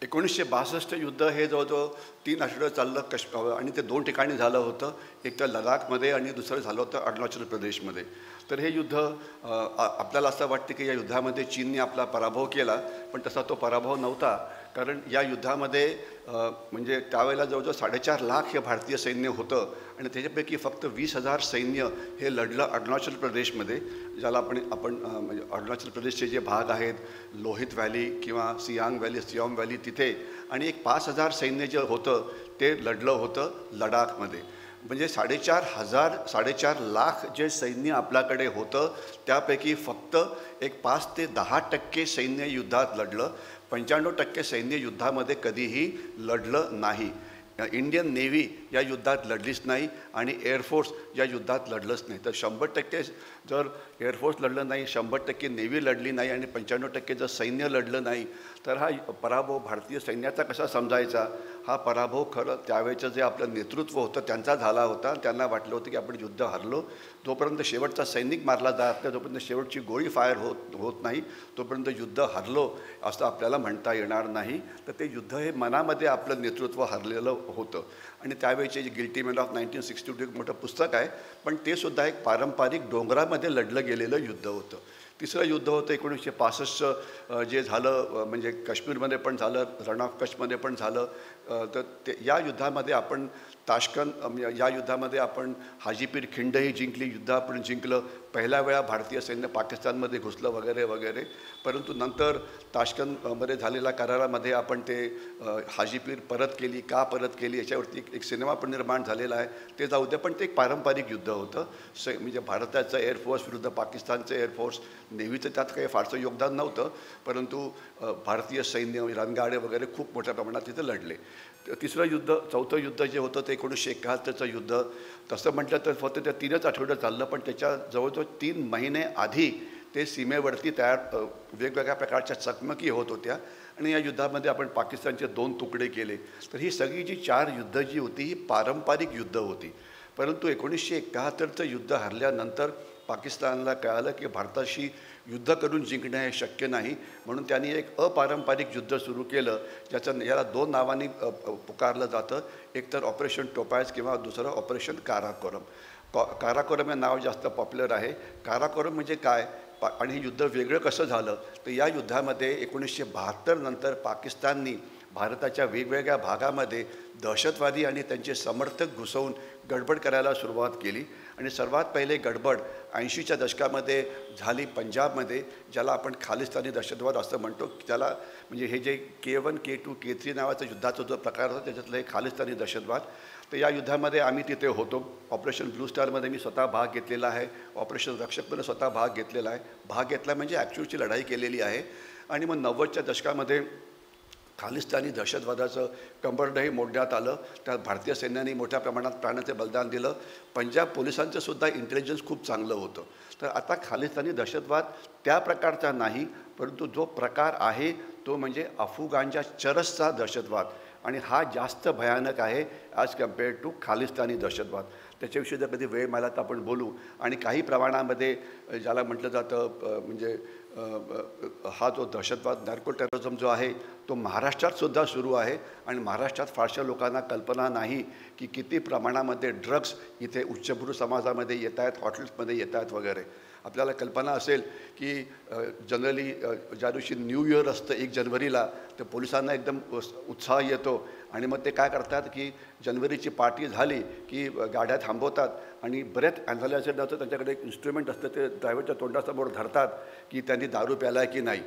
1962 युद्ध हे जवळजवळ 3 आठवडे चाललं आणि ते 2 ठिकाणी झालं होतं. एक तर लडाखमध्ये आणि दुसरं झालं होतं अरुणाचल प्रदेशमध्ये. तर हे युद्ध आपल्याला असं वाटतं की या युद्धामध्ये चीनने आपला पराभव केला, पण तसा तो पराभव नव्हता. कारण या युद्धामध्ये म्हणजे त्यावेळेला जवळजवळ 4.5 लाख हे भारतीय सैन्य होतं आणि त्याच्यापैकी फक्त 20,000 सैन्य हे लढलं अरुणाचल प्रदेशमध्ये, ज्याला आपण म्हणजे अरुणाचल प्रदेशचे जे भाग आहेत, लोहित व्हॅली किंवा सियांग व्हॅली, सियांग व्हॅली तिथे, आणि एक 5,000 सैन्य जे होतं ते लढलं होतं लडाखमध्ये. म्हणजे 4.5 लाख जे सैन्य आपल्याकडे होतं त्यापैकी फक्त एक 5 ते 10% सैन्य युद्धात लढलं. 95% सैन्य युद्धामध्ये कधीही लढलं नाही. इंडियन नेव्ही या युद्धात लढलीच नाही आणि एअरफोर्स या युद्धात लढलंच नाही. तर 100% जर एअरफोर्स लढलं नाही, 100% नेव्ही लढली नाही आणि 95% जर सैन्य लढलं नाही, तर हा पराभव भारतीय सैन्याचा कसा समजायचा? हा पराभव खरं त्यावेळेचं जे आपलं नेतृत्व होतं त्यांचा झाला होता. त्यांना वाटलं होतं की आपण युद्ध हरलो. जोपर्यंत शेवटचा सैनिक मारला जात नाही, जोपर्यंत शेवटची गोळी फायर होत नाही, तोपर्यंत युद्ध हरलो असं आपल्याला म्हणता येणार नाही. तर ते युद्ध हे मनामध्ये आपलं नेतृत्व हरलेलं होतं. आणि त्यावेळेचे जे गिल्टी मॅन ऑफ 1962 एक मोठं पुस्तक आहे, पण ते सुद्धा एक पारंपरिक डोंगरामध्ये लढलं गेलेलं युद्ध होतं. तिसरं युद्ध होतं 1965 जे झालं, म्हणजे काश्मीरमध्ये पण झालं, रण ऑफ कच्छमध्ये पण झालं. तर ते या युद्धामध्ये आपण या युद्धामध्ये आपण हाजीपीर खिंडही जिंकली, युद्ध आपण जिंकलं. पहिल्या वेळा भारतीय सैन्य पाकिस्तानमध्ये घुसलं वगैरे वगैरे. परंतु नंतर ताशकंदमध्ये झालेल्या करारामध्ये आपण ते हाजीपीर परत केली, का परत केली याच्यावरती एक सिनेमा पण निर्माण झालेला आहे. ते जाऊ दे, पण ते एक पारंपरिक युद्ध होतं. म्हणजे भारताचं एअरफोर्स विरुद्ध पाकिस्तानचं एअरफोर्स, नेव्हीचं त्यात काही फारसं योगदान नव्हतं, परंतु भारतीय सैन्य रणगाडे वगैरे खूप मोठ्या प्रमाणात तिथे लढले. चौथं युद्ध जे होतं ते 1971चं युद्ध. तसं म्हटलं तर फक्त त्या 3च आठवडं चाललं, पण त्याच्या जवळजवळ 3 महिने आधी ते सीमेवरती वेगवेगळ्या प्रकारच्या चकमकी होत होत्या आणि या युद्धामध्ये आपण पाकिस्तानचे 2 तुकडे केले. तर ही सगळी जी 4 युद्ध जी होती ही पारंपरिक युद्ध होती. परंतु 1971चं युद्ध हरल्यानंतर पाकिस्तानला कळालं की भारताशी युद्ध करून जिंकणं हे शक्य नाही, म्हणून त्यांनी एक अपारंपरिक युद्ध सुरू केलं, याला 2 नावांनी पुकारलं जातं. एक तर ऑपरेशन टोपाज किंवा दुसरं ऑपरेशन काराकोरम. काराकोरम हे नाव जास्त पॉप्युलर आहे. काराकोरम म्हणजे काय आणि हे युद्ध वेगळं कसं झालं? तर या युद्धामध्ये 1972 नंतर पाकिस्ताननी भारताच्या वेगवेगळ्या भागामध्ये दहशतवादी आणि त्यांचे समर्थक घुसवून गडबड करायला सुरुवात केली. आणि सर्वात पहिले गडबड 80च्या दशकामध्ये झाली पंजाबमध्ये, ज्याला आपण खालिस्तानी दहशतवाद असं म्हणतो. त्याला म्हणजे हे जे K1, K2, K3 नावाचा युद्धाचा जो प्रकार होता त्याच्यातलं हे खालिस्तानी दहशतवाद. तर या युद्धामध्ये आम्ही तिथे होतो. ऑपरेशन ब्लू स्टारमध्ये मी स्वतः भाग घेतलेला आहे. ऑपरेशन रक्षकमध्ये स्वतः भाग घेतलेला आहे. भाग घेतला म्हणजे ॲक्च्युअलची लढाई केलेली आहे. आणि मग 90च्या दशकामध्ये खालिस्तानी दहशतवादाचं कंबरडंही मोडण्यात आलं. त्यात भारतीय सैन्याने मोठ्या प्रमाणात प्राणाचे बलिदान दिलं. पंजाब पोलिसांचं सुद्धा इंटेलिजन्स खूप चांगलं होतं. तर आता खालिस्तानी दहशतवाद त्या प्रकारचा नाही, परंतु जो प्रकार आहे तो म्हणजे अफगाणच्या चरसचा दहशतवाद, आणि हा जास्त भयानक आहे ॲज कम्पेअर्ड टू खालिस्तानी दहशतवाद. त्याच्याविषयी जर कधी वेळ मिळाला तर आपण बोलू. आणि काही प्रमाणामध्ये ज्याला म्हटलं जातं म्हणजे हा जो दहशतवाद नार्को टेररिझम जो आहे तो महाराष्ट्रातसुद्धा सुरू आहे. आणि महाराष्ट्रात फारशा लोकांना कल्पना नाही की किती प्रमाणामध्ये ड्रग्स इथे उच्चभ्रू समाजामध्ये येत आहेत, हॉटेल्समध्ये येत आहेत वगैरे. आपल्याला कल्पना असेल की जनरली ज्या दिवशी न्यू इयर असतं 1 जानेवारीला, तर पोलिसांना एकदम उत्साह येतो आणि मग ते काय करतात की जानेवारीची पार्टी झाली की गाड्या थांबवतात आणि बरेच ॲनालिसिस त्यांच्याकडे एक इन्स्ट्रुमेंट असतं, ते ड्रायव्हरच्या तोंडासमोर धरतात की त्यांनी दारू प्याला आहे की नाही.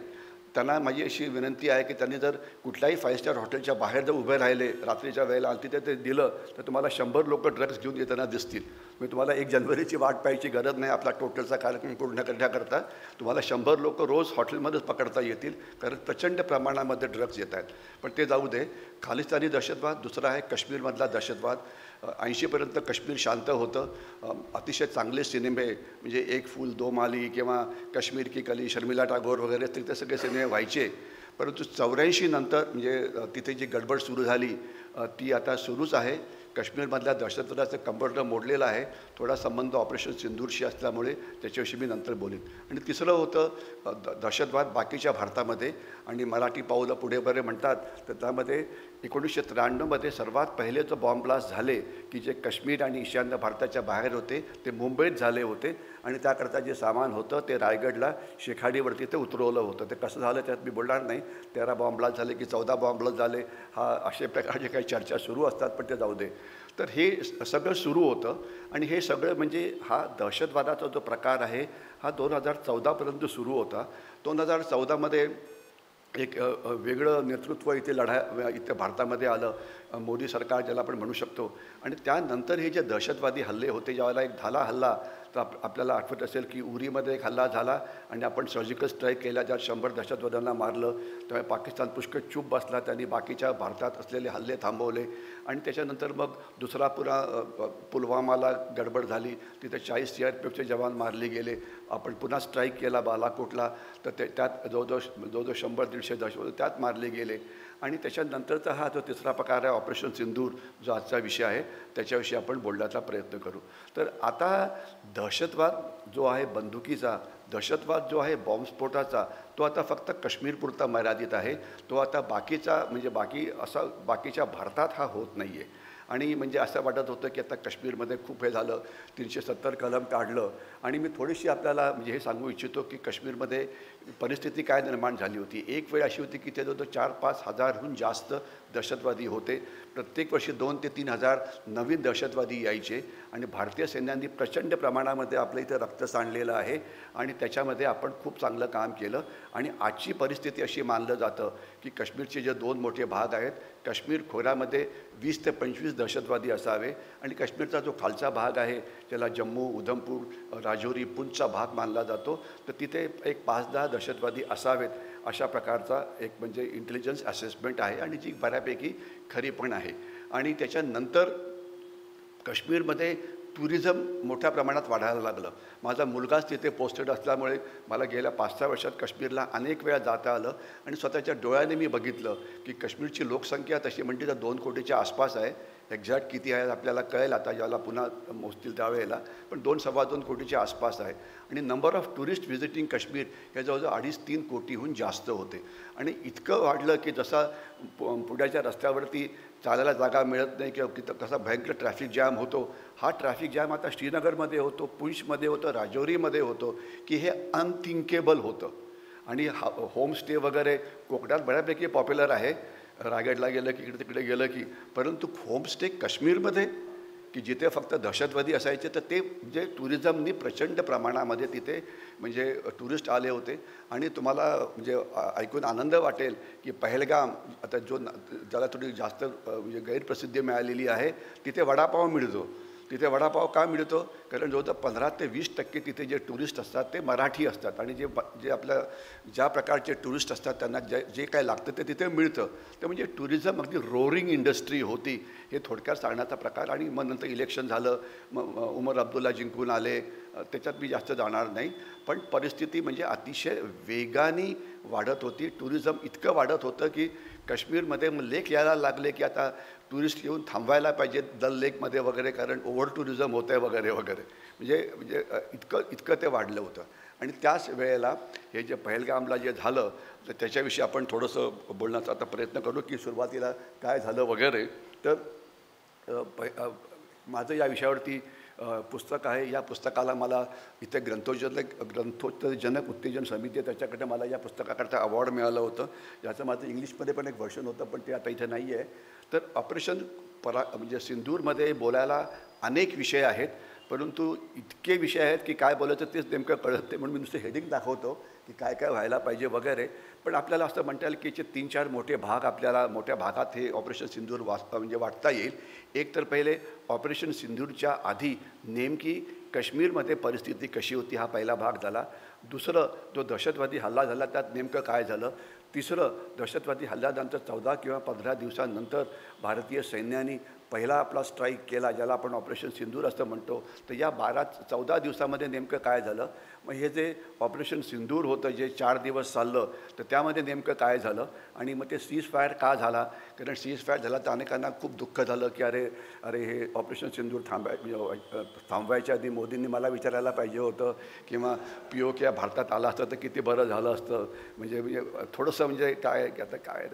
त्यांना माझी अशी विनंती आहे की त्यांनी जर कुठल्याही 5 स्टार हॉटेलच्या बाहेर जर उभे राहिले रात्रीच्या वेळेला आणि तिथे ते दिलं तर तुम्हाला 100 लोक ड्रग्स घेऊन येताना दिसतील. म्हणजे तुम्हाला 1 जानेवारीची वाट पाहायची गरज नाही आपला टोटलचा कार्यक्रम पूर्ण करण्याकरता. तुम्हाला 100 लोक रोज हॉटेलमध्येच पकडता येतील, कारण प्रचंड प्रमाणामध्ये ड्रग्स येत आहेत. पण ते जाऊ दे. खालिस्तानी दहशतवाद. दुसरा आहे काश्मीरमधला दहशतवाद. 80पर्यंत काश्मीर शांत होतं. अतिशय चांगले सिनेमे म्हणजे एक फूल दो माली किंवा काश्मीर की कली, शर्मिला टागोर वगैरे ते सगळे सिनेमे व्हायचे. परंतु 84 नंतर म्हणजे तिथे जी गडबड सुरू झाली ती आता सुरूच आहे. काश्मीरमधल्या दहशतवादाचं कंबरडं मोडलेलं आहे. थोडा संबंध ऑपरेशन सिंदूरशी असल्यामुळे त्याच्याविषयी मी नंतर बोलेन. आणि तिसरं होतं दहशतवाद बाकीच्या भारतामध्ये, आणि मराठी पाऊलं पुढे बरे म्हणतात. तर त्यामध्ये 1993मध्ये सर्वात पहिले जो बॉम्ब ब्लास्ट झाले की जे काश्मीर आणि ईशान्य भारताच्या बाहेर होते ते मुंबईत झाले होते, आणि त्याकरता जे सामान होतं ते रायगडला शेखाडीवरती ते उतरवलं होतं. ते कसं झालं त्यात मी बोलणार नाही. 13 बॉम्ब ब्लास्ट झाले की 14 बॉम्ब ब्लास्ट झाले, हा अशा प्रकारचे काही चर्चा सुरू असतात, पण ते जाऊ दे. तर हे सगळं सुरू होतं, आणि हे सगळं म्हणजे हा दहशतवादाचा जो प्रकार आहे हा 2014पर्यंत सुरू होता. 2014मध्ये एक वेगळं नेतृत्व इथे इथे भारतामध्ये आलं, मोदी सरकार ज्याला आपण म्हणू शकतो. आणि त्यानंतर हे जे दहशतवादी हल्ले होते, ज्यावेळेला एक झाला हल्ला, तर आपल्याला आठवत असेल की उरीमध्ये एक हल्ला झाला आणि आपण सर्जिकल स्ट्राईक केला, ज्यात 100 दहशतवाद्यांना मारलं. त्यामुळे पाकिस्तान पुष्कळ चूप बसला, त्यांनी बाकीच्या भारतात असलेले हल्ले थांबवले. आणि त्याच्यानंतर मग दुसरा पुलवामाला गडबड झाली, तिथे 40 CRPFचे जवान मारले गेले. आपण पुन्हा स्ट्राईक केला बालाकोटला, तर त्यात जवळजवळ 100-150 दहशतवादी त्यात मारले गेले. आणि त्याच्यानंतरचा हा जो तिसरा प्रकार आहे ऑपरेशन सिंदूर, जो आजचा विषय आहे, त्याच्याविषयी आपण बोलण्याचा प्रयत्न करू. तर आता दहशतवाद जो आहे बंदुकीचा, दहशतवाद जो आहे बॉम्बस्फोटाचा, तो आता फक्त काश्मीरपुरता मर्यादित आहे. तो आता बाकीचा म्हणजे बाकीच्या भारतात हा होत नाही आहे. आणि म्हणजे असं वाटत होतं की आता काश्मीरमध्ये खूप हे झालं, 370 कलम काढलं. आणि मी थोडीशी आपल्याला म्हणजे हे सांगू इच्छितो की काश्मीरमध्ये परिस्थिती काय निर्माण झाली होती. एक वेळ अशी होती की ते 4-5 हजारहून जास्त दहशतवादी होते. प्रत्येक वर्षी 2 ते 3 हजार नवीन दहशतवादी यायचे, आणि भारतीय सैन्याने प्रचंड प्रमाणामध्ये आपल्या इथं रक्त सांडलेलं आहे, आणि त्याच्यामध्ये आपण खूप चांगलं काम केलं. आणि आजची परिस्थिती अशी मानलं जातं की काश्मीरचे जे 2 मोठे भाग आहेत, काश्मीर खोऱ्यामध्ये 20 ते 25 दहशतवादी असावे, आणि काश्मीरचा जो खालचा भाग आहे त्याला जम्मू, उधमपूर, राजौरी, पुंछचा भाग मानला जातो. तर तिथे एक 5-10 दहशतवादी असावेत, अशा प्रकारचा एक म्हणजे इंटेलिजन्स असेसमेंट आहे, आणि जी बऱ्यापैकी खरी पण आहे. आणि त्याच्यानंतर काश्मीरमध्ये टुरिझम मोठ्या प्रमाणात वाढायला लागलं. माझा मुलगाच तिथे पोस्टेड असल्यामुळे मला गेल्या 5-6 वर्षात काश्मीरला अनेक वेळा जाता आलं, आणि स्वतःच्या डोळ्याने मी बघितलं की काश्मीरची लोकसंख्या तशी म्हणते तर 2 कोटीच्या आसपास आहे. एक्झॅक्ट किती आहे आपल्याला कळेल आता, ज्याला पुन्हा मोजतील त्यावेळेला, पण 2-2.25 कोटीच्या आसपास आहे. आणि number of tourist visiting Kashmir हे जवळजवळ 2.5-3 कोटीहून जास्त होते. आणि इतकं वाढलं की जसा पुण्याच्या रस्त्यावरती चालायला जागा मिळत नाही किंवा कसा भयंकर ट्रॅफिक जॅम होतो, हा ट्रॅफिक जॅम आता श्रीनगरमध्ये होतो, पुंछमध्ये होतं, राजौरीमध्ये होतो, की हे अनथिंकेबल होतं. आणि होमस्टे वगैरे कोकणात बऱ्यापैकी पॉप्युलर आहे, रायगडला गेलं की इकडे तिकडे गेलं की, परंतु होमस्टे काश्मीरमध्ये की जिथे फक्त दहशतवादी असायचे, तर ते म्हणजे टुरिझमनी प्रचंड प्रमाणामध्ये तिथे म्हणजे टुरिस्ट आले होते. आणि तुम्हाला म्हणजे ऐकून आनंद वाटेल की पहलगाम आता ज्याला थोडी जास्त म्हणजे गैरप्रसिद्धी मिळालेली आहे, तिथे वडापाव मिळतो. तिथे वडापाव का मिळतो? कारण जवळजवळ 15 ते 20% तिथे जे टुरिस्ट असतात ते मराठी असतात, आणि जे आपल्या ज्या प्रकारचे टुरिस्ट असतात त्यांना जे काय लागतं ते तिथे मिळतं. ते म्हणजे टुरिझम अगदी रोरिंग इंडस्ट्री होती, हे थोडक्यात सांगण्याचा प्रकार. आणि मग नंतर इलेक्शन झालं, मग उमर अब्दुल्ला जिंकून आले, त्याच्यात मी जास्त जाणार नाही. पण परिस्थिती म्हणजे अतिशय वेगाने वाढत होती. टुरिझम इतकं वाढत होतं की काश्मीरमध्ये लेख यायला लागले की आता टुरिस्ट येऊन थांबवायला पाहिजेत दल लेकमध्ये वगैरे, कारण ओव्हर टुरिझम होतं आहे वगैरे वगैरे. म्हणजे इतकं ते वाढलं होतं. आणि त्याच वेळेला हे जे पहलगामला जे झालं, तर त्याच्याविषयी आपण थोडंसं बोलण्याचा आता प्रयत्न करू की सुरुवातीला काय झालं वगैरे. तर माझं या विषयावरती पुस्तक आहे. या पुस्तकाला मला इथे ग्रंथोत्तेजनक उत्तेजन समिती आहे, त्याच्याकडे मला या पुस्तकाकरता अवॉर्ड मिळालं होतं. याचं माझं इंग्लिशमध्ये पण एक व्हर्शन होतं, पण ते आता इथे नाही आहे. तर ऑपरेशन म्हणजे सिंदूरमध्ये बोलायला अनेक विषय आहेत, परंतु इतके विषय आहेत की काय बोलायचं तेच नेमकं कळत नाही. म्हणून मी नुसतं हेडिंग दाखवतो की काय काय व्हायला पाहिजे वगैरे. पण आपल्याला असं म्हणता येईल की 3-4 मोठे भाग आपल्याला मोठ्या भागात हे ऑपरेशन सिंदूर म्हणजे वाटता येईल. एक तर पहिले ऑपरेशन सिंदूरच्या आधी नेमकी काश्मीरमध्ये परिस्थिती कशी होती, हा पहिला भाग झाला. दुसरं, जो दहशतवादी हल्ला झाला त्यात नेमकं काय झालं. तिसरं, दहशतवादी हल्ल्यानंतर 14 किंवा 15 दिवसांनंतर भारतीय सैन्याने पहिला आपला स्ट्राईक केला, ज्याला आपण ऑपरेशन सिंदूर असं म्हणतो, तर या 14 दिवसामध्ये नेमकं काय झालं? मग हे जे ऑपरेशन सिंदूर होतं, जे 4 दिवस चाललं, तर त्यामध्ये नेमकं काय झालं? आणि मग ते सीज फायर का झाला? कारण सीज फायर झाला तर अनेकांना खूप दुःख झालं की अरे अरे हे ऑपरेशन सिंदूर थांबवायच्या आधी मोदींनी मला विचारायला पाहिजे होतं, किंवा POK भारतात आला असतं तर किती बरं झालं असतं. म्हणजे थोडंसं म्हणजे काय की आता काय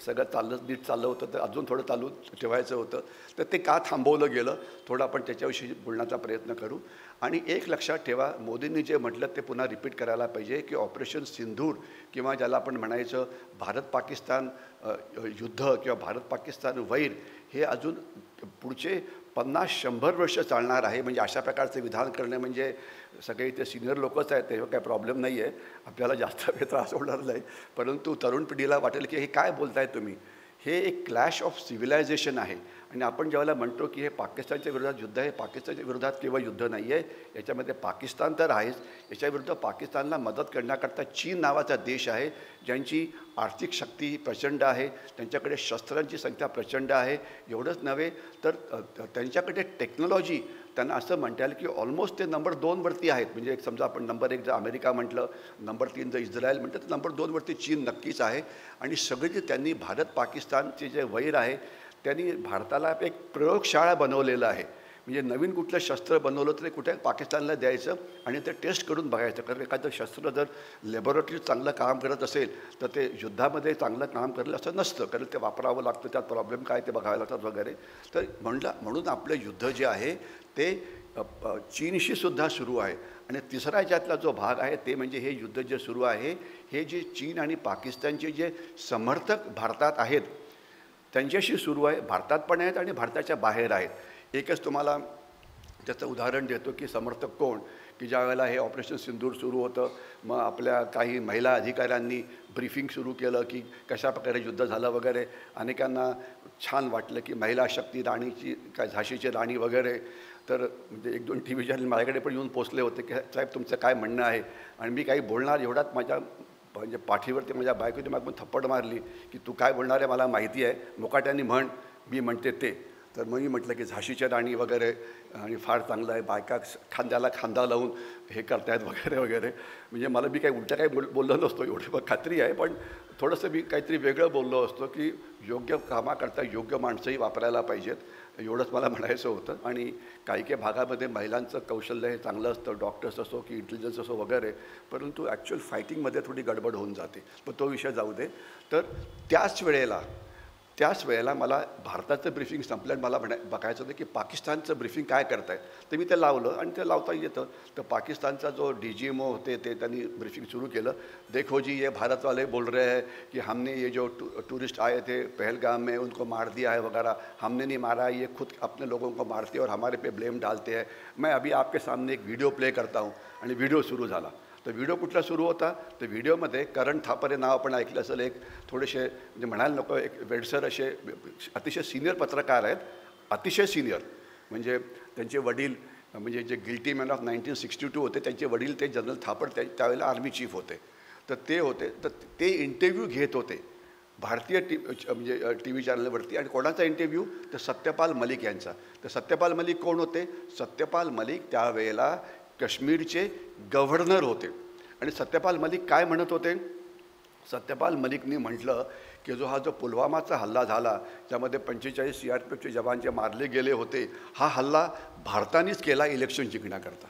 सगळं नीट चाललं होतं, तर अजून थोडं चालू ठेवायचं होतं. तर ते का थांबवलं गेलं, थोडं आपण त्याच्याविषयी बोलण्याचा प्रयत्न करू. आणि एक लक्षात ठेवा, मोदींनी जे म्हटलं ते पुन्हा रिपीट करायला पाहिजे की ऑपरेशन सिंधूर, किंवा ज्याला आपण म्हणायचं भारत पाकिस्तान युद्ध किंवा भारत पाकिस्तान वैर, हे अजून पुढचे 50-100 वर्ष चालणार आहे. म्हणजे अशा प्रकारचे विधान करणे म्हणजे, सगळे इथे सिनियर लोकच आहेत, तेव्हा काही प्रॉब्लेम नाही आहे, आपल्याला जास्त वेळ त्रास होणार नाही. परंतु तरुण पिढीला वाटेल की हे काय बोलताय तुम्ही. हे एक क्लॅश ऑफ सिव्हिलायझेशन आहे. आणि आपण ज्यावेळेला म्हणतो की हे पाकिस्तानच्या विरोधात युद्ध आहे, पाकिस्तानच्या विरोधात केवळ युद्ध नाही आहे, याच्यामध्ये पाकिस्तान तर आहेच, याच्याविरुद्ध पाकिस्तानला मदत करण्याकरता चीन नावाचा देश आहे, ज्यांची आर्थिक शक्ती प्रचंड आहे, त्यांच्याकडे शस्त्रांची संख्या प्रचंड आहे. एवढंच नव्हे तर त्यांच्याकडे टेक्नॉलॉजी, त्यांना असं म्हणता येईल की ऑलमोस्ट ते नंबर 2वरती आहेत. म्हणजे एक समजा आपण नंबर 1 जर अमेरिका म्हटलं, नंबर 3 जर इस्रायल म्हटलं, तर नंबर 2वरती चीन नक्कीच आहे. आणि सगळे जे त्यांनी भारत पाकिस्तानचे जे वैर आहे, त्यांनी भारताला एक प्रयोगशाळा बनवलेलं आहे. म्हणजे नवीन कुठलं शस्त्र बनवलं तर ते कुठे पाकिस्तानला द्यायचं आणि ते टेस्ट करून बघायचं. कारण एखादं शस्त्र जर लॅबोरेटरीत चांगलं काम करत असेल तर ते युद्धामध्ये चांगलं काम करेल असं नसतं, कारण ते वापरावं लागतं, त्यात प्रॉब्लेम काय ते बघायला लागतात वगैरे. तर म्हणून आपलं युद्ध जे आहे ते चीनशी सुद्धा सुरू आहे. आणि तिसरा याच्यातला जो भाग आहे ते म्हणजे हे युद्ध जे सुरू आहे, हे जे चीन आणि पाकिस्तानचे जे समर्थक भारतात आहेत त्यांच्याशी सुरू आहे. भारतात पण आहेत आणि भारताच्या बाहेर आहेत. एकच तुम्हाला त्याचं उदाहरण देतो की समर्थक कोण, की ज्या वेळेला हे ऑपरेशन सिंदूर सुरू होतं, मग आपल्या काही महिला अधिकाऱ्यांनी ब्रीफिंग सुरू केलं की कशाप्रकारे युद्ध झालं वगैरे. अनेकांना छान वाटलं की महिला शक्ती, राणीची काय झाशीची राणी वगैरे. तर म्हणजे 1-2 TV चॅनल माझ्याकडे पण येऊन पोचले होते की साहेब तुमचं काय म्हणणं आहे. आणि मी काही बोलणार एवढ्यात माझ्या म्हणजे पाठीवरती माझ्या बायकोने मागून थप्पड मारली की तू काय बोलणार आहे मला माहिती आहे, मुकाट्याने म्हण, मी म्हणते ते. तर मग मी म्हटलं की झाशीच्या राणी वगैरे आणि फार चांगलं आहे, बायका खांद्याला खांदा लावून हे करतायत वगैरे वगैरे. म्हणजे मला मी काही उलटं काही बोललो नसतो, एवढी मग खात्री आहे, पण थोडंसं मी काहीतरी वेगळं बोललो असतो की योग्य कामाकरता योग्य माणसंही वापरायला पाहिजेत, एवढंच मला म्हणायचं होतं. आणि काही काही भागामध्ये महिलांचं कौशल्य हे चांगलं असतं, डॉक्टर्स असो की इंटेलिजन्स असो वगैरे, परंतु ॲक्च्युअल फायटिंगमध्ये थोडी गडबड होऊन जाते. पण तो विषय जाऊ दे. तर त्याच वेळेला मला भारताचं ब्रीफिंग संपल्यानं मला बघायचं होतं की पाकिस्तानचं ब्रीफिंग काय करतायत. तर मी ते लावलं आणि ते लावता येतं. तर पाकिस्तानचा जो DGMO होते ते त्यांनी ब्रीफिंग सुरू केलं. देखो जी ये भारत वाले बोल रहे हैं कि हमने ये जो टूरिस्ट आए थे पहलगाम में उनको मार दिया है वगैरह, हमने नहीं मारा, ये खुद अपने लोगों को मारते और हमारे पे ब्लेम डालते हैं. मैं अभी आपके सामने एक व्हिडिओ प्ले करता हूँ. आणि व्हिडिओ सुरू झाला. तर व्हिडिओ कुठला सुरू होता, तर व्हिडिओमध्ये करण थापरे नाव आपण ऐकलं असेल, एक थोडेसे म्हणजे म्हणायला नको, एक वेडसर असे अतिशय सिनियर पत्रकार आहेत, अतिशय सिनियर. म्हणजे त्यांचे वडील म्हणजे जे गिल्टी मॅन ऑफ 1962 होते, त्यांचे वडील ते जनरल थापड त्यावेळेला आर्मी चीफ होते. तर ते होते, तर ते इंटरव्ह्यू घेत होते भारतीय म्हणजे TV चॅनलवरती. आणि कोणाचा इंटरव्ह्यू, तर सत्यपाल मलिक यांचा. तर सत्यपाल मलिक कोण होते, सत्यपाल मलिक त्यावेळेला काश्मीरचे गव्हर्नर होते. आणि सत्यपाल मलिक काय म्हणत होते, सत्यपाल मलिकनी म्हटलं की हा जो पुलवामाचा हल्ला झाला, ज्यामध्ये 45 CRPFचे जवान जे मारले गेले होते, हा हल्ला भारतानेच केला इलेक्शन जिंकण्याकरता.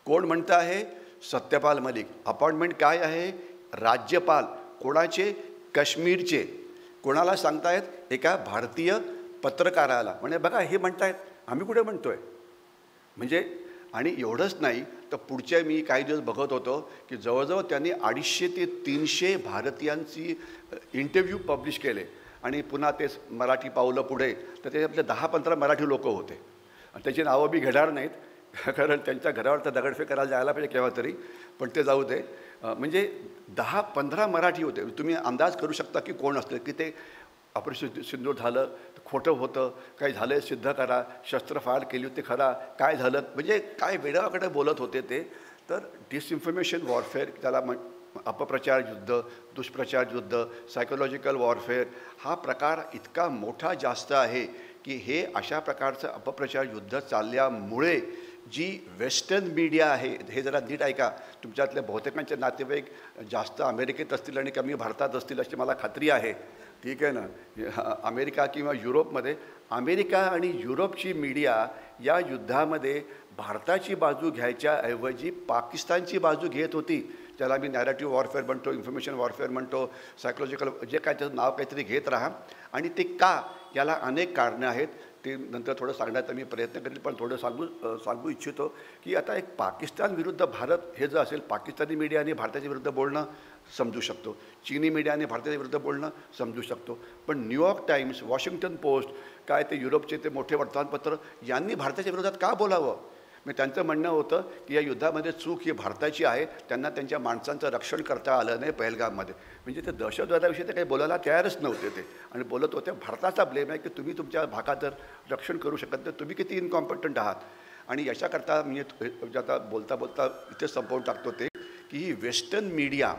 कोण म्हणतं आहे, सत्यपाल मलिक. अपॉइंटमेंट काय आहे, राज्यपाल. कोणाचे, काश्मीरचे. कोणाला सांगतायत, एका भारतीय पत्रकाराला. म्हणजे बघा हे म्हणतायत, आम्ही कुठे म्हणतोय. म्हणजे आणि एवढंच नाही तर पुढच्या मी काही दिवस बघत होतो की जवळजवळ त्यांनी 250 ते 300 भारतीयांची इंटरव्ह्यू पब्लिश केले. आणि पुन्हा ते मराठी पावलं पुढे, तर ते आपले 10-15 मराठी लोक होते. आणि त्याची नावं बी घेणार नाहीत, कारण त्यांच्या घरावर तर दगडफेक करायला जायला पाहिजे केव्हा तरी, पण ते जाऊ दे. म्हणजे 10-15 मराठी होते. तुम्ही अंदाज करू शकता की कोण असतं, की ते ऑपरेशन सिंदूर झालं, खोटं होतं, काही झालं आहे सिद्ध करा, शस्त्र फायर केली होती खरा, काय झालं, म्हणजे काय वेडावाकडे बोलत होते ते. तर डिसइन्फॉर्मेशन वॉरफेअर, त्याला अपप्रचार युद्ध, दुष्प्रचार युद्ध, सायकोलॉजिकल वॉरफेअर, हा प्रकार इतका मोठा जास्त आहे की हे अशा प्रकारचं अपप्रचार युद्ध चालल्यामुळे जी वेस्टर्न मीडिया आहे, हे जरा नीट ऐका, तुमच्यातल्या बहुतेकांचे नातेवाईक जास्त अमेरिकेत असतील आणि कमी भारतात असतील अशी मला खात्री आहे, ठीक आहे ना. अमेरिका किंवा युरोपमध्ये, अमेरिका आणि युरोपची मीडिया या युद्धामध्ये भारताची बाजू घ्यायच्या ऐवजी पाकिस्तानची बाजू घेत होती. ज्याला मी नॅरेटिव्ह वॉरफेअर म्हणतो, इन्फॉर्मेशन वॉरफेअर म्हणतो, सायकोलॉजिकल, जे काय त्याचं नाव काहीतरी घेत राहा. आणि ते का, याला अनेक कारणं आहेत. ते नंतर थोडं सांगण्याचा मी प्रयत्न करेल, पण थोडं सांगू इच्छितो की आता एक पाकिस्तान विरुद्ध भारत हे जर असेल, पाकिस्तानी मीडियाने भारताच्या विरुद्ध बोलणं समजू शकतो, चीनी मीडियाने भारताच्या विरुद्ध बोलणं समजू शकतो, पण न्यूयॉर्क टाइम्स, वॉशिंग्टन पोस्ट, काय ते युरोपचे ते मोठे वर्तमानपत्र यांनी भारताच्या विरोधात का बोलावं? मी त्यांचं म्हणणं होतं की या युद्धामध्ये चूक ही भारताची आहे, त्यांना त्यांच्या माणसांचं रक्षण करता आलं नाही पहलगाममध्ये. म्हणजे ते दहशतवादाविषयी ते काही बोलायला तयारच नव्हते ते, आणि बोलत होते भारताचा ब्लेम आहे की तुम्ही तुमच्या भागात जर रक्षण करू शकत तर तुम्ही किती इनकॉम्पिटंट आहात. आणि याच्याकरता मी आता बोलता बोलता इथे संपवून टाकतो ते की ही western media,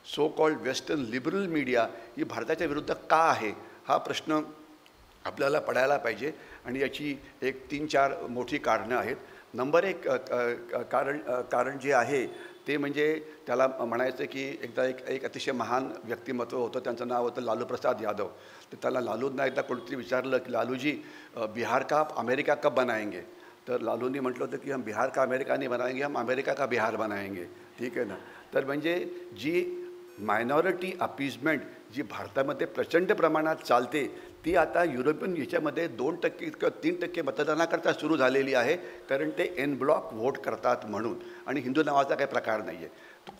so called western liberal media, ही भारताच्या विरुद्ध का आहे, हा प्रश्न आपल्याला पडायला पाहिजे. आणि याची एक 3-4 मोठी कारणं आहेत. नंबर 1 कारण जे आहे ते म्हणजे त्याला म्हणायचं की एकदा एक अतिशय महान व्यक्तिमत्व होतं, त्यांचं नाव होतं लालू प्रसाद यादव. तर त्याला लालूंना एकदा कोणतरी विचारलं की लालूजी, बिहार का आप अमेरिका कब बनाएंगे? तर लालूंनी म्हटलं होतं की हम बिहार का अमेरिका नहीं बनाएंगे, हम अमेरिका का बिहार बनाएंगे. ठीक आहे ना. तर म्हणजे जी मायनॉरिटी अपीजमेंट जी भारतामध्ये प्रचंड प्रमाणात चालते, ती आता युरोपियन याच्यामध्ये 2% किंवा 3% मतदानाकरता सुरू झालेली आहे, कारण ते एन ब्लॉक व्होट करतात म्हणून. आणि हिंदू नावाचा काही प्रकार नाही आहे.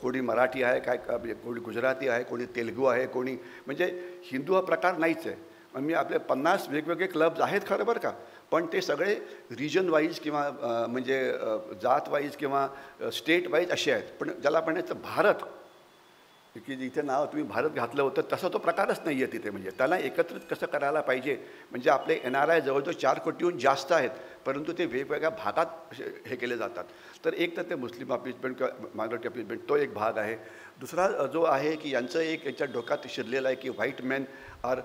कोणी मराठी आहे, कोणी गुजराती आहे, कोणी तेलुगू आहे, कोणी, म्हणजे हिंदू हा प्रकार नाहीच आहे. मी आपले 50 वेगवेगळे क्लब्स आहेत खरं बरं का, पण ते सगळे रिजन वाईज किंवा म्हणजे जात वाईज किंवा स्टेट वाईज असे आहेत. पण ज्याला म्हणायचं भारत, की जिथे नाव तुम्ही भारत घातलं होतं तसा तो प्रकारच नाही आहे तिथे. म्हणजे त्याला एकत्रित कसं करायला पाहिजे, म्हणजे आपले NRI जवळजवळ 4 कोटीहून जास्त आहेत, परंतु ते वेगवेगळ्या भागात हे केले जातात. तर एक तर ते मुस्लिम अपीजमेंट किंवा मायनॉरिटी अपीजमेंट, तो एक भाग आहे. दुसरा जो आहे की यांचं एक याच्या डोक्यात शिरलेलं आहे की white man are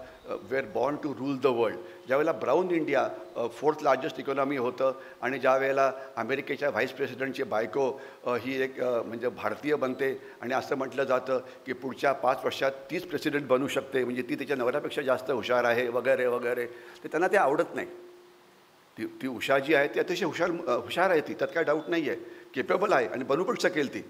were born to rule the world. ज्यावेळेला brown India 4th largest economy होतं, आणि ज्या वेळेला अमेरिकेच्या व्हाईस प्रेसिडेंटची बायको ही एक म्हणजे भारतीय बनते, आणि असं म्हटलं जातं की पुढच्या 5 वर्षात 30 प्रेसिडेंट बनू शकते, म्हणजे ती त्याच्या नवऱ्यापेक्षा जास्त हुशार आहे वगैरे वगैरे. तर त्यांना ते आवडत नाही. ती उषा जी आहे ती अतिशय हुशार आहे, ती त्यात काय डाऊट नाही आहे, केपेबल आहे आणि बनू पण शकेल ती.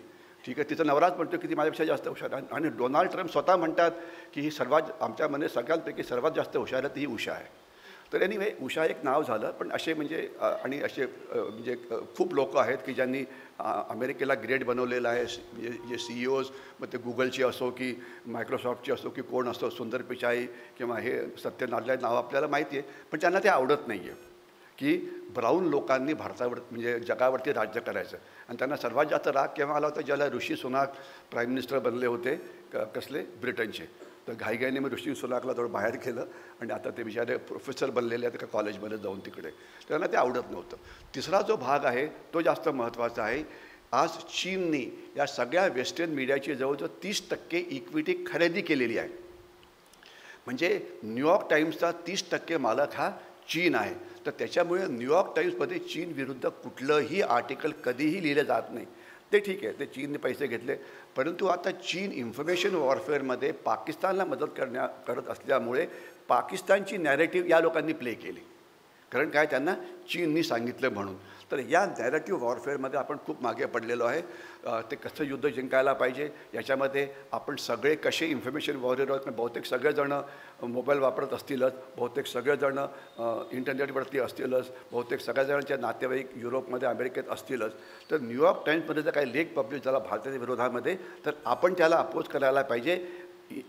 ठीक आहे, तिचा नवराच म्हणतो की ती माझ्यापेक्षा जास्त हुशार आहे. आणि डोनाल्ड ट्रम्प स्वतः म्हणतात की ही आमच्यामध्ये सगळ्यांपैकी सर्वात जास्त हुशार आहे ती ही उषा आहे. तर एनिवे, उषा एक नाव झालं, पण असे म्हणजे आणि असे म्हणजे खूप लोक आहेत की ज्यांनी अमेरिकेला ग्रेट बनवलेलं आहे. जे CEOज, मग ते गुगलची असो की मायक्रोसॉफ्टची असो की कोण असो, सुंदर पिचाई किंवा हे सत्य नादल्या नाव आपल्याला माहिती आहे, पण त्यांना ते आवडत नाही आहे की ब्राऊन लोकांनी भारतावर म्हणजे जगावरती राज्य करायचं. आणि त्यांना सर्वात जास्त राग केव्हा आला होता, ज्याला ऋषी सुनाक प्राईम मिनिस्टर बनले होते, कसले, ब्रिटनचे. तर घाईघाईने मी ऋषी सुनाकला थोडं बाहेर केलं, आणि आता ते बिचारे प्रोफेसर बनलेले आहेत का कॉलेजमध्ये जाऊन तिकडे. त्यांना ते आवडत नव्हतं. तिसरा जो भाग आहे तो जास्त महत्त्वाचा आहे. आज चीनने या सगळ्या वेस्टर्न मीडियाची जवळजवळ 30% इक्विटी खरेदी केलेली आहे. म्हणजे न्यूयॉर्क टाइम्सचा 30% मालक हा चीन आहे. तर त्याच्यामुळे न्यूयॉर्क टाइम्समध्ये चीन विरुद्ध कुठलंही आर्टिकल कधीही लिहिलं जात नाही. ते ठीक आहे, ते चीनने पैसे घेतले, परंतु आता चीन इन्फॉर्मेशन वॉरफेअरमध्ये पाकिस्तानला मदत करत असल्यामुळे पाकिस्तानची नॅरेटिव्ह या लोकांनी प्ले केली. कारण काय, त्यांना चीननी सांगितलं म्हणून. तर या नॅरेटिव्ह वॉरफेअरमध्ये आपण खूप मागे पडलेलो आहे. ते कसं युद्ध जिंकायला पाहिजे याच्यामध्ये आपण सगळे कसे इन्फॉर्मेशन वॉरियर आहोत. बहुतेक सगळेजणं मोबाईल वापरत असतीलच, बहुतेक सगळेजणं इंटरनेटवरती असतीलच, बहुतेक सगळ्याजणांचे नातेवाईक युरोपमध्ये अमेरिकेत असतीलच. तर न्यूयॉर्क टाइम्समध्ये जर काही लेख पब्लिश झाला भारताच्या विरोधामध्ये, तर आपण त्याला अपोज करायला पाहिजे.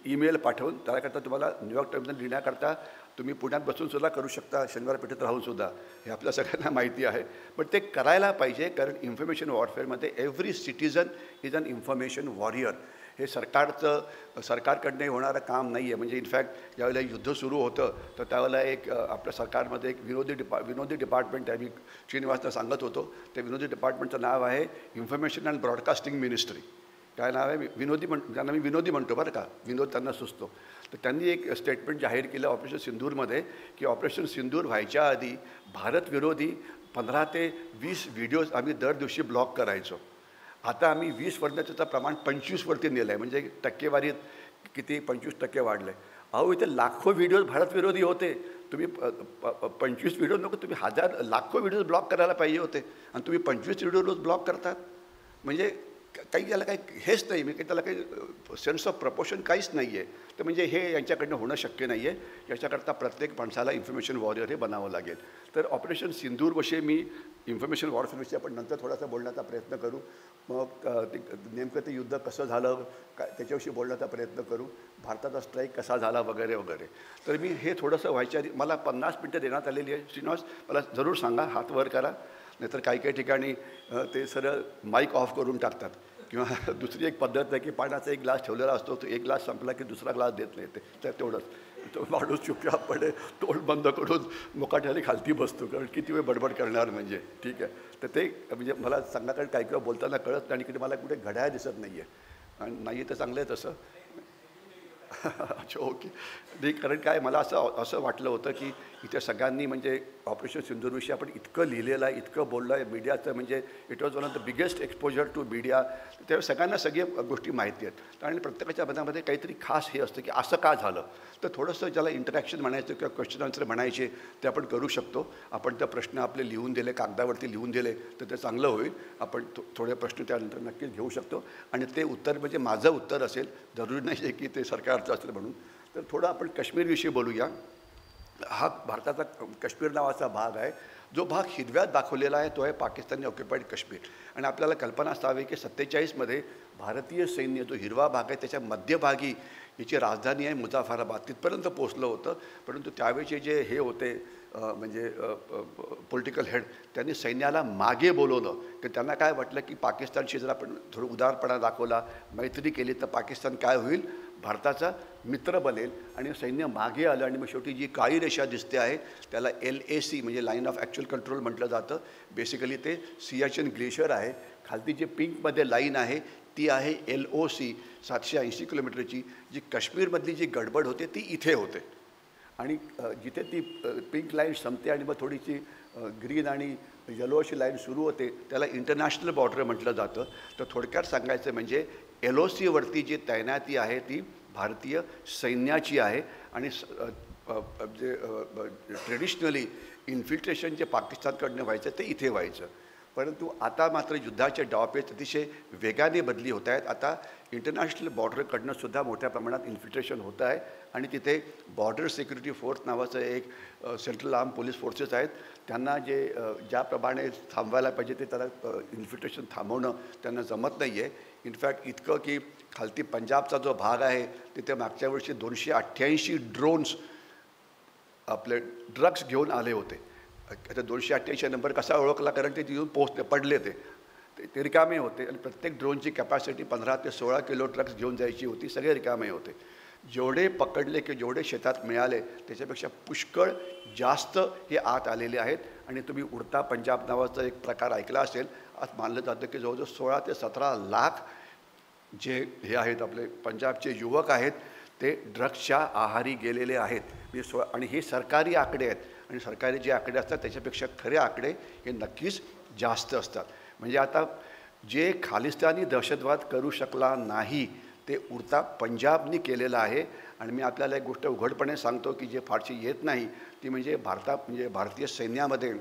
ईमेल पाठवून. त्याकरता तुम्हाला न्यूयॉर्क टाइम्सला लिहिण्याकरता तुम्ही पुण्यात बसूनसुद्धा करू शकता, शनिवार पेठेत राहूनसुद्धा, हे आपल्या सगळ्यांना माहिती आहे. पण ते करायला पाहिजे, कारण इन्फॉर्मेशन वॉरफेअरमध्ये every citizen is an information warrior. हे सरकारकडनं होणारं काम नाही आहे. म्हणजे इनफॅक्ट ज्यावेळेला युद्ध सुरू होतं तर त्यावेळेला एक आपल्या सरकारमध्ये एक विनोदी डिपार्टमेंट आहे. मी श्रीनिवासला सांगत होतो, त्या विनोदी डिपार्टमेंटचं नाव आहे इन्फॉर्मेशन अँड ब्रॉडकास्टिंग मिनिस्ट्री. काय नाव आहे विनोदी त्यांना मी विनोदी म्हणतो बरं का, विनोद त्यांना सुचतो. तर त्यांनी एक स्टेटमेंट जाहीर केलं ऑपरेशन सिंदूरमध्ये की ऑपरेशन सिंदूर व्हायच्या आधी भारतविरोधी 15 ते 20 व्हिडिओज आम्ही दर दिवशी ब्लॉक करायचो. आता आम्ही 20वरनं त्याचं प्रमाण 25वरती नेलं आहे. म्हणजे टक्केवारीत किती 25% वाढलं आहे. अहो इथे लाखो व्हिडिओज भारतविरोधी होते. तुम्ही 25 व्हिडिओ नको, तुम्ही लाखो व्हिडिओज ब्लॉक करायला पाहिजे होते आणि तुम्ही 25 व्हिडिओ रोज ब्लॉक करतात. म्हणजे काही याला काही हेच नाही, म्हणजे त्याला काही सेन्स ऑफ प्रपोर्शन काहीच नाही आहे. तर म्हणजे हे यांच्याकडनं होणं शक्य नाही आहे. याच्याकरता प्रत्येक माणसाला इन्फॉर्मेशन वॉरियर हे बनावं लागेल. तर ऑपरेशन सिंदूरविषयी मी इन्फॉर्मेशन वॉरफेअरविषयी आपण नंतर थोडासा बोलण्याचा प्रयत्न करू. मग नेमकं ते युद्ध कसं झालं काय त्याच्याविषयी बोलण्याचा प्रयत्न करू. भारताचा स्ट्राईक कसा झाला वगैरे वगैरे. तर मी हे थोडंसं व्हायच्या आधी मला 50 मिनटं देण्यात आलेली आहे. श्रीनिवास मला जरूर सांगा, हात वर करा. नाहीतर काही काही ठिकाणी ते सरळ माईक ऑफ करून टाकतात. किंवा दुसरी एक पद्धत आहे की पाण्याचा एक ग्लास ठेवलेला असतो, तो एक ग्लास संपला की दुसरा ग्लास देत नाही. ते तर तेवढंच तो माणूस चुपचापपणे तोंड बंद करून मुकाट्याने खालती बसतो, कारण किती वेळ बडबड करणार. म्हणजे ठीक आहे. तर ते म्हणजे मला सांगा, कारण काही काही बोलताना कळत नाही आणि की मला कुठे घड्याळ दिसत नाही आहे. आणि नाही तर चांगलं आहे तसं. अच्छा ओके. नाही, कारण काय मला असं वाटलं होतं की इथे सगळ्यांनी म्हणजे ऑपरेशन सिंदूरविषयी आपण इतकं लिहिलेलं आहे, इतकं बोललं आहे मीडियाचं. म्हणजे it was one of the biggest exposure to media. त्यावेळी सगळ्यांना सगळ्या गोष्टी माहिती आहेत आणि प्रत्येकाच्या मनामध्ये काहीतरी खास हे असतं की असं का झालं. तर थोडंसं ज्याला इंटरॅक्शन म्हणायचं किंवा क्वेश्चन आन्सर म्हणायचे ते आपण करू शकतो. आपण त्या प्रश्न आपले लिहून दिले, कागदावरती लिहून दिले तर ते चांगलं होईल. आपण थोडे प्रश्न त्यानंतर नक्कीच घेऊ शकतो आणि ते उत्तर म्हणजे माझं उत्तर असेल, जरुरी नाही आहे की ते सरकारचं असेल म्हणून. तर थोडं आपण काश्मीरविषयी बोलूया. हा भारताचा काश्मीर नावाचा भाग आहे. जो भाग हिरव्यात दाखवलेला आहे तो आहे पाकिस्तानी ऑक्युपाईड काश्मीर. आणि आपल्याला कल्पना असावी की 47मध्ये भारतीय सैन्य जो हिरवा भाग आहे त्याच्या मध्यभागी याची राजधानी आहे मुझफ्फराबाद, तिथपर्यंत पोचलं होतं. परंतु त्यावेळेचे जे हे होते म्हणजे पॉलिटिकल हेड, त्यांनी सैन्याला मागे बोलवलं की त्यांना काय वाटलं की पाकिस्तानशी जर आपण थोडं उदारपणा दाखवला, मैत्री केली तर पाकिस्तान काय होईल, भारताचा मित्र बनेल. आणि सैन्य मागे आलं आणि मग शेवटी जी काळी रेषा दिसते आहे त्याला LAC म्हणजे लाईन ऑफ ॲक्च्युअल कंट्रोल म्हटलं जातं. बेसिकली ते सियाचीन ग्लेशियर आहे. खालती जे पिंकमध्ये लाईन आहे ती आहे LOC 780 किलोमीटरची. जी काश्मीरमधली जी गडबड होते ती इथे होते. आणि जिथे ती पिंक लाईन संपते आणि मग थोडीशी ग्रीन आणि येलो अशी लाईन सुरू होते त्याला इंटरनॅशनल बॉर्डर म्हटलं जातं. तर थोडक्यात सांगायचं म्हणजे LOCवरती जी तैनाती आहे ती भारतीय सैन्याची आहे. आणि जे ट्रेडिशनली इन्फिल्ट्रेशन जे पाकिस्तानकडनं व्हायचं ते इथे व्हायचं. परंतु आता मात्र युद्धाचे डावपेच अतिशय वेगाने बदली होत आहेत. आता इंटरनॅशनल बॉर्डरकडनं सुद्धा मोठ्या प्रमाणात इन्फिल्ट्रेशन होतं आहे आणि तिथे बॉर्डर सिक्युरिटी फोर्स नावाचं एक सेंट्रल आर्म पोलीस फोर्सेस आहेत. त्यांना ज्याप्रमाणे थांबवायला पाहिजे ते त्याला इन्फिल्ट्रेशन थांबवणं त्यांना जमत नाही आहे. इनफॅक्ट इतकं की खालती पंजाबचा जो भाग आहे तिथे मागच्या वर्षी 288 ड्रोन्स आपले ड्रग्स घेऊन आले होते. आता 288 नंबर कसा ओळखला, कारण ते तिथून पडले ते रिकामे होते आणि प्रत्येक ड्रोनची कॅपॅसिटी 15 ते 16 किलो ड्रग्स घेऊन जायची होती. सगळे रिकामे होते. जेवढे पकडले की जेवढे शेतात मिळाले त्याच्यापेक्षा पुष्कळ जास्त हे आत आलेले आहेत. आणि तुम्ही उडता पंजाब नावाचा एक प्रकार ऐकला असेल. आज मानलं जातं की जवळजवळ 16 ते 17 लाख जे हे आहेत आपले पंजाबचे युवक आहेत ते ड्रग्सच्या आहारी गेलेले आहेत. आणि हे सरकारी आकडे आहेत आणि सरकारी जे आकडे असतात त्याच्यापेक्षा खरे आकडे हे नक्कीच जास्त असतात. म्हणजे आता जे खालिस्तानी दहशतवाद करू शकला नाही ते उडता पंजाबनी केलेलं आहे. आणि मी आपल्याला एक गोष्ट उघडपणे सांगतो की जे फारशी येत नाही ती म्हणजे भारतीय सैन्यामध्ये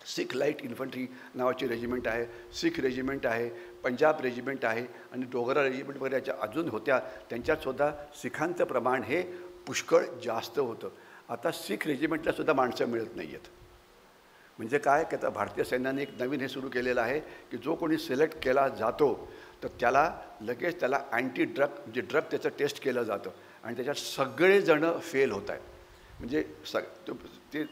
सिख लाईट इन्फंट्री नावाची रेजिमेंट आहे, सिख रेजिमेंट आहे, पंजाब रेजिमेंट आहे आणि डोगरा रेजिमेंट वगैरे याच्या अजून होत्या. त्यांच्यातसुद्धा सिखांचं प्रमाण हे पुष्कळ जास्त होतं. आता सिख रेजिमेंटलासुद्धा माणसं मिळत नाही आहेत. म्हणजे काय की आता भारतीय सैन्याने एक नवीन हे सुरू केलेलं आहे की जो कोणी सिलेक्ट केला जातो तर त्याला लगेच त्याला अँटी ड्रग म्हणजे ड्रग त्याचं टेस्ट केलं जातं आणि त्याच्यात सगळेजणं फेल होत आहेत. म्हणजे ते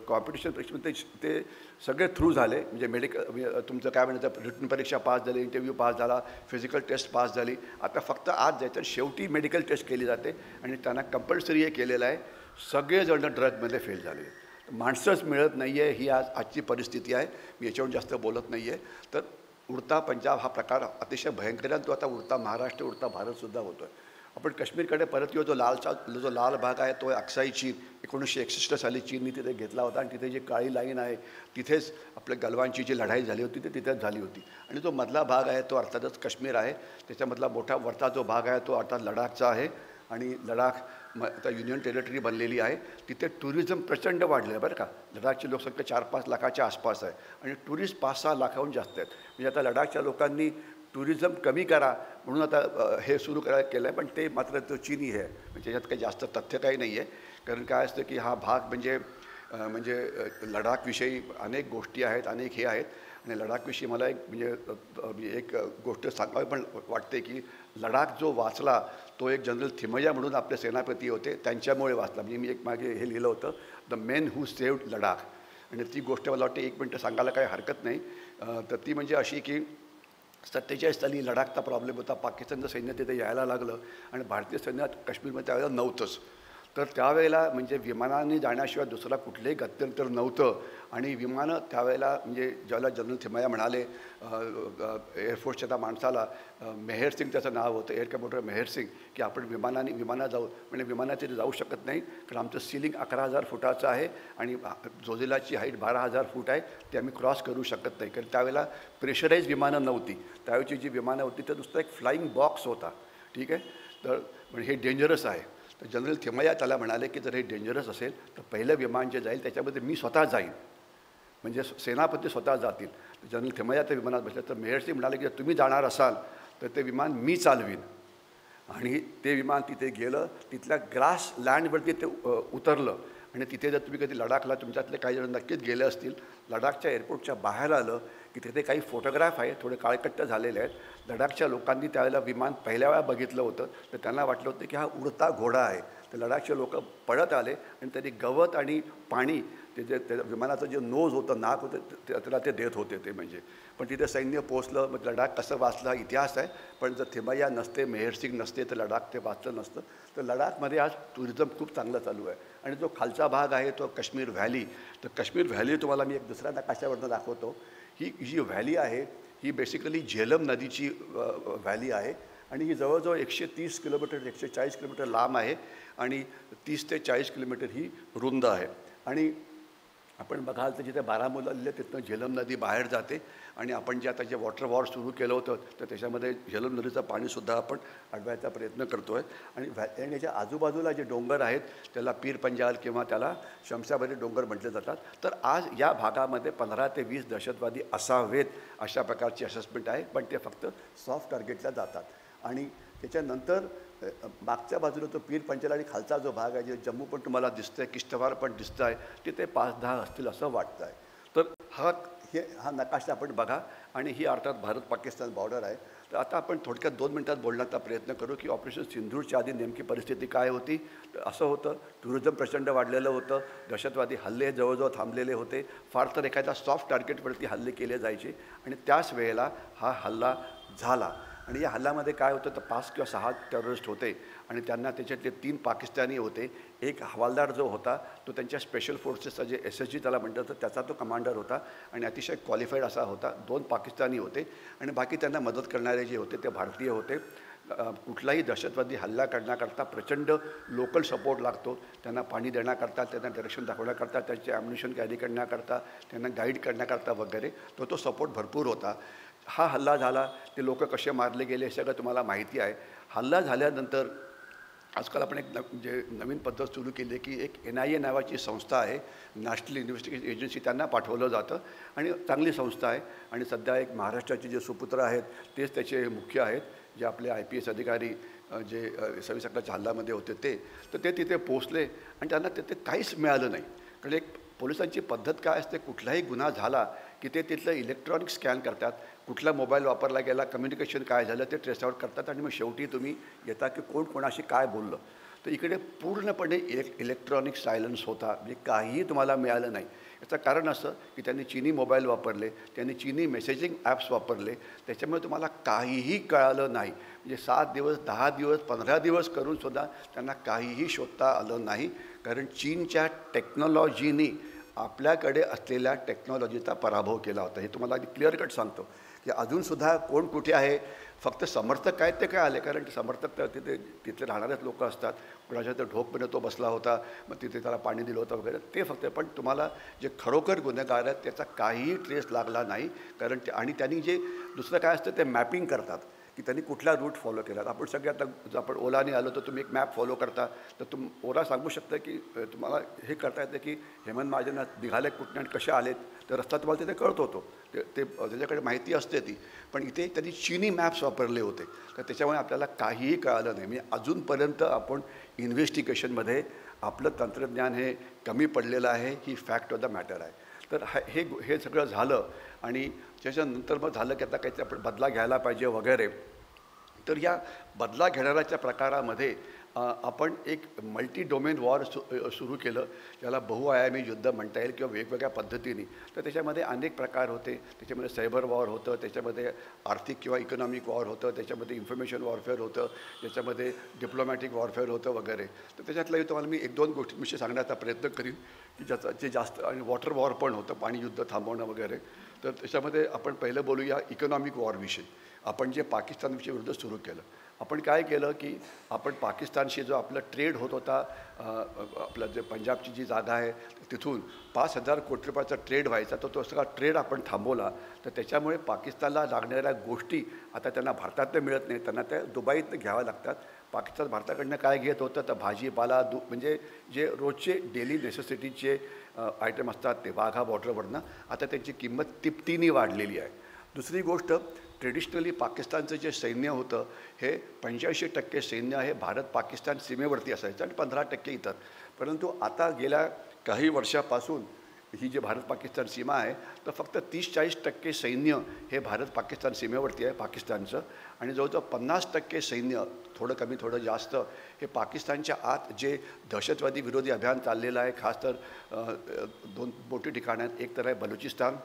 कॉम्पिटिशन परीक्षेमध्ये ते सगळे थ्रू झाले. म्हणजे मेडिकल तुमचं काय म्हणायचं रिटन परीक्षा पास झाली, इंटरव्ह्यू पास झाला, फिजिकल टेस्ट पास झाली. आता फक्त आज जायचं शेवटी मेडिकल टेस्ट केली जाते आणि त्यांना कंपल्सरी हे केलेलं आहे. सगळेजणं ड्रगमध्ये फेल झाले. माणसंच मिळत नाही आहे. ही आजची परिस्थिती आहे. मी याच्यावर जास्त बोलत नाही आहे. तर उडता पंजाब हा प्रकार अतिशय भयंकर आहे. तो आता उडता महाराष्ट्र, उडता भारतसुद्धा होतो आहे. आपण काश्मीरकडे परत येऊ. जो लाल भाग आहे तो अक्साई चीन 1961 साली चीननी तिथे घेतला होता आणि तिथे जी काळी लाईन आहे तिथेच आपल्या गलवानची जी लढाई झाली होती ती तिथेच झाली होती. आणि जो मधला भाग आहे तो अर्थातच काश्मीर आहे. त्याच्यामधला मोठा वरचा जो भाग आहे तो अर्थात लडाखचा आहे. आणि लडाख आता युनियन टेरिटरी बनलेली आहे. तिथे टुरिझम प्रचंड वाढलं आहे बरं का. लडाखची लोकसंख्या 4-5 लाखाच्या आसपास आहे आणि टुरिस्ट 5-6 लाखाहून जास्त आहेत. म्हणजे आता लडाखच्या लोकांनी टुरिझम कमी करा म्हणून आता हे सुरू केलं आहे. पण ते मात्र तो चीनी आहे. म्हणजे त्याच्यात काही जास्त तथ्य काही नाही आहे. कारण काय असतं की हा भाग म्हणजे लडाखविषयी अनेक गोष्टी आहेत, अनेक हे आहेत. आणि लडाखविषयी मला एक गोष्ट सांगावी पण वाटते की लडाख जो वाचला तो एक जनरल थिमय्या म्हणून आपले सेनापती होते, त्यांच्यामुळे वाचला. म्हणजे मी एक मागे हे लिहिलं होतं, the main who saved Ladakh. आणि ती गोष्ट मला वाटते 1 मिनटं सांगायला काही हरकत नाही. तर ती म्हणजे अशी की 47 साली लडाखचा प्रॉब्लेम होता. पाकिस्तानचं सैन्य तिथे यायला लागलं आणि भारतीय सैन्य काश्मीरमध्ये त्यावेळेला नव्हतंच. तर त्यावेळेला म्हणजे विमानाने जाण्याशिवाय दुसरा कुठलंही गत्यंतर नव्हतं. आणि विमानं त्यावेळेला म्हणजे ज्यावेळेला जनरल थिमय्या म्हणाले एअरफोर्सच्या त्या माणसाला, मेहर सिंग त्याचं नाव होतं, एअर कमांडर मेहर सिंग, की आपण विमानात जाऊ. म्हणजे विमानात जाऊ शकत नाही कारण आमचं सिलिंग 11,000 फुटाचं आहे आणि जोझिलाची हाईट 12,000 फूट आहे. ते आम्ही क्रॉस करू शकत नाही. कारण त्यावेळेला प्रेशराईज विमानं नव्हती. त्यावेळची जी विमानं होती तर नुसतं एक फ्लाईंग बॉक्स होता. ठीक आहे. तर हे डेंजरस आहे. तर जनरल थिमय्या त्याला म्हणाले की जर हे डेंजरस असेल तर पहिलं विमान जे जाईल त्याच्यामध्ये मी स्वतः जाईन. म्हणजे सेनापती स्वतः जातील. जनरल थिमय्या त्या विमानात बसले. तर मेहर सिंग म्हणाले की तुम्ही जाणार असाल तर ते विमान मी चालवीन. आणि ते विमान तिथे गेलं. तिथल्या ग्रास लँडवरती ते उतरलं. आणि तिथे जर तुम्ही कधी लडाखला, तुमच्यातले काही जण नक्कीच गेले असतील, लडाखच्या एअरपोर्टच्या बाहेर आलं की तिथे काही फोटोग्राफ आहेत, थोडे काळकट्ट झालेले आहेत. लडाखच्या लोकांनी त्यावेळेला विमान पहिल्या वेळा बघितलं होतं तर त्यांना वाटलं होतं की हा उडता घोडा आहे. तर लडाखचे लोक पळत आले आणि त्यांनी गवत आणि पाणी ते विमानाचं जे नोज होतं, नाक होतं, त्याला ते देत होते ते म्हणजे. पण तिथे सैन्य पोचलं. मग लडाख कसं वाचलं हा इतिहास आहे. पण जर थिमय्या नसते, मेहर सिंग नसते तर लडाख ते वाचलं नसतं. तर लडाखमध्ये आज टुरिझम खूप चांगलं चालू आहे. आणि जो खालचा भाग आहे तो काश्मीर व्हॅली. तर काश्मीर व्हॅली तुम्हाला मी एक दुसऱ्या नकाशावरनं दाखवतो. ही जी व्हॅली आहे ही बेसिकली झेलम नदीची व्हॅली आहे. आणि ही जवळजवळ 130 किलोमीटर 140 किलोमीटर लांब आहे आणि 30 ते 40 किलोमीटर ही रुंद आहे. आणि आपण बघाल तर जिथे बारामुल्ला तिथनं झेलम नदी बाहेर जाते. आणि आपण जे आता जे वॉटर वॉर सुरू केलं होतं तर त्याच्यामध्ये झेलम नदीचं पाणीसुद्धा आपण अडवायचा प्रयत्न करतो आहे. आणि याच्या आजूबाजूला जे डोंगर आहेत त्याला पीर पंजाल किंवा त्याला शमशाबादी डोंगर म्हटले जातात. तर आज या भागामध्ये 15 ते 20 दहशतवादी असावेत अशा प्रकारची असेसमेंट आहे. पण ते फक्त सॉफ्ट टार्गेटला जातात. आणि त्याच्यानंतर मागच्या बाजूला तो पीर पंजाल आणि खालचा जो भाग आहे, जे जम्मू पण तुम्हाला दिसतं आहे, किश्तवार पण दिसतं आहे, तिथे 5-10 असतील असं वाटतं आहे. तर हा नकाशा आपण बघा. आणि ही अर्थात भारत पाकिस्तान बॉर्डर आहे. तर आता आपण थोडक्यात 2 मिनिटात बोलण्याचा प्रयत्न करू की ऑपरेशन सिंधूरच्या आधी नेमकी परिस्थिती काय होती. तर असं होतं, टुरिझम प्रचंड वाढलेलं होतं, दहशतवादी हल्ले जवळजवळ थांबलेले होते. फार तर एखाद्या सॉफ्ट टार्गेटवरती हल्ले केले जायचे. आणि त्याच वेळेला हा हल्ला झाला. आणि या हल्ल्यामध्ये काय होतं तर 5 किंवा 6 टेररिस्ट होते. आणि त्यांना त्याच्यातले 3 पाकिस्तानी होते. एक हवालदार जो होता तो त्यांच्या स्पेशल फोर्सेसचा जे SSG त्याला म्हणतात तर त्याचा तो कमांडर होता आणि अतिशय क्वालिफाईड असा होता. 2 पाकिस्तानी होते आणि बाकी त्यांना मदत करणारे जे होते ते भारतीय होते. कुठलाही दहशतवादी हल्ला करण्याकरता प्रचंड लोकल सपोर्ट लागतो. त्यांना पाणी देण्याकरता, त्यांना डायरेक्शन दाखवण्याकरता, त्यांचे ॲम्युनिशन कॅरी करण्याकरता, त्यांना गाईड करण्याकरता वगैरे तो सपोर्ट भरपूर होता. हा हल्ला झाला. ते लोक कसे मारले गेले हे सगळं तुम्हाला माहिती आहे. हल्ला झाल्यानंतर आजकाल आपण म्हणजे नवीन पद्धत सुरू केली आहे की एक NIA नावाची संस्था आहे, नॅशनल इन्व्हेस्टिगेशन एजन्सी, त्यांना पाठवलं जातं. आणि चांगली संस्था आहे. आणि सध्या एक महाराष्ट्राचे जे सुपुत्र आहेत तेच त्याचे मुख्य आहेत, जे आपले IPS अधिकारी जे 26 सप्टेंबरच्या हल्ल्यामध्ये होते तर ते तिथे पोचले आणि त्यांना तिथे काहीच मिळालं नाही. कारण एक पोलिसांची पद्धत काय असते, कुठलाही गुन्हा झाला की ते तिथलं इलेक्ट्रॉनिक स्कॅन करतात, कुठला मोबाईल वापरला गेला, कम्युनिकेशन काय झालं ते ट्रेस आउट करतात आणि मग शेवटी तुम्ही येता की कोण कोणाशी काय बोललं. तर इकडे पूर्णपणे इलेक्ट्रॉनिक सायलन्स होता. म्हणजे काहीही तुम्हाला मिळालं नाही. याचं कारण असं की त्यांनी चीनी मोबाईल वापरले, त्यांनी चीनी मेसेजिंग ॲप्स वापरले, त्याच्यामुळे तुम्हाला काहीही कळालं नाही. म्हणजे 7 दिवस 10 दिवस 15 दिवस करूनसुद्धा त्यांना काहीही शोधता आलं नाही. कारण चीनच्या टेक्नॉलॉजीनी आपल्याकडे असलेल्या टेक्नॉलॉजीचा पराभव केला होता. हे तुम्हाला अगदी क्लिअर कट सांगतो की अजूनसुद्धा कोण कुठे आहे. फक्त समर्थक काय ते काय आले, कारण समर्थक तर तिथले राहणारेच लोक असतात. कुणाच्या तर ढोकमध्ये तो बसला होता, मग तिथे त्याला पाणी दिलं होतं वगैरे, ते फक्त. पण तुम्हाला जे खरोखर गुन्हेगार आहेत त्याचा काहीही ट्रेस लागला नाही. कारण ते, आणि त्यांनी जे दुसरं काय असतं ते मॅपिंग करतात की त्यांनी कुठला रूट फॉलो केला. आपण सगळे आता जर आपण ओलाने आलो तर तुम्ही एक मॅप फॉलो करता, तर ओला सांगू शकता की तुम्हाला हे करता येतं की हेमंत महाजन निघाले कुठे आणि कसे आलेत, तर रस्ता तुम्हाला तिथे कळत होतो. ते त्याच्याकडे माहिती असते ती. पण इथे त्यांनी चीनी मॅप्स वापरले होते, तर त्याच्यामुळे आपल्याला काहीही कळालं नाही. म्हणजे अजूनपर्यंत आपण इन्व्हेस्टिगेशनमध्ये आपलं तंत्रज्ञान हे कमी पडलेलं आहे, ही फॅक्ट ऑफ द मॅटर आहे. तर हे सगळं झालं आणि त्याच्यानंतर मग झालं की आता काहीतरी आपण बदला घ्यायला पाहिजे वगैरे. तर या बदला घेणाऱ्याच्या प्रकारामध्ये आपण एक मल्टी डोमेन वॉर सुरू केलं, ज्याला बहुआयामी युद्ध म्हणता येईल किंवा वेगवेगळ्या पद्धतीने. तर त्याच्यामध्ये अनेक प्रकार होते. त्याच्यामध्ये सायबर वॉर होतं, त्याच्यामध्ये आर्थिक किंवा इकॉनॉमिक वॉर होतं, त्याच्यामध्ये इन्फॉर्मेशन वॉरफेअर होतं, त्याच्यामध्ये डिप्लोमॅटिक वॉरफेअर होतं वगैरे. तर त्याच्यातलं तुम्हाला मी 1-2 गोष्टींविषयी सांगण्याचा प्रयत्न करीन की ज्याचा जे जास्त. आणि वॉटर वॉर पण होतं, पाणी युद्ध थांबवणं वगैरे. तर त्याच्यामध्ये आपण पहिलं बोलूया इकॉनॉमिक वॉरविषयी. आपण जे पाकिस्तानविषयी विरुद्ध सुरू केलं, आपण काय केलं की आपण पाकिस्तानशी जो आपला ट्रेड होत होता, आपलं जे पंजाबची जी जागा आहे तिथून 5,000 कोटी रुपयाचा ट्रेड व्हायचा, तर तो सगळा ट्रेड आपण थांबवला. तर त्याच्यामुळे पाकिस्तानला लागणाऱ्या गोष्टी आता त्यांना भारतातनं मिळत नाही, त्यांना त्या दुबईतनं घ्याव्या लागतात. पाकिस्तान भारताकडनं काय घेत होतं तर भाजीपाला, म्हणजे जे रोजचे डेली नेसेसिटीचे आयटम असतात ते वाघा बॉर्डरवरनं आता त्यांची किंमत तिपटीने वाढलेली आहे. दुसरी गोष्ट, ट्रेडिशनली पाकिस्तानचं जे सैन्य होतं हे 85% सैन्य हे भारत पाकिस्तान सीमेवरती असायचं आणि 15% इतर. परंतु आता गेल्या काही वर्षापासून ही जी भारत पाकिस्तान सीमा आहे, तर फक्त 30-40% सैन्य हे भारत पाकिस्तान सीमेवरती आहे पाकिस्तानचं. आणि जवळजवळ 50% सैन्य, थोडं कमी थोडं जास्त, हे पाकिस्तानच्या आत जे दहशतवादी विरोधी अभियान चाललेलं आहे. खास तर 2 मोठी ठिकाणं आहेत. एक तर आहे बलुचिस्तान,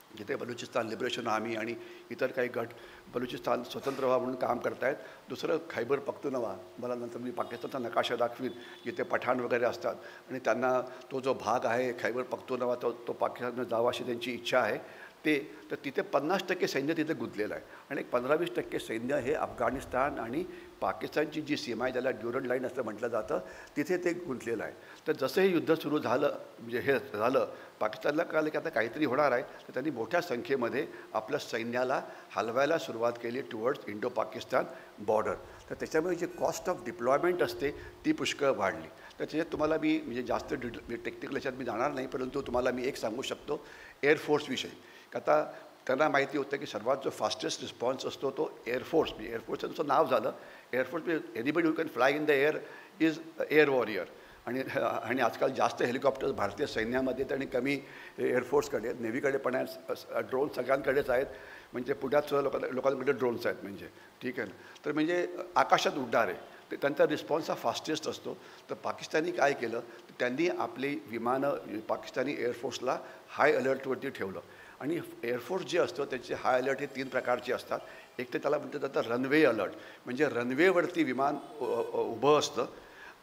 जिथे बलुचिस्तान लिबरेशन आर्मी आणि इतर काही गट बलुचिस्तान स्वतंत्र व्हा म्हणून काम करत आहेत. दुसरं खैबर पख्तूनवा, मला नंतर मी पाकिस्तानचा नकाशा दाखवीन, जिथे पठाण वगैरे असतात आणि त्यांना तो जो भाग आहे खैबर पख्तूनवा तो पाकिस्ताननं जावा अशी त्यांची इच्छा आहे. तर तिथे 50% सैन्य तिथे गुंतलेलं आहे आणि एक 15-20% सैन्य हे अफगाणिस्तान आणि पाकिस्तानची जी सीमा आहे, ज्याला ड्युरंट लाईन असं म्हटलं जातं, तिथे ते गुंतलेलं आहे. तर जसं हे युद्ध सुरू झालं, म्हणजे हे झालं, पाकिस्तानला कळलं की आता काहीतरी होणार आहे, तर त्यांनी मोठ्या संख्येमध्ये आपल्या सैन्याला हलवायला सुरुवात केली टुवर्ड्स इंडो पाकिस्तान बॉर्डर. तर त्याच्यामुळे जी कॉस्ट ऑफ डिप्लॉयमेंट असते ती पुष्कळ वाढली. तर त्याच्यात तुम्हाला मी म्हणजे जास्त टेक्निकल याच्यात मी जाणार नाही, परंतु तुम्हाला मी एक सांगू शकतो एअरफोर्सविषयी. आता त्यांना माहिती होतं की सर्वात जो फास्टेस्ट रिस्पॉन्स असतो तो एअरफोर्स. म्हणजे एअरफोर्सचं तुमचं नाव झालं एअरफोर्स, म्हणजे anybody who can fly in the air is air warrior. आणि आजकाल जास्त हेलिकॉप्टर्स भारतीय सैन्यामध्ये आहेत आणि कमी एअरफोर्सकडे आहेत, नेव्हीकडे पण आहेत, ड्रोन सगळ्यांकडेच आहेत. म्हणजे पुण्यात लोकांकडे ड्रोन्स आहेत, म्हणजे ठीक आहे ना. तर म्हणजे आकाशात उडणार आहे, तर त्यांचा रिस्पॉन्स हा फास्टेस्ट असतो. तर पाकिस्तानी काय केलं, तर त्यांनी आपली विमानं पाकिस्तानी एअरफोर्सला हाय अलर्टवरती ठेवलं. आणि एअरफोर्स जे असतं त्याचे हाय अलर्ट हे 3 प्रकारचे असतात. एक तर त्याला म्हणतात जातं रनवे अलर्ट, म्हणजे रनवेवरती विमान उभं असतं,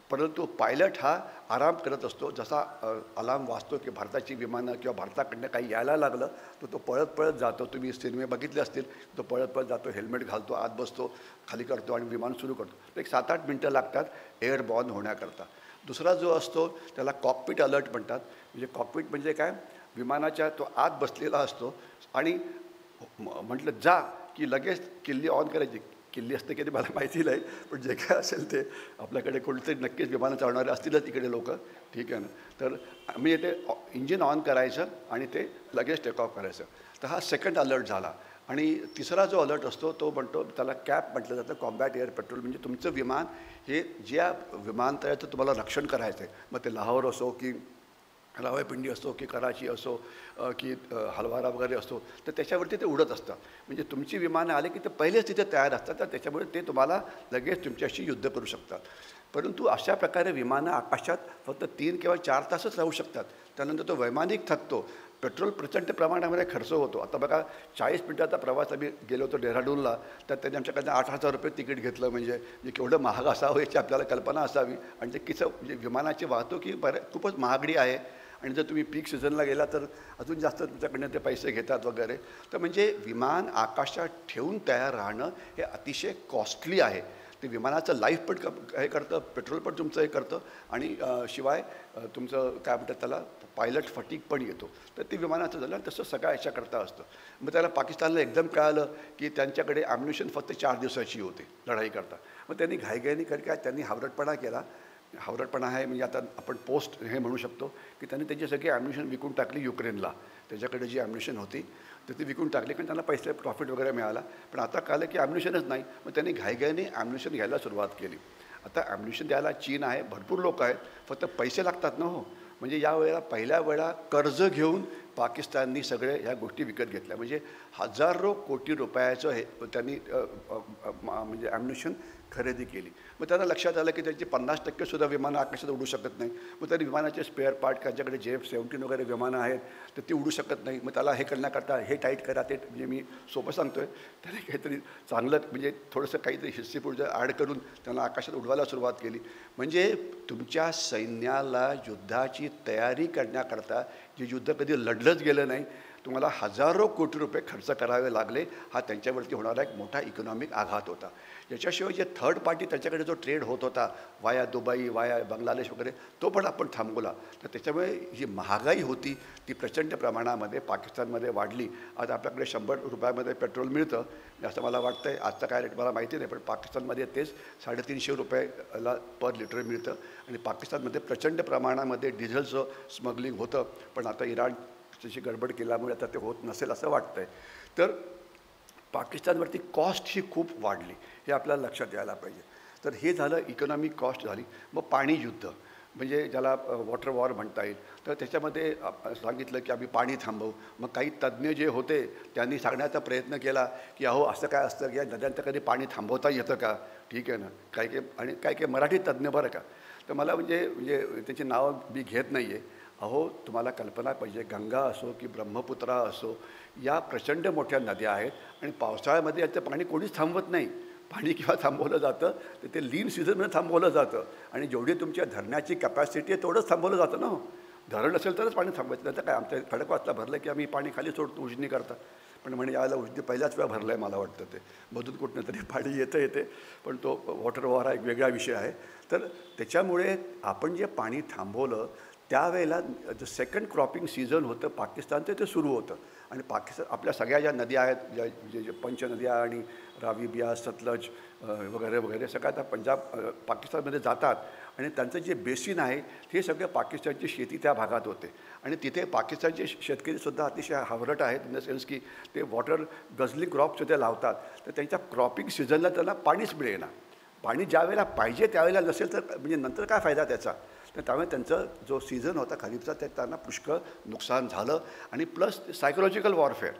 परंतु पायलट हा आराम करत असतो. जसा अलार्म वाजतो की भारताची विमानं किंवा भारताकडनं काही यायला लागलं तर तो पळत पळत जातो. तुम्ही सिनेमे बघितले असतील, तो पळत पळत जातो, हेल्मेट घालतो, आत बसतो, खाली करतो आणि विमान सुरू करतो. तर एक 7-8 मिनटं लागतात एअरबॉर्न होण्याकरता. दुसरा जो असतो त्याला कॉकपिट अलर्ट म्हणतात. म्हणजे कॉकपिट म्हणजे काय, विमानाच्या तो आत बसलेला असतो आणि म्हटलं जा की लगेच किल्ली ऑन करायची. किल्ली असते की ते मला माहिती नाही, पण जे काय असेल ते आपल्याकडे कोणतरी नक्कीच विमानं चालणारे असतीलच तिकडे लोक, ठीक आहे ना. तर मी ते इंजिन ऑन करायचं आणि ते लगेच टेक ऑफ करायचं. तर हा सेकंड अलर्ट झाला. आणि तिसरा जो अलर्ट असतो तो म्हणतो, त्याला कॅप म्हटलं जातं, कॉम्बॅट एअर पेट्रोल. म्हणजे तुमचं विमान हे ज्या विमानतळाचं तुम्हाला रक्षण करायचं आहे, मग ते लाहोर असो की रावळपिंडी असो की कराची असो की हलवारा वगैरे असो, तर त्याच्यावरती ते उडत असतात. म्हणजे तुमची विमानं आले की ते पहिलेच तिथे तयार असतात, तर त्याच्यामुळे ते तुम्हाला लगेच तुमच्याशी युद्ध करू शकतात. परंतु अशा प्रकारे विमानं आकाशात फक्त 3 किंवा 4 तासच राहू शकतात. त्यानंतर तो वैमानिक थकतो. पेट्रोल प्रचंड प्रमाणामध्ये खर्च होतो. आता बघा 40 मिनिटाचा प्रवास आम्ही गेलो होतो डेहराडूनला, तर त्यांनी आमच्याकडनं 8,000 रुपये तिकीट घेतलं. म्हणजे केवढं महाग असावं याची आपल्याला कल्पना असावी. आणि ते किती म्हणजे विमानाची वाहतूक ही खूपच महागडी आहे. आणि जर तुम्ही पीक सीझनला गेला तर अजून जास्त तुमच्याकडनं ते पैसे घेतात वगैरे. तर म्हणजे विमान आकाशात ठेवून तयार राहणं हे अतिशय कॉस्टली आहे. ते विमानाचं लाईफ पण हे करतं, पेट्रोल पण तुमचं हे करतं, आणि शिवाय तुमचं काय म्हणतात त्याला पायलट फटीक पण येतो. तर ते विमानाचं झालं. तसं सगळ्या याच्याकरता असतं. मग त्याला पाकिस्तानला एकदम कळालं की त्यांच्याकडे ॲम्युनिशन फक्त 4 दिवसाची होते लढाई करता. मग त्यांनी घाईघाईने काय त्यांनी हावरटपणा केला. हावरटपणा आहे म्हणजे आता आपण पोस्ट हे म्हणू शकतो की त्यांनी त्यांची सगळी ॲम्युनिशन विकून टाकली युक्रेनला. त्याच्याकडे जी ॲम्युनिशन होती तर ती विकून टाकली, कारण त्यांना पैसे प्रॉफिट वगैरे मिळाला. पण आता कळलं की ॲम्युनिशनच नाही. मग त्यांनी घाईघाईने ॲम्युनिशन घ्यायला सुरुवात केली. आता ॲम्युनिशन द्यायला चीन आहे, भरपूर लोक आहेत, फक्त पैसे लागतात ना. हो, म्हणजे यावेळेला पहिल्या वेळा कर्ज घेऊन पाकिस्ताननी सगळे ह्या गोष्टी विकत घेतल्या. म्हणजे हजारो कोटी रुपयाचं हे त्यांनी म्हणजे ॲम्युनिशन खरेदी केली. मग त्यांना लक्षात आलं की त्यांची 50% सुद्धा विमानं आकाशात उडू शकत नाही. मग त्यांनी विमानाचे स्पेअर पार्ट, त्यांच्याकडे JF-17 वगैरे विमानं आहेत, तर ती उडू शकत नाही. मग त्याला हे करण्याकरता हे टाईट करा, ते म्हणजे मी सोपं सांगतो आहे, त्याने काहीतरी चांगलं म्हणजे थोडंसं काहीतरी हिस्ट्री पुढचं ॲड करून त्यांना आकाशात उडवायला सुरुवात केली. म्हणजे तुमच्या सैन्याला युद्धाची तयारी करण्याकरता जे युद्ध कधी लढलंच गेलं नाही, तुम्हाला हजारो कोटी रुपये खर्च करावे लागले. हा त्यांच्यावरती होणारा एक मोठा इकॉनॉमिक आघात होता. याच्याशिवाय जे थर्ड पार्टी त्यांच्याकडे जो ट्रेड होत होता वाया दुबई, वाया बांगलादेश वगैरे, तो पण आपण थांबवला. तर त्याच्यामुळे जी महागाई होती ती प्रचंड प्रमाणामध्ये पाकिस्तानमध्ये वाढली. आज आपल्याकडे 100 रुपयामध्ये पेट्रोल मिळतं असं मला वाटतं आहे. आजचा काय रेट मला माहिती नाही, पण पाकिस्तानमध्ये तेच 350 रुपयाला पर लिटर मिळतं. आणि पाकिस्तानमध्ये प्रचंड प्रमाणामध्ये डिझेलचं स्मगलिंग होतं, पण आता इराण त्याची गडबड केल्यामुळे आता ते होत नसेल असं वाटतं आहे. तर पाकिस्तानवरती कॉस्ट ही खूप वाढली, हे आपल्याला लक्षात यायला पाहिजे. तर हे झालं, इकॉनॉमिक कॉस्ट झाली. मग पाणी युद्ध म्हणजे ज्याला वॉटर वॉर म्हणता येईल. तर त्याच्यामध्ये सांगितलं की आम्ही पाणी थांबवू. मग काही तज्ज्ञ जे होते त्यांनी सांगण्याचा प्रयत्न केला की अहो असं काय असतं की या नद्यांचं कधी पाणी थांबवता येतं का. ठीक आहे ना, काही आणि काही मराठी तज्ज्ञ बरं का. तर मला म्हणजे त्याची नावं मी घेत नाही आहे. अहो तुम्हाला कल्पना पाहिजे, गंगा असो की ब्रह्मपुत्रा असो, या प्रचंड मोठ्या नद्या आहेत आणि पावसाळ्यामध्ये याचं पाणी कोणीच थांबवत नाही. पाणी केव्हा थांबवलं जातं तर ते लीन सीझनमध्ये थांबवलं जातं. आणि जेवढी तुमच्या धरणाची कॅपॅसिटी आहे तेवढंच थांबवलं जातं ना. धरण असेल तरच पाणी थांबवायचं. नाही तर काय, आमच्या खडकवासला भरलं की आम्ही पाणी खाली सोडतो उजनी करता. पण म्हणजे यावेळेला उजनी पहिल्याच वेळा भरलं आहे मला वाटतं. ते मधून कुठनं तरी पाणी येते, पण तो वॉटर वॉर हा एक वेगळा विषय आहे. तर त्याच्यामुळे आपण जे पाणी थांबवलं त्यावेळेला जे सेकंड क्रॉपिंग सीझन होतं पाकिस्तानचं, ते सुरू होतं. आणि पाकिस्तान आपल्या सगळ्या ज्या नद्या आहेत, ज्या पंचनद्या आणि रावी, बियास, सतलज वगैरे वगैरे सगळ्या आता पंजाब पाकिस्तानमध्ये जातात. आणि त्यांचं जे बेसिन आहे हे सगळं पाकिस्तानची शेती त्या भागात होते. आणि तिथे पाकिस्तानचे शेतकरीसुद्धा अतिशय हावरट आहेत, इन द सेन्स की ते वॉटर गझलिंग क्रॉप्स ते लावतात. तर त्यांच्या क्रॉपिंग सीझनला त्यांना पाणीच मिळेना. पाणी ज्या वेळेला पाहिजे त्यावेळेला नसेल तर म्हणजे नंतर काय फायदा त्याचा. तर त्यामुळे त्यांचं जो सीझन होता खरीपचा ते त्यांना पुष्कळ नुकसान झालं. आणि प्लस सायकोलॉजिकल वॉरफेअर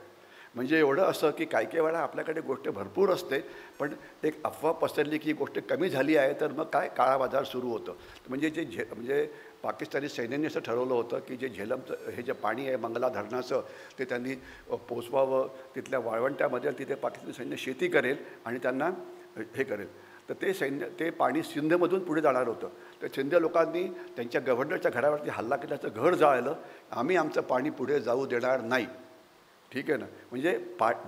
म्हणजे एवढं असं की काही वेळा आपल्याकडे गोष्ट भरपूर असते, पण एक अफवा पसरली की गोष्ट कमी झाली आहे तर मग काय काळा बाजार सुरू होतं. म्हणजे म्हणजे पाकिस्तानी सैन्याने असं ठरवलं होतं की जे झेलमचं हे जे पाणी आहे मंगला धरणाचं ते त्यांनी पोचवावं तिथल्या वाळवंट्यामध्ये. तिथे पाकिस्तानी सैन्य शेती करेल आणि त्यांना हे करेल. तर ते पाणी सिंधमधून पुढे जाणार होतं. तर सिंध लोकांनी त्यांच्या गव्हर्नरच्या घरावरती हल्ला केल्याचं घर जाळलं. आम्ही आमचं पाणी पुढे जाऊ देणार नाही. ठीक आहे ना. म्हणजे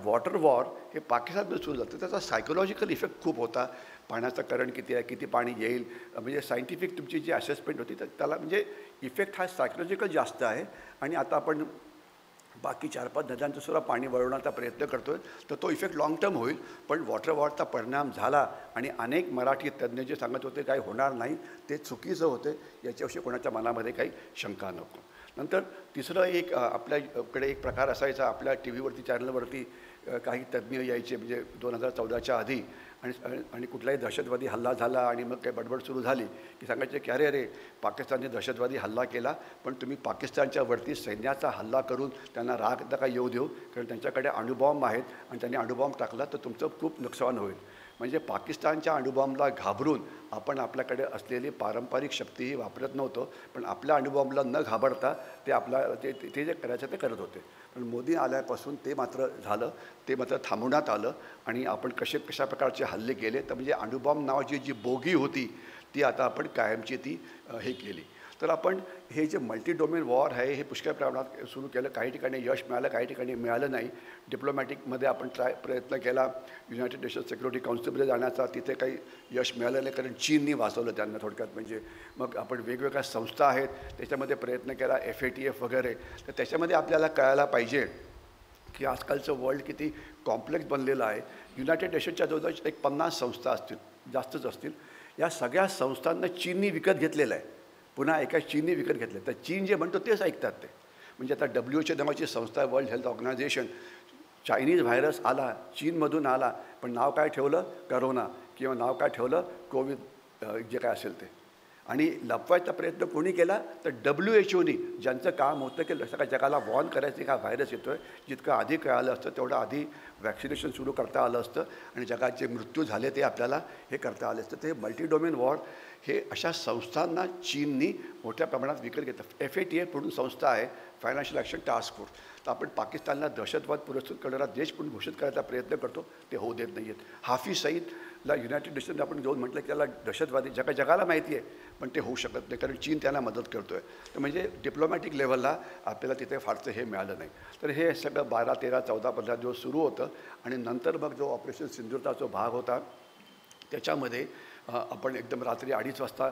वॉटर वॉर हे पाकिस्तानमध्ये सुरू झालं. तर त्याचा सायकोलॉजिकल इफेक्ट खूप होता. पाण्याचं करंट किती आहे, किती पाणी येईल, म्हणजे सायंटिफिक तुमची जी असेसमेंट होती तर त्याला म्हणजे इफेक्ट हा सायकोलॉजिकल जास्त आहे. आणि आता आपण बाकी 4-5 नद्यांचं सुद्धा पाणी वळवण्याचा प्रयत्न करतो आहे, तर तो इफेक्ट लाँग टर्म होईल. पण वॉटर वॉरचा परिणाम झाला आणि अनेक मराठी तज्ज्ञ जे सांगत होते काही होणार नाही ते चुकीचं होते. याच्याविषयी कोणाच्या मनामध्ये काही शंका नको. नंतर तिसरं एक आपल्याकडे एक प्रकार असायचा, आपल्या टी व्हीवरती चॅनलवरती काही तज्ज्ञ यायचे म्हणजे 2014च्या आधी. आणि कुठलाही दहशतवादी हल्ला झाला आणि मग काही बडबड सुरू झाली की सांगायचे की अरे पाकिस्तानने दहशतवादी हल्ला केला, पण तुम्ही पाकिस्तानच्या वरती सैन्याचा हल्ला करून त्यांना राग नका येऊ देऊ, कारण त्यांच्याकडे अणुबॉम्ब आहेत आणि त्यांनी अणुबॉम्ब टाकला तर तुमचं खूप नुकसान होईल. म्हणजे पाकिस्तानच्या अणुबॉम्बला घाबरून आपण आपल्याकडे असलेली पारंपरिक शक्तीही वापरत नव्हतो, पण आपल्या अणुबॉम्बला न घाबरता ते जे करायचं ते करत होते. पण मोदी आल्यापासून ते मात्र झालं, ते मात्र थांबवण्यात आलं आणि आपण कशा प्रकारचे हल्ले केले. तर म्हणजे अणुबॉम्ब नावाची जी बोगी होती ती आता आपण कायमची हे केली. तर आपण हे जे मल्टी डोमेन वॉर आहे हे पुष्कळ प्रमाणात सुरू केलं. काही ठिकाणी यश मिळालं, काही ठिकाणी मिळालं नाही. डिप्लोमॅटिकमध्ये आपण प्रयत्न केला युनायटेड नेशन्स सिक्युरिटी काउन्सिलमध्ये जाण्याचा, तिथे काही यश मिळालं नाही, कारण चीननी वाचवलं त्यांना थोडक्यात. म्हणजे मग आपण वेगवेगळ्या संस्था आहेत त्याच्यामध्ये प्रयत्न केला, FATF वगैरे. तर त्याच्यामध्ये आपल्याला कळायला पाहिजे की आजकालचं वर्ल्ड किती कॉम्प्लेक्स बनलेलं आहे. युनायटेड नेशनच्या जवळजवळ एक 50 संस्था असतील, जास्तच असतील. या सगळ्या संस्थांना चीननी विकत घेतलेलं आहे, पुन्हा एका चीननी विकत घेतले. तर चीन जे म्हणतो तेच ऐकतात ते. म्हणजे आता WHO नावाची संस्था, world health organisation, Chinese virus आला, चीनमधून आला, पण नाव काय ठेवलं? करोना, किंवा नाव काय ठेवलं? कोविड, जे काय असेल ते. आणि लपवायचा प्रयत्न कोणी केला? तर WHO ज्यांचं काम होतं की सगळ्या जगाला वॉर्न करायचं का व्हायरस येतो आहे. जितकं आधी कळालं असतं तेवढं आधी वॅक्सिनेशन सुरू करता आलं असतं आणि जगात जे मृत्यू झाले ते आपल्याला हे करता आलं असतं. ते मल्टी डोमेन वॉर हे अशा संस्थांना चीननी मोठ्या प्रमाणात विकत घेतलं. FATF म्हणून संस्था आहे, फायनान्शियल ॲक्शन टास्क फोर्स. तर आपण पाकिस्तानला दहशतवाद पुरस्कृत करणारा देश म्हणून घोषित करायचा प्रयत्न करतो, ते होऊ देत नाही आहेत. हाफिज सईदला युनायटेड नेशनने आपण घेऊन म्हटलं की त्याला दहशतवादी जगाला माहिती आहे, पण ते होऊ शकत नाही, कारण चीन त्यांना मदत करतो आहे. तर म्हणजे डिप्लोमॅटिक लेवलला आपल्याला तिथे फारसं हे मिळालं नाही. तर हे सगळं 12, 13, 14, 15 दिवस सुरू होतं. आणि नंतर मग जो ऑपरेशन सिंधूरचा जो भाग होता त्याच्यामध्ये आपण एकदम रात्री 2:30 वाजता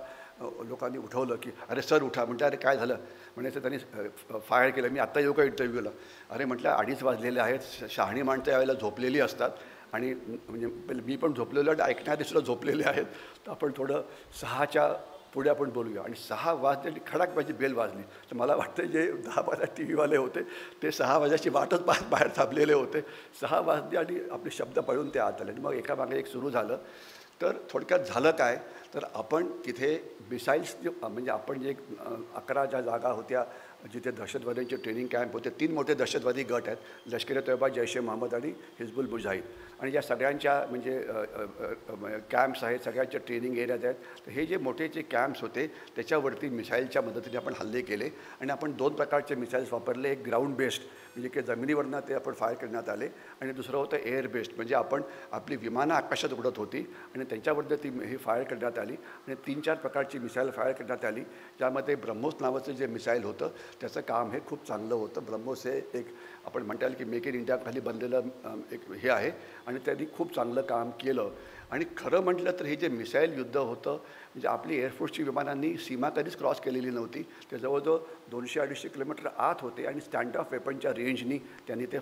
लोकांनी उठवलं की अरे सर उठा. म्हटलं अरे काय झालं? म्हणायचं त्यांनी फायर केलं. मी आत्ता येऊ का इंटरव्ह्यूला? अरे म्हटलं 2:30 वाजलेले आहेत, शहाणी माणसं यावेळेला झोपलेली असतात आणि म्हणजे मी पण झोपलेलो आणि ऐकणारे झोपलेले आहेत. तर आपण थोडं 6च्या पुढे आपण बोलूया. आणि 6 वाजले आणि खडाक माझी बेल वाजली. तर मला वाटतं जे 10-12 TV-वाले होते ते 6 वाजायची वाटच पाहत बाहेर थांबलेले होते. 6 वाजले आणि आपले शब्द पळून ते आत आले आणि मग एकामागे एक सुरू झालं. तर थोडक्यात झालं काय, तर आपण तिथे मिसाईल्स म्हणजे आपण जे 11 ज्या जागा होत्या जिथे दहशतवाद्यांचे ट्रेनिंग कॅम्प होते, 3 मोठे दहशतवादी गट आहेत, लष्कर-ए-तोयबा, जैश-ए-मोहम्मद आणि हिजबुल मुजाहिद. आणि या सगळ्यांच्या म्हणजे कॅम्प्स आहेत, सगळ्यांच्या ट्रेनिंग एरियाज आहेत. तर हे जे मोठे जे कॅम्प्स होते त्याच्यावरती मिसाईलच्या मदतीने आपण हल्ले केले. आणि आपण 2 प्रकारचे मिसाईल्स वापरले. एक ग्राउंड बेस्ड म्हणजे की जमिनीवरनं ते आपण फायर करण्यात आले, आणि दुसरं होतं एअर बेस्ड म्हणजे आपण आपली विमानं आकाशात उडत होती आणि त्यांच्याबद्दल ती ही फायर करण्यात आली. आणि 3-4 प्रकारची मिसाईल फायर करण्यात आली, ज्यामध्ये ब्रह्मोस नावाचं जे मिसाईल होतं त्याचं काम हे खूप चांगलं होतं. ब्रह्मोस हे एक आपण म्हणता येईल की मेक इन इंडिया खाली बनलेलं एक हे आहे आणि त्यांनी खूप चांगलं काम केलं. आणि खरं म्हटलं तर हे जे मिसाईल युद्ध होतं म्हणजे आपली एअरफोर्सची विमानांनी सीमा कधीच क्रॉस केलेली नव्हती. ते जवळजवळ 200-250 किलोमीटर आत होते आणि स्टँड ऑफ वेपनच्या रेंजनी त्यांनी ते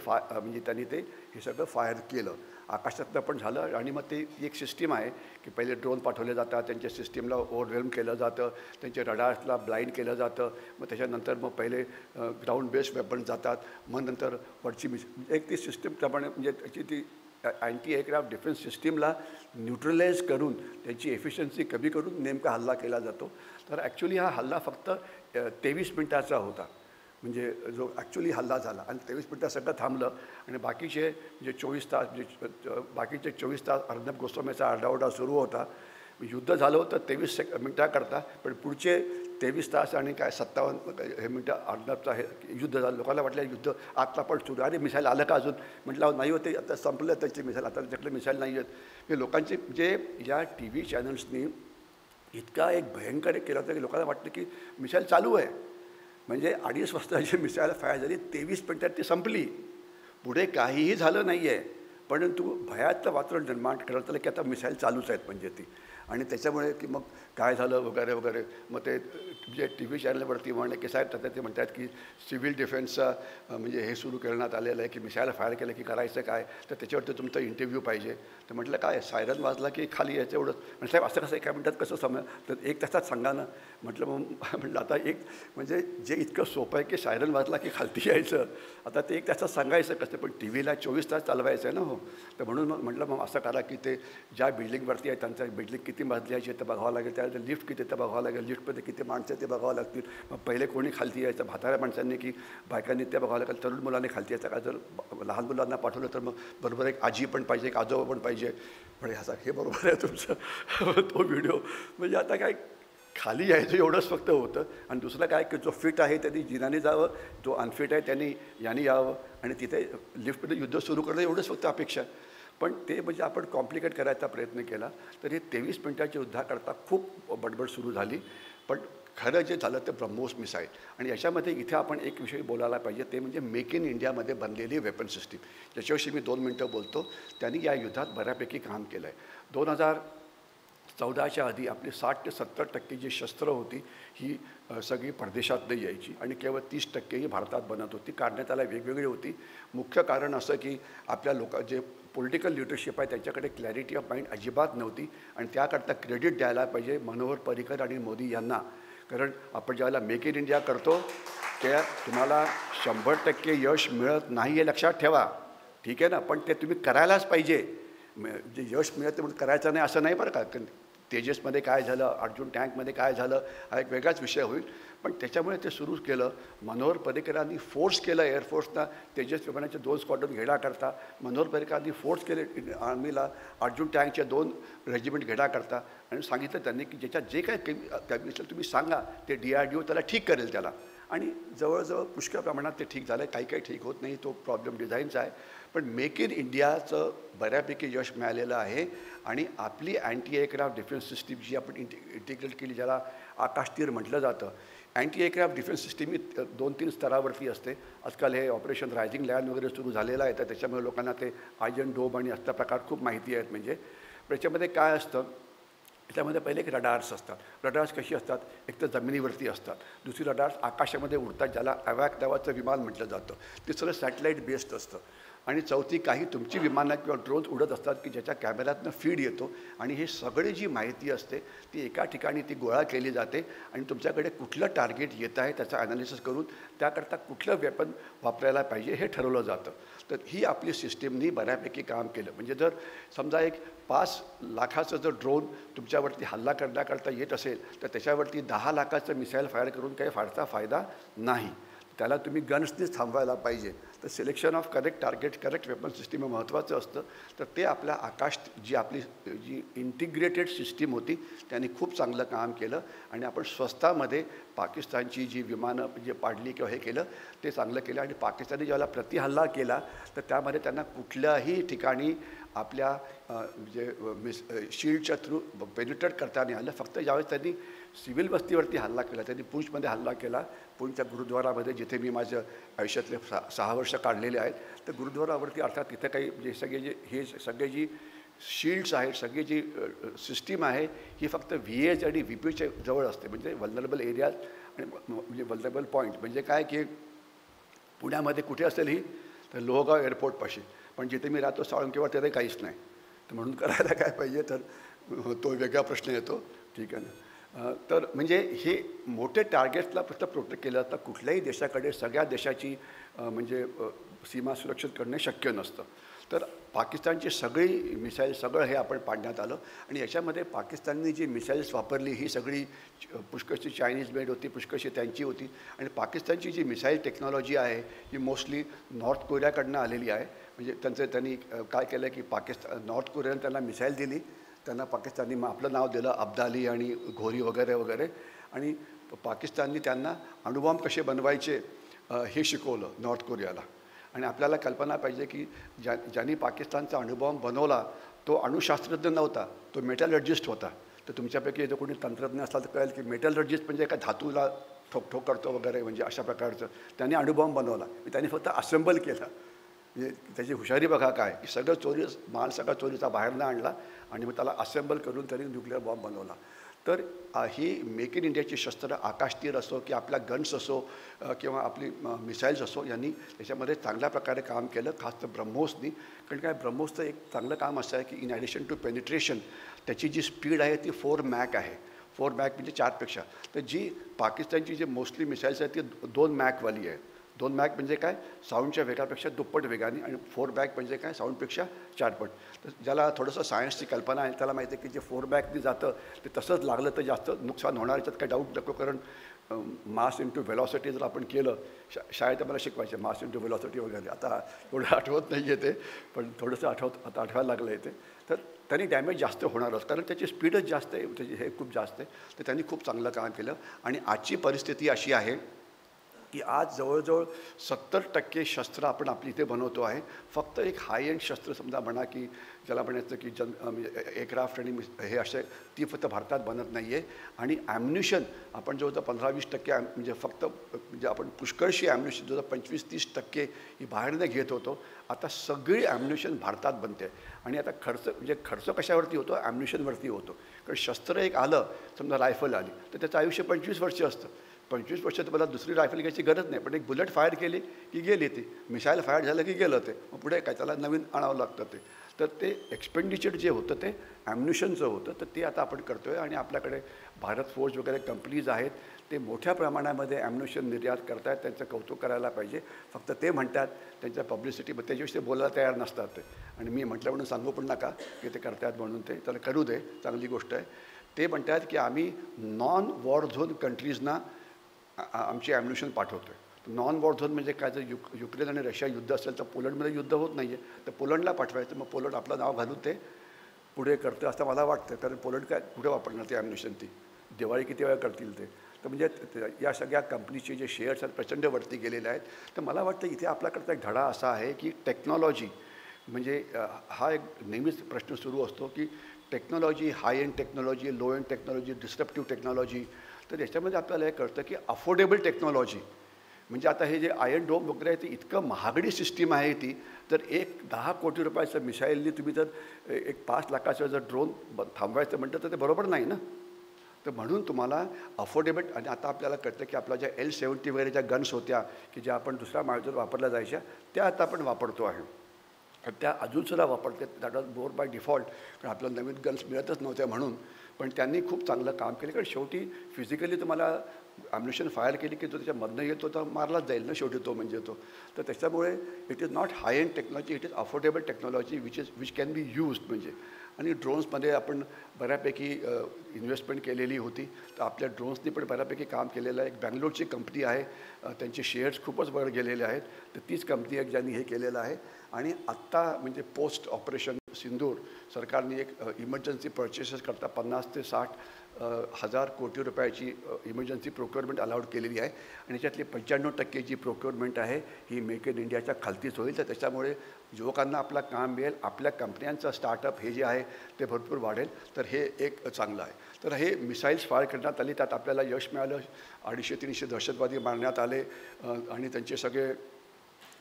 हे सगळं फायर केलं. आकाशातनं पण झालं. आणि मग ते एक सिस्टीम आहे की पहिले ड्रोन पाठवले जातात, त्यांच्या सिस्टीमला ओव्हरवेल्म केलं जातं, त्यांच्या रडार्सला ब्लाइंड केलं जातं. मग त्याच्यानंतर मग पहिले ग्राउंड बेस्ड वेपन जातात, मग नंतर वरची एक ती सिस्टीम त्याप्रमाणे म्हणजे त्याची ती अँटी एअरक्राफ्ट डिफेन्स सिस्टीमला न्यूट्रलाइज करून त्यांची एफिशियन्सी कमी करून नेमका हल्ला केला जातो. तर ॲक्च्युली हा हल्ला फक्त 23 मिनिटाचा होता, म्हणजे जो ॲक्च्युली हल्ला झाला. आणि 23 मिनिटात सगळं थांबलं आणि बाकीचे जे 24 तास म्हणजे बाकीचे 24 तास अर्नब गोस्वामीचा आरडाओरडा सुरू होता. युद्ध झालं होतं 23 मिनिटाकरता, पण पुढचे 23 तास आणि 57 मिनिटं अर्नबचा हे युद्ध झालं. लोकांना वाटलं युद्ध आत्ता पण सुरू. अरे मिसाईल आलं का अजून? म्हटलं नाही होते, आता संपलं त्यांची मिसाईल, आता त्याच्याकडे मिसाईल नाही आहेत. हे लोकांचे जे या TV चॅनल्सनी इतका एक भयंकर केला होता की लोकांना वाटतं की मिसाईल चालू आहे. म्हणजे 2:30 वाजता जी मिसाईल फायर झाली 23 मिनिटात ती संपली, पुढे काहीही झालं नाही आहे. परंतु भयाचं वातावरण निर्माण करत आलं की आता मिसाईल चालूच आहेत म्हणजे ती. आणि त्याच्यामुळे की मग काय झालं वगैरे वगैरे. मग ते जे TV चॅनलवरती म्हणे की साहेब आता ते म्हणतात की सिव्हिल डिफेन्सचा म्हणजे हे सुरू करण्यात आलेलं आहे की मिसाईल फायर केलं की करायचं काय, तर त्याच्यावरती तुमचा इंटरव्ह्यू पाहिजे. तर म्हटलं काय सायरन वाजला की खाली यायचं एवढंच. म्हणजे साहेब असं कसं एका मिनिटात कसं तर 1 तासात सांगा ना. म्हटलं आता म्हणजे जे इतकं सोपं आहे की सायरन वाजला की खालती यायचं, आता ते 1 तासात सांगायचं कसं. पण TV ला 24 तास चालवायचं आहे ना. हो, तर म्हणून मग म्हटलं असं करा की ते ज्या बिल्डिंगवरती आहे त्यांचं बिल्डिंग किती मजली आहे ते बघावं लागेल, त्यानंतर लिफ्ट किती ते बघावं लागेल, लिफ्टमध्ये किती माणसं आहे ते बघावं लागतील. मग पहिले कोणी खालती यायचं, म्हाताऱ्या माणसांनी की बायकांनी ते बघावं लागेल, तरुण मुलांनी खालती यायचं का, जर लहान मुलांना पाठवलं तर मग बरोबर एक आजी पण पाहिजे, एक आजोबा पण पाहिजे. पण ह्याचा हे बरोबर आहे तुमचं तो व्हिडिओ. म्हणजे आता काय खाली यायचं एवढंच फक्त होतं. आणि दुसरं काय की जो फिट आहे त्यांनी जिनाने जावं, जो अनफिट आहे त्यांनी याने यावं आणि तिथे लिफ्टमध्ये युद्ध सुरू करणं एवढंच फक्त अपेक्षा. पण ते म्हणजे आपण कॉम्प्लिकेट करायचा प्रयत्न केला तर हे 23 मिनिटाच्या युद्धाकरता खूप बडबड सुरू झाली. पण खरं जे झालं ते ब्रह्मोस मिसाईल. आणि याच्यामध्ये इथे आपण एक विषय बोलायला पाहिजे, ते म्हणजे मेक इन इंडियामध्ये बनलेली वेपन सिस्टीम, ज्याच्याविषयी मी 2 मिनटं बोलतो. त्यांनी या युद्धात बऱ्यापैकी काम केलं आहे. 2014च्या आधी आपली 60 ते 70% जी शस्त्रं होती ही सगळी परदेशातनं यायची आणि केवळ 30% ही भारतात बनत होती. कारणं त्याला वेगवेगळी होती. मुख्य कारण असं की आपल्या जे पॉलिटिकल लिडरशिप आहे त्यांच्याकडे क्लॅरिटी ऑफ माइंड अजिबात नव्हती आणि त्याकरता क्रेडिट द्यायला पाहिजे मनोहर पर्रिकर आणि मोदी यांना. कारण आपण ज्यावेळेला मेक इन इंडिया करतो त्या तुम्हाला 100% यश मिळत नाही हे लक्षात ठेवा, ठीक आहे ना. पण ते तुम्ही करायलाच पाहिजे. जे यश मिळतं म्हणून करायचं नाही असं नाही बरं का. तेजसमध्ये काय झालं, अर्जुन टँकमध्ये काय झालं हा एक वेगळाच विषय होईल. पण त्याच्यामुळे ते सुरू केलं. मनोहर पर्रिकरांनी फोर्स केलं एअरफोर्सना तेजस विमानाचे 2 स्क्वॉड्रन घेण्याकरता. मनोहर पर्रिकरांनी फोर्स केले आर्मीला अर्जुन टँकचे 2 रेजिमेंट घेण्याकरता आणि सांगितलं त्यांनी की ज्याच्यात जे काय कमी असेल तुम्ही सांगा, ते DRDO त्याला ठीक करेल त्याला. आणि जवळजवळ पुष्कळ प्रमाणात ते ठीक झालं. काही काही ठीक होत नाही, तो प्रॉब्लेम डिझाईनचा आहे. पण मेक इन इंडियाचं बऱ्यापैकी यश मिळालेलं आहे. आणि आपली अँटी एअरक्राफ्ट डिफेन्स सिस्टीम जी आपण इंटिग्रेट केली, ज्याला आकाशतीर म्हटलं जातं. अँटी एअरक्राफ्ट डिफेन्स सिस्टीम ही 2-3 स्तरावरती असते. आजकाल हे ऑपरेशन रायझिंग लायन वगैरे सुरू झालेलं आहे, तर त्याच्यामुळे लोकांना ते आयर्न डोम आणि असल्या प्रकार खूप माहिती आहेत. म्हणजे त्याच्यामध्ये काय असतं, त्याच्यामध्ये पहिले एक रडार्स असतात. रडार्स कशी असतात, एक तर जमिनीवरती असतात, दुसरी रडार्स आकाशामध्ये उडतात, ज्याला अवॅक नावाचं विमान म्हटलं जातं. तिसरं सॅटेलाईट बेस्ड असतं. आणि चौथी काही तुमची विमानं किंवा ड्रोन्स उडत असतात की ज्याच्या कॅमेऱ्यातनं फीड येतो आणि हे सगळी जी माहिती असते ती एका ठिकाणी ती गोळा केली जाते आणि तुमच्याकडे कुठलं टार्गेट येत आहे त्याचं ॲनालिसिस करून त्याकरता कुठलं वेपन वापरायला पाहिजे हे ठरवलं जातं. तर ही आपली सिस्टीमनी बऱ्यापैकी काम केलं. म्हणजे जर समजा एक 5 लाखाचं जर ड्रोन तुमच्यावरती हल्ला करण्याकरता येत असेल तर त्याच्यावरती 10 लाखाचं मिसाईल फायर करून काही फारसा फायदा नाही. त्याला तुम्ही गन्सनीच थांबवायला पाहिजे. तर selection of correct target, correct weapon system हे महत्त्वाचं असतं. तर ते आपल्या आकाश जी आपली जी इंटिग्रेटेड सिस्टीम होती त्यांनी खूप चांगलं काम केलं आणि आपण स्वस्तामध्ये पाकिस्तानची जी विमानं जे पाडली किंवा हे केलं ते चांगलं केलं. आणि पाकिस्तानने ज्यावेळेला प्रतिहल्ला केला तर त्यामध्ये त्यांना कुठल्याही ठिकाणी आपल्या म्हणजे शील्डच्या थ्रू पेनिट्रेट करता नाही आलं. फक्त ज्यावेळेस त्यांनी सिव्हिल वस्तीवरती हल्ला केला, त्यांनी पूंछमध्ये हल्ला केला. पूंछच्या गुरुद्वारामध्ये जिथे मी माझ्या आयुष्यातले 6 वर्ष काढलेले आहेत, तर गुरुद्वारावरती अर्थात तिथे काही जे सगळे जे हे सगळे जी शील्ड्स आहेत, सगळी जी सिस्टीम आहे ही फक्त VAs आणि VPच्या जवळ असते. म्हणजे वल्नरेबल एरियाज आणि म्हणजे वल्नरेबल पॉईंट म्हणजे काय की पुण्यामध्ये कुठे असेल ही, तर लोहगाव एअरपोर्टपाशी. पण जिथे मी राहतो साळुंकेवर तिथे काहीच नाही. तर म्हणून करायला काय पाहिजे, तर तो वेगळा प्रश्न येतो, ठीक आहे ना. तर म्हणजे हे मोठे टार्गेट्सला फक्त प्रोटेक्ट केलं जातं. कुठल्याही देशाकडे सगळ्या देशाची म्हणजे सीमा सुरक्षित करणे शक्य नसतं. तर पाकिस्तानची सगळी मिसाईल सगळं हे आपण पाडण्यात आलं. आणि याच्यामध्ये पाकिस्तानने जी मिसाईल्स वापरली ही सगळी पुष्कळशी चायनीज मेड होती, पुष्कळशी त्यांची होती. आणि पाकिस्तानची जी मिसाईल टेक्नॉलॉजी आहे ही मोस्टली नॉर्थ कोरियाकडनं आलेली आहे. म्हणजे त्यांनी काय केलं की नॉर्थ कोरियाने त्यांना मिसाईल दिली, त्यांना पाकिस्ताननी आपलं नाव दिलं अब्दाली आणि घोरी वगैरे वगैरे. आणि पाकिस्ताननी त्यांना अणुबॉम्ब कसे बनवायचे हे शिकवलं नॉर्थ कोरियाला. आणि आपल्याला कल्पना पाहिजे की ज्यांनी पाकिस्तानचा अणुबॉम्ब बनवला तो अणुशास्त्रज्ञ नव्हता, तो मेटलर्जिस्ट होता. तर तुमच्यापैकी जर कोणी तंत्रज्ञ असला तर कळेल की मेटलर्जिस्ट म्हणजे एका धातूला ठोक करतो वगैरे, म्हणजे अशा प्रकारचं त्यांनी अणुबॉम्ब बनवला. त्यांनी फक्त असेंबल केला. म्हणजे त्याची हुशारी बघा काय, की सगळं माल सगळा चोरीचा बाहेरनं आणला आणि मग त्याला असेंबल करून त्यांनी न्यूक्लिअर बॉम्ब बनवला. तर ही मेक इन इंडियाची शस्त्रं आकाशतीर असो की आपल्या गन्स असो किंवा आपली मिसाईल्स असो यांनी त्याच्यामध्ये चांगल्या प्रकारे काम केलं, खास तर ब्रह्मोसनी. कारण काय ब्रह्मोसचं एक चांगलं काम असं आहे की इन ॲडिशन टू पेनिट्रेशन त्याची जी स्पीड आहे ती 4 मॅक आहे. 4 मॅक म्हणजे 4पेक्षा. तर जी पाकिस्तानची जी मोस्टली मिसाईल्स आहेत ती 2 मॅकवाली आहे. 2 मॅक म्हणजे काय, साऊंडच्या वेगापेक्षा दुप्पट वेगाने, आणि 4 मॅक म्हणजे काय, साऊंडपेक्षा 4 पट. तर ज्याला थोडंसं सायन्सची कल्पना आहे त्याला माहिती आहे की जे 4 मॅकनी जातं ते तसंच लागलं तर जास्त नुकसान होणार, याच्यात काही डाऊट नको. कारण मास इंटू व्हेलॉसिटी जर आपण केलं, शाळेत मला शिकवायचे मास इंटू व्हेलॉसिटी वगैरे, आता थोडं आठवत नाही आहे ते, पण थोडंसं आता आठवायला लागलं आहे ते. तर त्यांनी डॅमेज जास्त होणारच, कारण त्याची स्पीडच जास्त आहे, त्याची हे खूप जास्त आहे. तर त्यांनी खूप चांगलं काम केलं. आणि आजची परिस्थिती अशी आहे की आज जवळजवळ 70% शस्त्र आपण आपली इथे बनवतो आहे. फक्त एक हाय एंड शस्त्र समजा म्हणा, की ज्याला म्हणायचं की एअरक्राफ्ट आणि हे असे, ती फक्त भारतात बनत नाही आहे. आणि ॲम्युनिशन आपण जवळजवळ 15-20% म्हणजे फक्त म्हणजे आपण पुष्कळशी ॲम्युनिशन जवळ 25-30% ही बाहेरनं घेत होतो. आता सगळी ॲम्युनिशन भारतात बनते. आणि आता खर्च कशावरती होतो, ॲम्युनिशनवरती होतो. कारण शस्त्र एक आलं, समजा रायफल आली तर त्याचं आयुष्य 25 वर्ष असतं. 25 वर्षात मला दुसरी रायफल घ्यायची गरज नाही, पण एक बुलेट फायर केली की गेली ती, मिसाईल फायर झालं की गेलं ते, मग पुढे काय त्याला नवीन आणावं लागतं ते. तर ते एक्सपेंडिचर जे होतं ते ॲम्युनिशनचं होतं, तर ते आता आपण करतो आहे. आणि आपल्याकडे भारत फोर्ज वगैरे कंपनीज आहेत, ते मोठ्या प्रमाणामध्ये ॲम्युनिशन निर्यात करत आहेत. त्यांचं कौतुक करायला पाहिजे. फक्त ते म्हणतात त्यांच्या पब्लिसिटीमध्ये त्याच्याविषयी ते बोलायला तयार नसतात ते, आणि मी म्हटलं म्हणून सांगू पण नका की ते करतात म्हणून. ते त्याला करू दे, चांगली गोष्ट आहे. ते म्हणतात की आम्ही नॉन वॉर झोन कंट्रीजना आमची ॲम्युनिशन पाठवतो आहे. नॉन वॉर झोन म्हणजे काय, जर युक्रेन आणि रशिया युद्ध असेल तर पोलंडमध्ये युद्ध होत नाही आहे, तर पोलंडला पाठवायचं. मग पोलंड आपलं नाव घालून ते पुढे करतं असं मला वाटतं. कारण पोलंड काय कुठे वापरणार ते ॲम्युनिशन, ती दिवाळी किती वेळा करतील ते. तर म्हणजे या सगळ्या कंपनीचे जे शेअर्स आहेत प्रचंड वरती गेलेले आहेत. तर मला वाटतं इथे आपल्याकडचा एक धडा असा आहे की टेक्नॉलॉजी म्हणजे हा एक नेहमीच प्रश्न सुरू असतो की technology, high end technology, low end technology, disruptive technology. तर याच्यामध्ये आपल्याला हे कळतं की अफोर्डेबल टेक्नॉलॉजी म्हणजे आता हे जे आयर्न डोम वगैरे आहे, ती इतकं महागडी सिस्टीम आहे ती. तर एक 10 कोटी रुपयाचं मिसाईलनी तुम्ही जर एक 5 लाखाचं जर ड्रोन थांबवायचं म्हटलं तर ते बरोबर नाही ना. तर म्हणून तुम्हाला अफोर्डेबल. आणि आता आपल्याला कळतं की आपल्या ज्या L-70 वगैरे ज्या गन्स होत्या की ज्या आपण दुसऱ्या महायुद्धात वापरल्या जायच्या, त्या आता आपण वापरतो आहे. त्या अजूनसुद्धा वापरते, that was more by default, कारण आपल्याला नवीन गन्स मिळतच नव्हत्या म्हणून. पण त्यांनी खूप चांगलं काम केलं, कारण शेवटी फिजिकली तुम्हाला ॲम्युनिशन फायर केली की तो त्याच्यामधनं येतो तर मारलाच जाईल ना शेवटी तो, म्हणजे तो. तर त्याच्यामुळे it is not high end technology, it is affordable technology which can be used म्हणजे. आणि ड्रोन्समध्ये आपण बऱ्यापैकी इन्व्हेस्टमेंट केलेली होती, तर आपल्या ड्रोन्सनी पण बऱ्यापैकी काम केलेलं आहे. एक बँगलोरची कंपनी आहे, त्यांचे शेअर्स खूपच वर गेलेले आहेत. तर तीच कंपनी आहे ज्यांनी हे केलेलं आहे. आणि आत्ता म्हणजे पोस्ट ऑपरेशन सिंदूर सरकारने एक इमर्जन्सी पर्चेसेस करता 50 ते 60 हजार कोटी रुपयाची इमर्जन्सी प्रोक्युअरमेंट अलाउड केलेली आहे. आणि त्याच्यातली 95% जी प्रोक्युअरमेंट आहे ही मेक इन इंडियाच्या खालतीच होईल. तर त्याच्यामुळे युवकांना आपलं काम मिळेल, आपल्या कंपन्यांचं स्टार्टअप हे जे आहे ते भरपूर वाढेल. तर हे एक चांगलं आहे. तर हे मिसाईल्स फायर करण्यात आली, त्यात आपल्याला यश मिळालं. 250-300 दहशतवादी मारण्यात आले आणि त्यांचे सगळे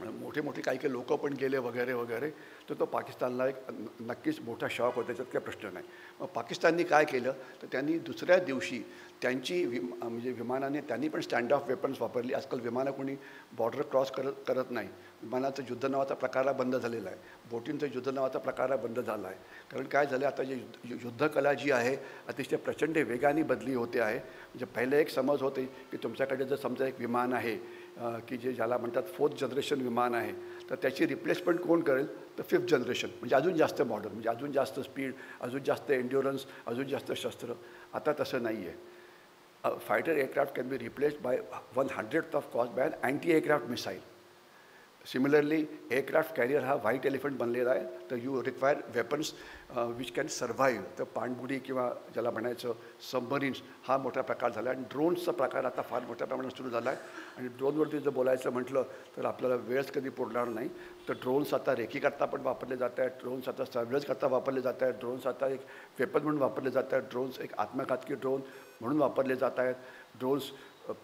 मोठे मोठे काही लोकं पण गेले वगैरे वगैरे. तर तो पाकिस्तानला एक नक्कीच मोठा शॉक होता, त्याच्यात काही प्रश्न नाही. मग पाकिस्ताननी काय केलं तर त्यांनी दुसऱ्या दिवशी त्यांची म्हणजे विमानाने त्यांनी पण स्टँड ऑफ वेपन्स वापरली. आजकाल विमानं कोणी बॉर्डर क्रॉस करत नाही. विमानाचं युद्ध नावाचा प्रकार बंद झालेला आहे, बोटींचं युद्ध नावाचा प्रकार बंद झाला आहे. कारण काय झालं, आता जे युद्धकला जी आहे अतिशय प्रचंड वेगाने बदली होते आहे. म्हणजे पहिले एक समज होते की तुमच्याकडे जर समजा एक विमान आहे की जे ज्याला म्हणतात 4th जनरेशन विमान आहे, तर त्याची रिप्लेसमेंट कोण करेल तर 5th जनरेशन, म्हणजे अजून जास्त मॉडर्न, म्हणजे अजून जास्त स्पीड, अजून जास्त एन्ड्युरन्स, अजून जास्त शस्त्र. आता तसं नाही आहे. Fighter aircraft can be replaced by 1/100th of cost by an anti aircraft missile. Similarly aircraft carrier हा व्हाईट एलिफंट बनलेला आहे. तर you require weapons which can survive. तर पाणबुडी किंवा ज्याला म्हणायचं सबमरीन्स हा मोठा प्रकार झाला आहे. आणि ड्रोन्सचा प्रकार आता फार मोठ्या प्रमाणात सुरू झाला आहे. आणि ड्रोनवरती जर बोलायचं म्हटलं तर आपल्याला वेळच कधी पुरणार नाही. तर ड्रोन्स आता रेखीकरता पण वापरले जात आहेत, ड्रोन्स आता सर्व्हेलन्स करता वापरले जात आहेत, ड्रोन्स आता एक वेपन म्हणून वापरले जात आहेत, ड्रोन्स एक आत्मघातकी ड्रोन म्हणून वापरले जात आहेत. ड्रोन्स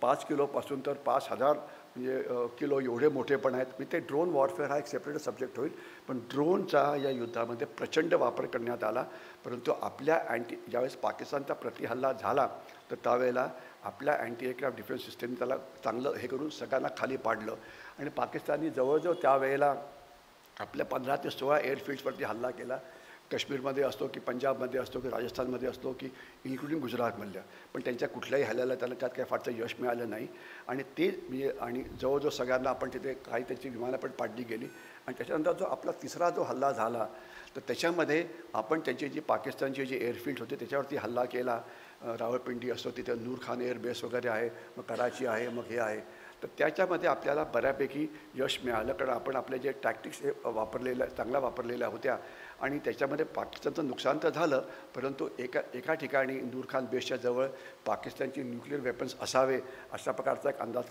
5 किलोपासून तर 5,000 म्हणजे किलो एवढे मोठे पण आहेत. मी ते ड्रोन वॉरफेअर हा एक सेपरेट सब्जेक्ट होईल. पण ड्रोनचा या युद्धामध्ये प्रचंड वापर करण्यात आला. परंतु आपल्या ज्यावेळेस पाकिस्तानचा प्रतिहल्ला झाला तर त्यावेळेला आपल्या अँटी एअरक्राफ्ट डिफेन्स सिस्टमने त्याला चांगलं हे करून सगळ्यांना खाली पाडलं. आणि पाकिस्ताननी जवळजवळ त्यावेळेला आपल्या 15 ते 16 एअरफील्ड्सवरती हल्ला केला. काश्मीरमध्ये असतो की पंजाबमध्ये असतो की राजस्थानमध्ये असतो की इन्क्लुडिंग गुजरातमधल्या, पण त्यांच्या कुठल्याही हल्ल्याला त्याला त्यात काही फारसं यश मिळालं नाही. आणि ते म्हणजे आणि जवळजवळ सगळ्यांना आपण तिथे काही त्यांची विमानं पण पाडली गेली. आणि त्याच्यानंतर जो आपला तिसरा जो हल्ला झाला तर त्याच्यामध्ये आपण त्यांची जी पाकिस्तानचे जे एअरफील्ड होते त्याच्यावरती हल्ला केला. रावळपिंडी असतो तिथे नूर खान एअरबेस वगैरे आहे, मग कराची आहे, मग हे आहे. तर त्याच्यामध्ये आपल्याला बऱ्यापैकी यश मिळालं, कारण आपण आपले जे टॅक्टिक्स हे चांगल्या वापरलेल्या होत्या. आणि त्याच्यामध्ये पाकिस्तानचं नुकसान तर झालं, परंतु एका ठिकाणी नूर खान बेसच्या जवळ पाकिस्तानची न्यूक्लिअर वेपन्स असावे अशा प्रकारचा एक अंदाज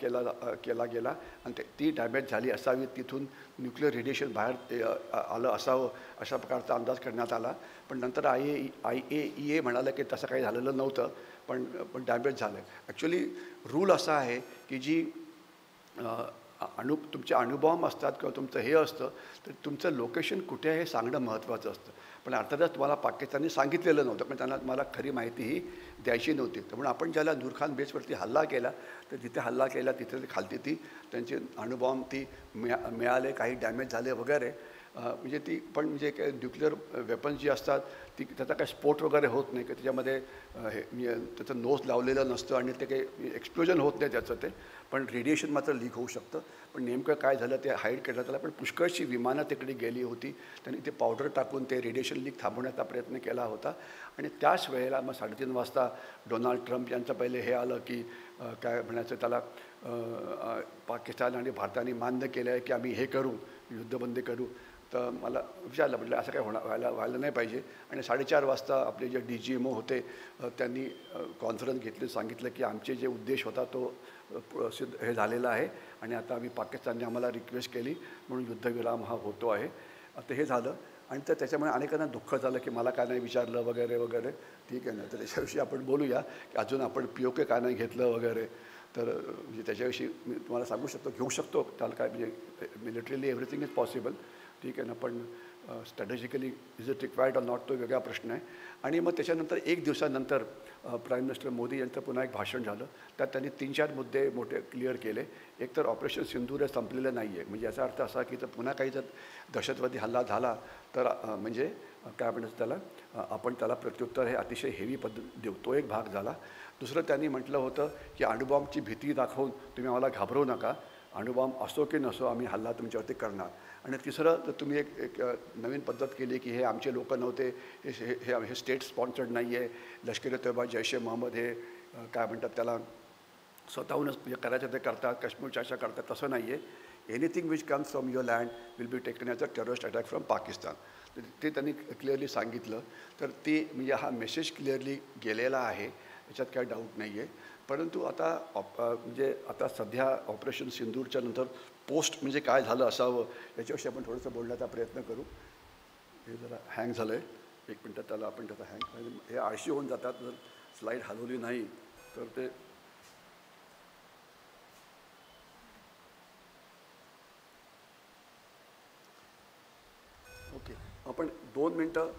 केला गेला. आणि ती डॅमेज झाली असावी, तिथून न्यूक्लिअर रेडिएशन बाहेर आलं असावं अशा प्रकारचा अंदाज करण्यात आला. पण नंतर IAEA म्हणालं की तसं काही झालेलं नव्हतं, पण डॅमेज झालं. ॲक्च्युली रूल असा आहे की जी तुमचे अणुबॉम्ब असतात किंवा तुमचं हे असतं तर तुमचं लोकेशन कुठे आहे हे सांगणं महत्त्वाचं असतं. पण अर्थातच तुम्हाला पाकिस्तानने सांगितलेलं नव्हतं, पण त्यांना मला खरी माहितीही द्यायची नव्हती. त्यामुळे आपण ज्याला नूर खान बेसवरती हल्ला केला तर जिथे हल्ला केला तिथे खालती त्यांचे अणुबॉम्ब मिळाले, काही डॅमेज झाले वगैरे. म्हणजे ती पण म्हणजे काय न्यूक्लिअर वेपन्स जी असतात त्याचा काही स्फोट वगैरे होत नाही, की त्याच्यामध्ये हे त्याचं नोस लावलेलं नसतं आणि ते काही एक्सप्लोजन होत नाही त्याचं, ते पण रेडिएशन मात्र लीक होऊ शकतं. पण नेमकं काय झालं ते हाईड करण्यात आलं. पण पुष्कळशी विमानं तिकडे गेली होती, त्यांनी ते पावडर टाकून ते रेडिएशन लीक थांबवण्याचा प्रयत्न केला होता. आणि त्याच वेळेला मग 3:30 वाजता डोनाल्ड ट्रम्प यांचं पहिले हे आलं की काय म्हणायचं त्याला, पाकिस्तान आणि भारताने मान्य केलं आहे की आम्ही हे करू, युद्धबंदी करू. तर मला विचारलं, म्हटलं असं काय व्हायला नाही पाहिजे. आणि 4:30 वाजता आपले जे DGMO होते त्यांनी कॉन्फरन्स घेतली, सांगितलं की आमचे जे उद्देश होता तो हे झालेला आहे आणि आता आम्ही पाकिस्तानने आम्हाला रिक्वेस्ट केली म्हणून युद्धविराम हा होतो आहे. आता हे झालं. आणि तर त्याच्यामुळे अनेकांना दुःख झालं की मला काय नाही विचारलं वगैरे वगैरे. ठीक आहे ना, तर त्याच्याविषयी आपण बोलूया की अजून आपण POK का नाही घेतलं वगैरे. तर म्हणजे त्याच्याविषयी मी तुम्हाला सांगू शकतो, घेऊ शकतो, त्याला काय म्हणजे मिलिटरीली एव्हरीथिंग इज पॉसिबल. ठीक आहे ना, पण strategically is it required or not तो वेगळा प्रश्न आहे. आणि मग त्याच्यानंतर एक दिवसानंतर प्राईम मिनिस्टर मोदी यांचं पुन्हा एक भाषण झालं. त्यात त्यांनी 3-4 मुद्दे मोठे क्लिअर केले. एक तर ऑपरेशन सिंदूर हे संपलेलं नाही आहे, म्हणजे याचा अर्थ असा की जर पुन्हा काही जर दहशतवादी हल्ला झाला तर म्हणजे काय म्हणतात त्याला, आपण त्याला प्रत्युत्तर हे अतिशय हेवी पद्धत देऊ, तो एक भाग झाला. दुसरं त्यांनी म्हटलं होतं की अणुबॉम्बची भीती दाखवून तुम्ही आम्हाला घाबरवू नका, अणुबॉम्ब असो की नसो आम्ही हल्ला तुमच्यावरती करणार. आणि तिसरं तर तुम्ही एक नवीन पद्धत केली की हे आमचे लोक नव्हते, हे स्टेट स्पॉन्सर्ड नाही आहे, लष्कर ए तोयबा जैश ए मोहम्मद हे काय म्हणतात त्याला स्वतःहूनच म्हणजे करायचं ते करतात, काश्मीरच्या अशा करतात, तसं नाही आहे. Anything which comes from your land will be taken as a terrorist attack from Pakistan. तर ते त्यांनी क्लिअरली सांगितलं. तर ते म्हणजे हा मेसेज क्लिअरली गेलेला आहे, याच्यात काही डाऊट नाही आहे. परंतु आता म्हणजे आता सध्या ऑपरेशन सिंदूरच्या नंतर पोस्ट म्हणजे काय झालं असावं याच्याविषयी आपण थोडंसं बोलण्याचा प्रयत्न करू. हे जरा हँग झालं आहे, 1 मिनटात त्याला आपण त्याचा हँग, हे आळशी होऊन जातात जर स्लाईड हलवली नाही तर ते. ओके, आपण 2 मिनटं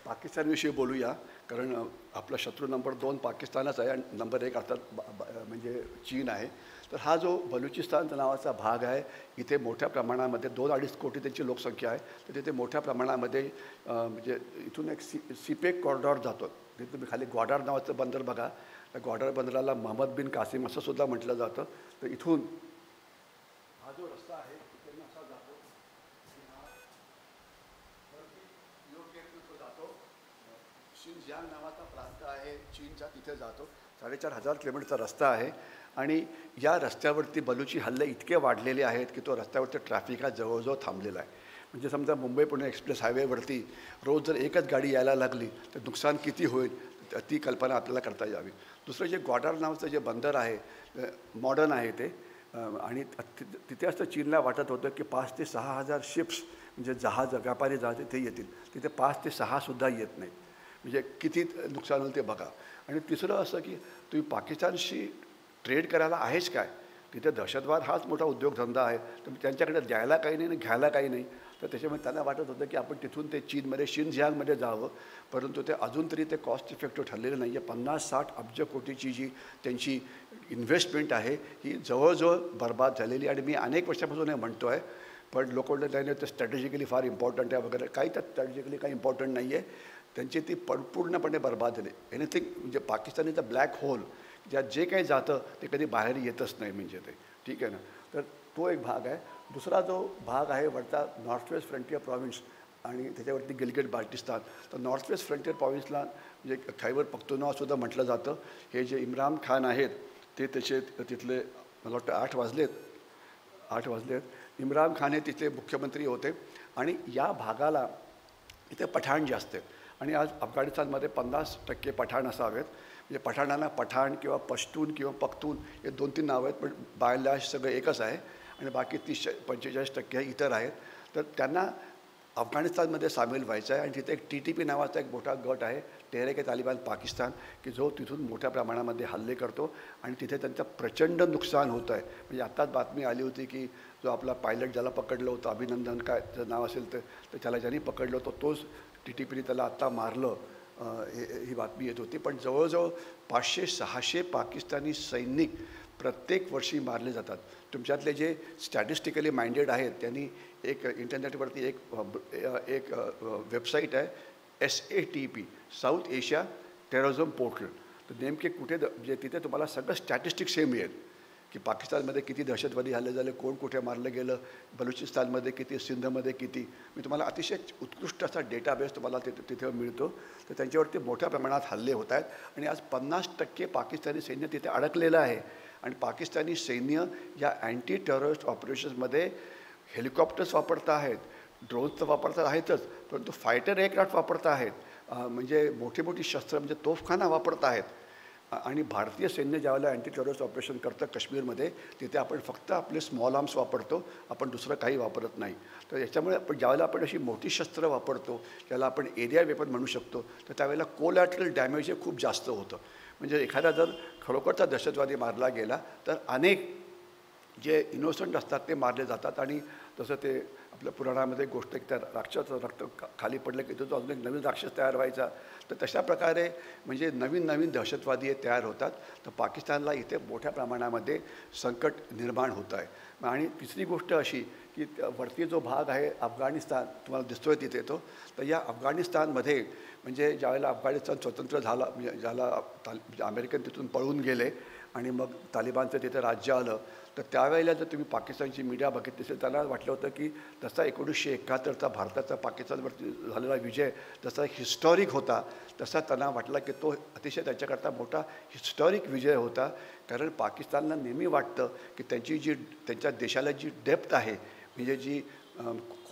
पाकिस्तानविषयी बोलूया, कारण आपला शत्रू नंबर 2 पाकिस्तानच आहे आणि नंबर 1 अर्थात म्हणजे चीन आहे. तर हा जो बलुचिस्तान नावाचा भाग आहे, इथे मोठ्या प्रमाणामध्ये 2-2.5 कोटी त्यांची लोकसंख्या आहे. तर तिथे मोठ्या प्रमाणामध्ये म्हणजे इथून एक सीपेक कॉरिडॉर जातो. तिथे तुम्ही खाली ग्वाडार नावाचं बंदर बघा, त्या ग्वाडार बंदराला मोहम्मद बिन कासिम असं सुद्धा म्हटलं जातं. तर इथून हा जो रस्ता आहे तिथे असा जातो, जातो शिनजियांग नावाचा प्रांत आहे चीनचा, तिथे जातो. 4,500 किलोमीटरचा रस्ता आहे. आणि या रस्त्यावरती बलुची हल्ले इतके वाढलेले आहेत की तो रस्त्यावरती ट्रॅफिक हा जवळजवळ थांबलेला आहे. म्हणजे समजा मुंबई पुणे एक्सप्रेस हायवेवरती रोज जर एकच गाडी यायला लागली तर नुकसान किती होईल ती कल्पना आपल्याला करता यावी. दुसरं जे ग्वाडार नावाचं जे बंदर आहे मॉडर्न आहे ते, आणि तिथे असं चीनला वाटत होतं की 5,000 ते 6,000 शिप्स म्हणजे जहाज, व्यापारी जहाज तिथे येतील. तिथे 5 ते 6 सुद्धा येत नाहीत. म्हणजे किती नुकसान होईल ते बघा. आणि तिसरं असं की तुम्ही पाकिस्तानशी ट्रेड करायला आहेच काय, तिथे दहशतवाद हाच मोठा उद्योगधंदा आहे. तर त्यांच्याकडे द्यायला काही नाही आणि घ्यायला काही नाही. तर त्याच्यामुळे त्यांना वाटत होतं की आपण तिथून ते चीनमध्ये शिनजियांगमध्ये जावं, परंतु ते अजून तरी ते कॉस्ट इफेक्टिव्ह ठरलेलं नाही आहे. 50-60 अब्ज कोटीची जी त्यांची इन्व्हेस्टमेंट आहे ही जवळजवळ बरबाद झालेली. आणि मी अनेक वर्षापासून हे म्हणतो आहे पण लोक म्हणतात नाही ते स्ट्रॅटेजिकली फार इम्पॉर्टंट आहे वगैरे. काही त्यात स्ट्रॅटेजिकली काही इम्पॉर्टंट नाही आहे. त्यांची ती पूर्णपणे बर्बाद झाली. एनिथिंग म्हणजे पाकिस्तानीचा ब्लॅक होल ज्यात जे काही जातं ते कधी बाहेर येतच नाही म्हणजे ते, ठीक आहे ना. तर तो एक भाग आहे. दुसरा जो भाग आहे वरचा नॉर्थ वेस्ट फ्रंटियर प्रॉव्हिन्स आणि त्याच्यावरती गिलगिट बाल्टिस्तान. तर नॉर्थ वेस्ट फ्रंटियर प्रॉव्हिन्सला म्हणजे खैबर पख्तूनख्वासुद्धा म्हटलं जातं. हे जे इम्रान खान आहेत ते त्याचे तिथले मला वाटतं 8 वाजलेत. इम्रान खान हे तिथले मुख्यमंत्री होते आणि या भागाला इथे पठाण जास्त आहेत. आणि आज अफगाणिस्तानमध्ये 50% पठाण असावेत. म्हणजे पठाणांना पठाण किंवा पश्तून किंवा पख्तून हे 2-3 नावं आहेत, पण बाय अँड लार्ज सगळं एकच आहे. आणि बाकी 30-45% इतर आहेत. तर त्यांना अफगाणिस्तानमध्ये सामील व्हायचं आहे. आणि तिथे एक TTP नावाचा एक मोठा गट आहे, तेहरीक-ए-तालिबान पाकिस्तान, की जो तिथून मोठ्या प्रमाणामध्ये हल्ले करतो आणि तिथे त्यांचं प्रचंड नुकसान होतं आहे. म्हणजे आत्ताच बातमी आली होती की जो आपला पायलट ज्याला पकडलं होतं, अभिनंदन काय त्याचं नाव असेल तर त्याला ज्यांनी पकडलं होतं तोच TTPने त्याला आत्ता मारलं, ही बातमी येत होती. पण जवळजवळ 500-600 पाकिस्तानी सैनिक प्रत्येक वर्षी मारले जातात. तुमच्यातले जे स्टॅटिस्टिकली माइंडेड आहेत त्यांनी एक इंटरनेटवरती एक वेबसाईट आहे SATP, south Asia terrorism portal. तर नेमके कुठे म्हणजे तिथे तुम्हाला सगळं स्टॅटिस्टिक्स हे मिळेल की पाकिस्तानमध्ये किती दहशतवादी हल्ले झाले, कोण कुठे मारलं गेलं, बलुचिस्तानमध्ये किती, सिंधमध्ये किती. मी तुम्हाला अतिशय उत्कृष्ट असा डेटाबेस तुम्हाला तिथे मिळतो. तर त्यांच्यावरती मोठ्या प्रमाणात हल्ले होत आहेत. आणि आज 50% पाकिस्तानी सैन्य तिथे अडकलेलं आहे. आणि पाकिस्तानी सैन्य या अँटी टेररिस्ट ऑपरेशन्समध्ये हेलिकॉप्टर्स वापरत आहेत, ड्रोन्स तर वापरतात आहेतच, परंतु फायटर एअरक्राफ्ट वापरत आहेत, म्हणजे मोठी मोठी शस्त्र म्हणजे तोफखाना वापरत आहेत. आणि भारतीय सैन्य ज्यावेळेला अँटी टेररिस्ट ऑपरेशन करतं काश्मीरमध्ये तिथे आपण फक्त आपले स्मॉल आर्म्स वापरतो, आपण दुसरं काही वापरत नाही. तर याच्यामुळे आपण ज्यावेळेला आपण अशी मोठी शस्त्र वापरतो ज्याला आपण एरिया वेपन म्हणू शकतो, तर त्यावेळेला कोलॅटरल डॅमेज हे खूप जास्त होतं. म्हणजे एखादा जर खरोखरचा दहशतवादी मारला गेला तर अनेक जे इनोसंट असतात ते मारले जातात. आणि तसं ते आपल्या पुराणामध्ये गोष्ट एक त्या राक्षस रक्त खाली पडलं की तो अजून एक नवीन राक्षस तयार व्हायचा. तर तशा प्रकारे म्हणजे नवीन नवीन दहशतवादी हे तयार होतात. तर पाकिस्तानला इथे मोठ्या प्रमाणामध्ये संकट निर्माण होतं आहे. आणि तिसरी गोष्ट अशी की वरती जो भाग आहे अफगाणिस्तान तुम्हाला दिसतोय तिथे तो, तर या अफगाणिस्तानमध्ये म्हणजे ज्यावेळेला अफगाणिस्तान स्वतंत्र झाला म्हणजे म्हणजे अमेरिकन तिथून पळून गेले आणि मग तालिबानचं तिथे राज्य आलं, तर त्यावेळेला जर तुम्ही पाकिस्तानची मीडिया बघितली असेल त्यांना वाटलं होतं की जसा 1971चा भारताचा पाकिस्तानवरती झालेला विजय जसा हिस्टॉरिक होता, तसा त्यांना वाटला की तो अतिशय त्यांच्याकरता मोठा हिस्टॉरिक विजय होता. कारण पाकिस्तानला नेहमी वाटतं की त्यांच्या देशाला जी डेप्थ आहे म्हणजे जी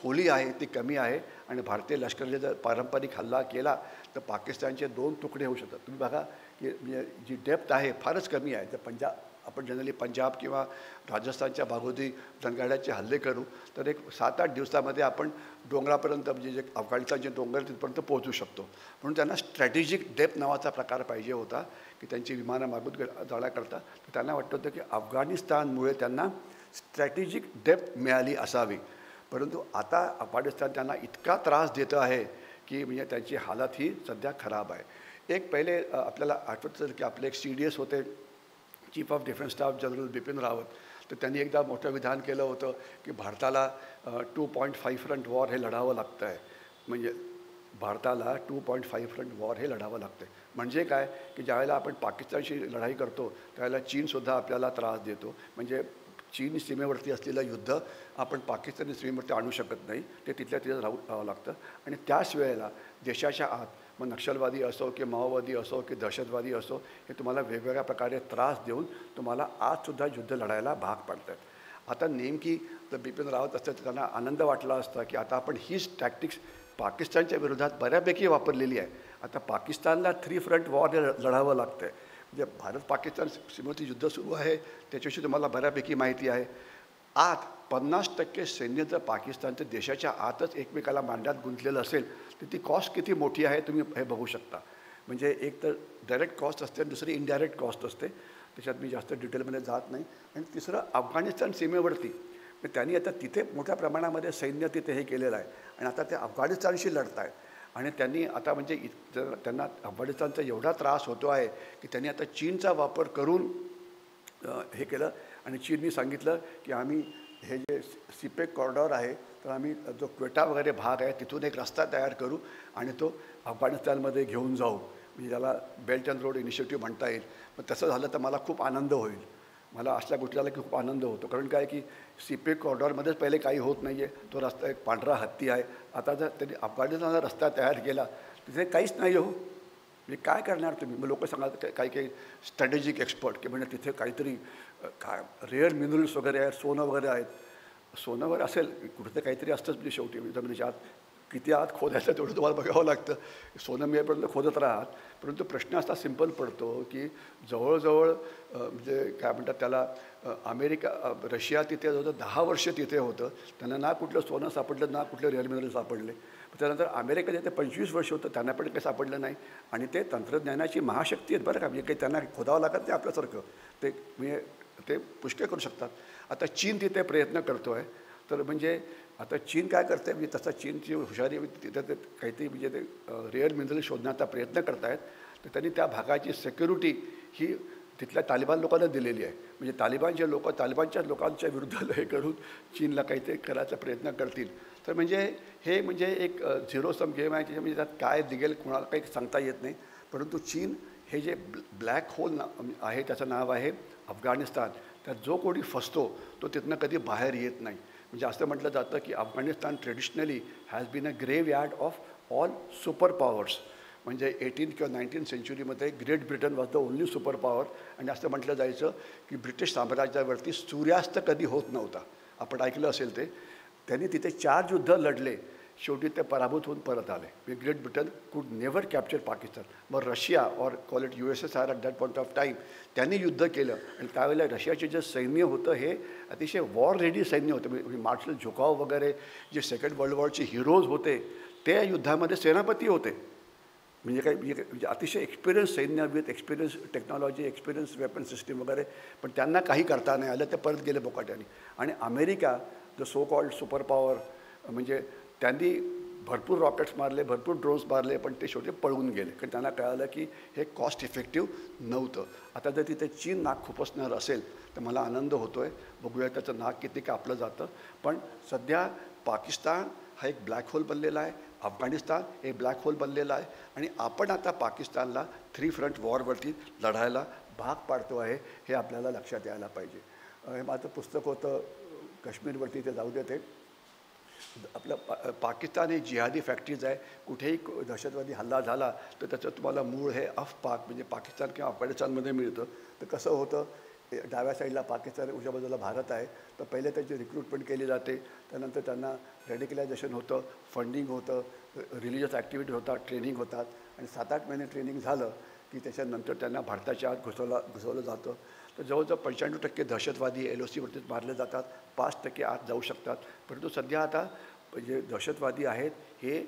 खोली आहे ती कमी आहे. आणि भारतीय लष्कराने जर पारंपरिक हल्ला केला तर पाकिस्तानचे 2 तुकडे होऊ शकतात. तुम्ही बघा की म्हणजे जी डेप्थ आहे फारच कमी आहे. तर आपण जनरली पंजाब किंवा राजस्थानच्या भागोदी रणगाड्याचे हल्ले करू तर एक 7-8 दिवसामध्ये आपण डोंगरापर्यंत म्हणजे जे अफगाणिस्तानचे डोंगर तिथपर्यंत पोहोचू शकतो. म्हणून त्यांना स्ट्रॅटेजिक डेप्थ नावाचा प्रकार पाहिजे होता की त्यांची विमानं मागून जाण्याकरता. तर त्यांना वाटतं होतं की अफगाणिस्तानमुळे त्यांना स्ट्रॅटेजिक डेप्थ मिळाली असावी. परंतु आता अफगाणिस्तान त्यांना इतका त्रास देतं आहे की म्हणजे त्यांची हालत ही सध्या खराब आहे. एक पहिले आपल्याला आठवतं की आपले एक CDS होते, chief of defence staff general Bipin Rawat. तर त्यांनी एकदा मोठं विधान केलं होतं की भारताला 2.5 फ्रंट वॉर हे लढावं लागतं आहे. म्हणजे भारताला 2.5 फ्रंट वॉर हे लढावं लागतं आहे. म्हणजे काय की ज्यावेळेला आपण पाकिस्तानशी लढाई करतो त्यावेळेला चीनसुद्धा आपल्याला त्रास देतो. म्हणजे चीन सीमेवरती असलेलं युद्ध आपण पाकिस्तानी सीमेवरती आणू शकत नाही, ते तिथल्या तिथं राहावं लागतं. आणि त्याच वेळेला देशाच्या आत मग नक्षलवादी असो की माओवादी असो की दहशतवादी असो हे तुम्हाला वेगवेगळ्या प्रकारे त्रास देऊन तुम्हाला आजसुद्धा युद्ध लढायला भाग पाडतात. आता नेमकी जर बिपिन रावत असतं तर त्यांना आनंद वाटला असता की आता आपण हीच टॅक्टिक्स पाकिस्तानच्या विरोधात बऱ्यापैकी वापरलेली आहे. आता पाकिस्तानला 3 फ्रंट वॉर लढावं लागतं आहे. म्हणजे भारत पाकिस्तान सीमेवरती युद्ध सुरू आहे त्याच्याविषयी तुम्हाला बऱ्यापैकी माहिती आहे. आत 50% सैन्य जर पाकिस्तानच्या देशाच्या आतच एकमेकाला मांड्यात गुंतलेलं असेल तर ती कॉस्ट किती मोठी आहे तुम्ही हे बघू शकता. म्हणजे एक तर डायरेक्ट कॉस्ट असते आणि दुसरी इनडायरेक्ट कॉस्ट असते. त्याच्यात मी जास्त डिटेलमध्ये जात नाही. आणि तिसरं अफगाणिस्तान सीमेवरती त्यांनी आता तिथे मोठ्या प्रमाणामध्ये सैन्य तिथे हे केलेलं आहे आणि आता ते अफगाणिस्तानशी लढत आहेत. आणि त्यांनी आता म्हणजे त्यांना अफगाणिस्तानचा एवढा त्रास होतो आहे की त्यांनी आता चीनचा वापर करून हे केलं. आणि चीननी सांगितलं की आम्ही हे जे सीपेक कॉरिडॉर आहे, तर आम्ही जो क्वेटा वगैरे भाग आहे तिथून एक रस्ता तयार करू आणि तो अफगाणिस्तानमध्ये घेऊन जाऊ, म्हणजे त्याला बेल्ट अँड रोड इनिशिएटिव्ह म्हणता येईल. पण तसं झालं तर मला खूप आनंद होईल. मला असल्या गोष्टीला की खूप आनंद होतो, कारण काय की सीपेक कॉरिडॉरमध्येच पहिले काही होत नाही आहे. तो रस्ता एक पांढरा हत्ती आहे. आता जर त्यांनी अफगाणिस्तानचा रस्ता तयार केला तिथे काहीच नाही हो. म्हणजे काय करणार तुम्ही? मग लोक सांगतात काही काही स्ट्रॅटेजिक एक्सपर्ट की म्हणजे तिथे काहीतरी काय रेअर मिनरल्स वगैरे आहेत, सोनं वगैरे आहेत. सोनं वगैरे असेल कुठे काहीतरी असतंच, म्हणजे शेवटी जमिनीच्या आत किती आत खोदायचं तेवढं तुम्हाला बघावं लागतं. सोनं मिळेपर्यंत खोदत राहात. परंतु प्रश्न असा सिंपल पडतो की जवळजवळ म्हणजे काय म्हणतात त्याला रशिया तिथे जवळजवळ 10 वर्ष तिथे होतं. त्यांना ना कुठलं सोनं सापडलं, ना कुठले रिअल मिनरल सापडले. त्यानंतर अमेरिका जिथे 25 वर्ष होतं त्यांना पण काही सापडलं नाही. आणि ते तंत्रज्ञानाची महाशक्ती आहेत बरं का, म्हणजे काही त्यांना खोदावं लागत नाही आपल्यासारखं. ते म्हणजे ते पुष्कळ करू शकतात. आता चीन तिथे प्रयत्न करतो आहे. तर म्हणजे आता चीन काय करते, म्हणजे तसा चीनची हुशारी तिथं ते काहीतरी म्हणजे ते रेअर मिनरल शोधण्याचा प्रयत्न करत आहेत. तर त्यांनी त्या भागाची सिक्युरिटी ही तिथल्या तालिबान लोकांना दिलेली आहे. म्हणजे तालिबानचे लोक तालिबानच्या लोकांच्या विरुद्ध हे करून चीनला काहीतरी करायचा प्रयत्न करतील. तर म्हणजे हे म्हणजे एक झिरो सम गेम आहे. म्हणजे त्यात काय दिगेल कोणाला काही सांगता येत नाही. परंतु चीन हे जे ब्लॅक होल आहे त्याचं नाव आहे अफगाणिस्तान. त्यात जो कोणी फसतो तो तिथनं कधी बाहेर येत नाही. म्हणजे असं म्हटलं जातं की Afghanistan traditionally has been a graveyard of all super powers. म्हणजे 18 किंवा 19 सेंचुरीमध्ये Great Britain was the only super power. आणि असं म्हटलं जायचं की ब्रिटिश साम्राज्यावरती सूर्यास्त कधी होत नव्हता. आपण ऐकलं असेल ते. त्यांनी तिथे 4 युद्ध लढले, शेवटी ते पराभूत होऊन परत आले. ग्रेट ब्रिटन कुड नेव्हर कॅप्चर पाकिस्तान. मग Russia or call it USSR at that point of time त्यांनी युद्ध केलं. आणि त्यावेळेला रशियाचे जे सैन्य होतं हे अतिशय वॉर रेडी सैन्य होतं. म्हणजे मार्शल झोकाव वगैरे जे सेकंड वर्ल्ड वॉरचे हिरोज होते ते युद्धामध्ये सेनापती होते. म्हणजे काही म्हणजे अतिशय एक्सपिरियन्स सैन्य with experience technology, experience weapon system वगैरे. पण त्यांना काही करता नाही आलं, ते परत गेले बोकाट्याने. आणि America the so called super power, म्हणजे त्यांनी भरपूर रॉकेट्स मारले, भरपूर ड्रोन्स मारले, पण ते शेवटी पळून गेले. कारण त्यांना कळालं की हे कॉस्ट इफेक्टिव्ह नव्हतं. आता जर तिथे चीन नाक खुपसणार असेल तर मला आनंद होतो आहे. बघूया त्याचं नाक किती कापलं जातं. पण सध्या पाकिस्तान हा एक ब्लॅक होल बनलेला आहे. अफगाणिस्तान हे ब्लॅक होल बनलेलं आहे. आणि आपण आता पाकिस्तानला 3 फ्रंट वॉरवरती लढायला भाग पाडतो आहे, हे आपल्याला लक्षात यायला पाहिजे. हे माझं पुस्तक होतं काश्मीरवरती, ते जाऊ देते. आपलं पाकिस्तान हे जिहादी फॅक्टरीज आहे. कुठेही दहशतवादी हल्ला झाला तर त्याचं तुम्हाला मूळ हे पाक म्हणजे पाकिस्तान किंवा अफगाणिस्तानमध्ये मिळतं. तर कसं होतं, डाव्या साईडला पाकिस्तान, उजव्या बाजूला भारत आहे. तर पहिले त्यांची रिक्रूटमेंट केली जाते, त्यानंतर त्यांना रेडिकलायझेशन होतं, फंडिंग होतं, रिलिजियस ॲक्टिव्हिटी होतात, ट्रेनिंग होतात. आणि 7-8 महिने ट्रेनिंग झालं की त्याच्यानंतर त्यांना भारताच्या आत घुसवलं जातं. तर जवळजवळ 95% दहशतवादी LOCवरतीच मारले जातात. 5% आत जाऊ शकतात. परंतु सध्या आता जे दहशतवादी आहेत हे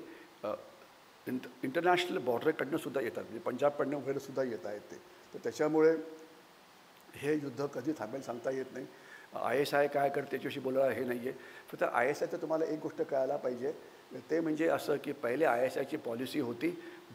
इंटरनॅशनल बॉर्डरकडनं सुद्धा येतात. म्हणजे पंजाबकडनं वगैरे सुद्धा येत आहेत ते. तर त्याच्यामुळे हे युद्ध कधी थांबेल सांगता येत नाही. ISI काय करते त्याच्याविषयी बोलायला हे नाही आहे. फक्त ISIचं तुम्हाला एक गोष्ट कळायला पाहिजे, ते म्हणजे असं की पहिले ISIची पॉलिसी होती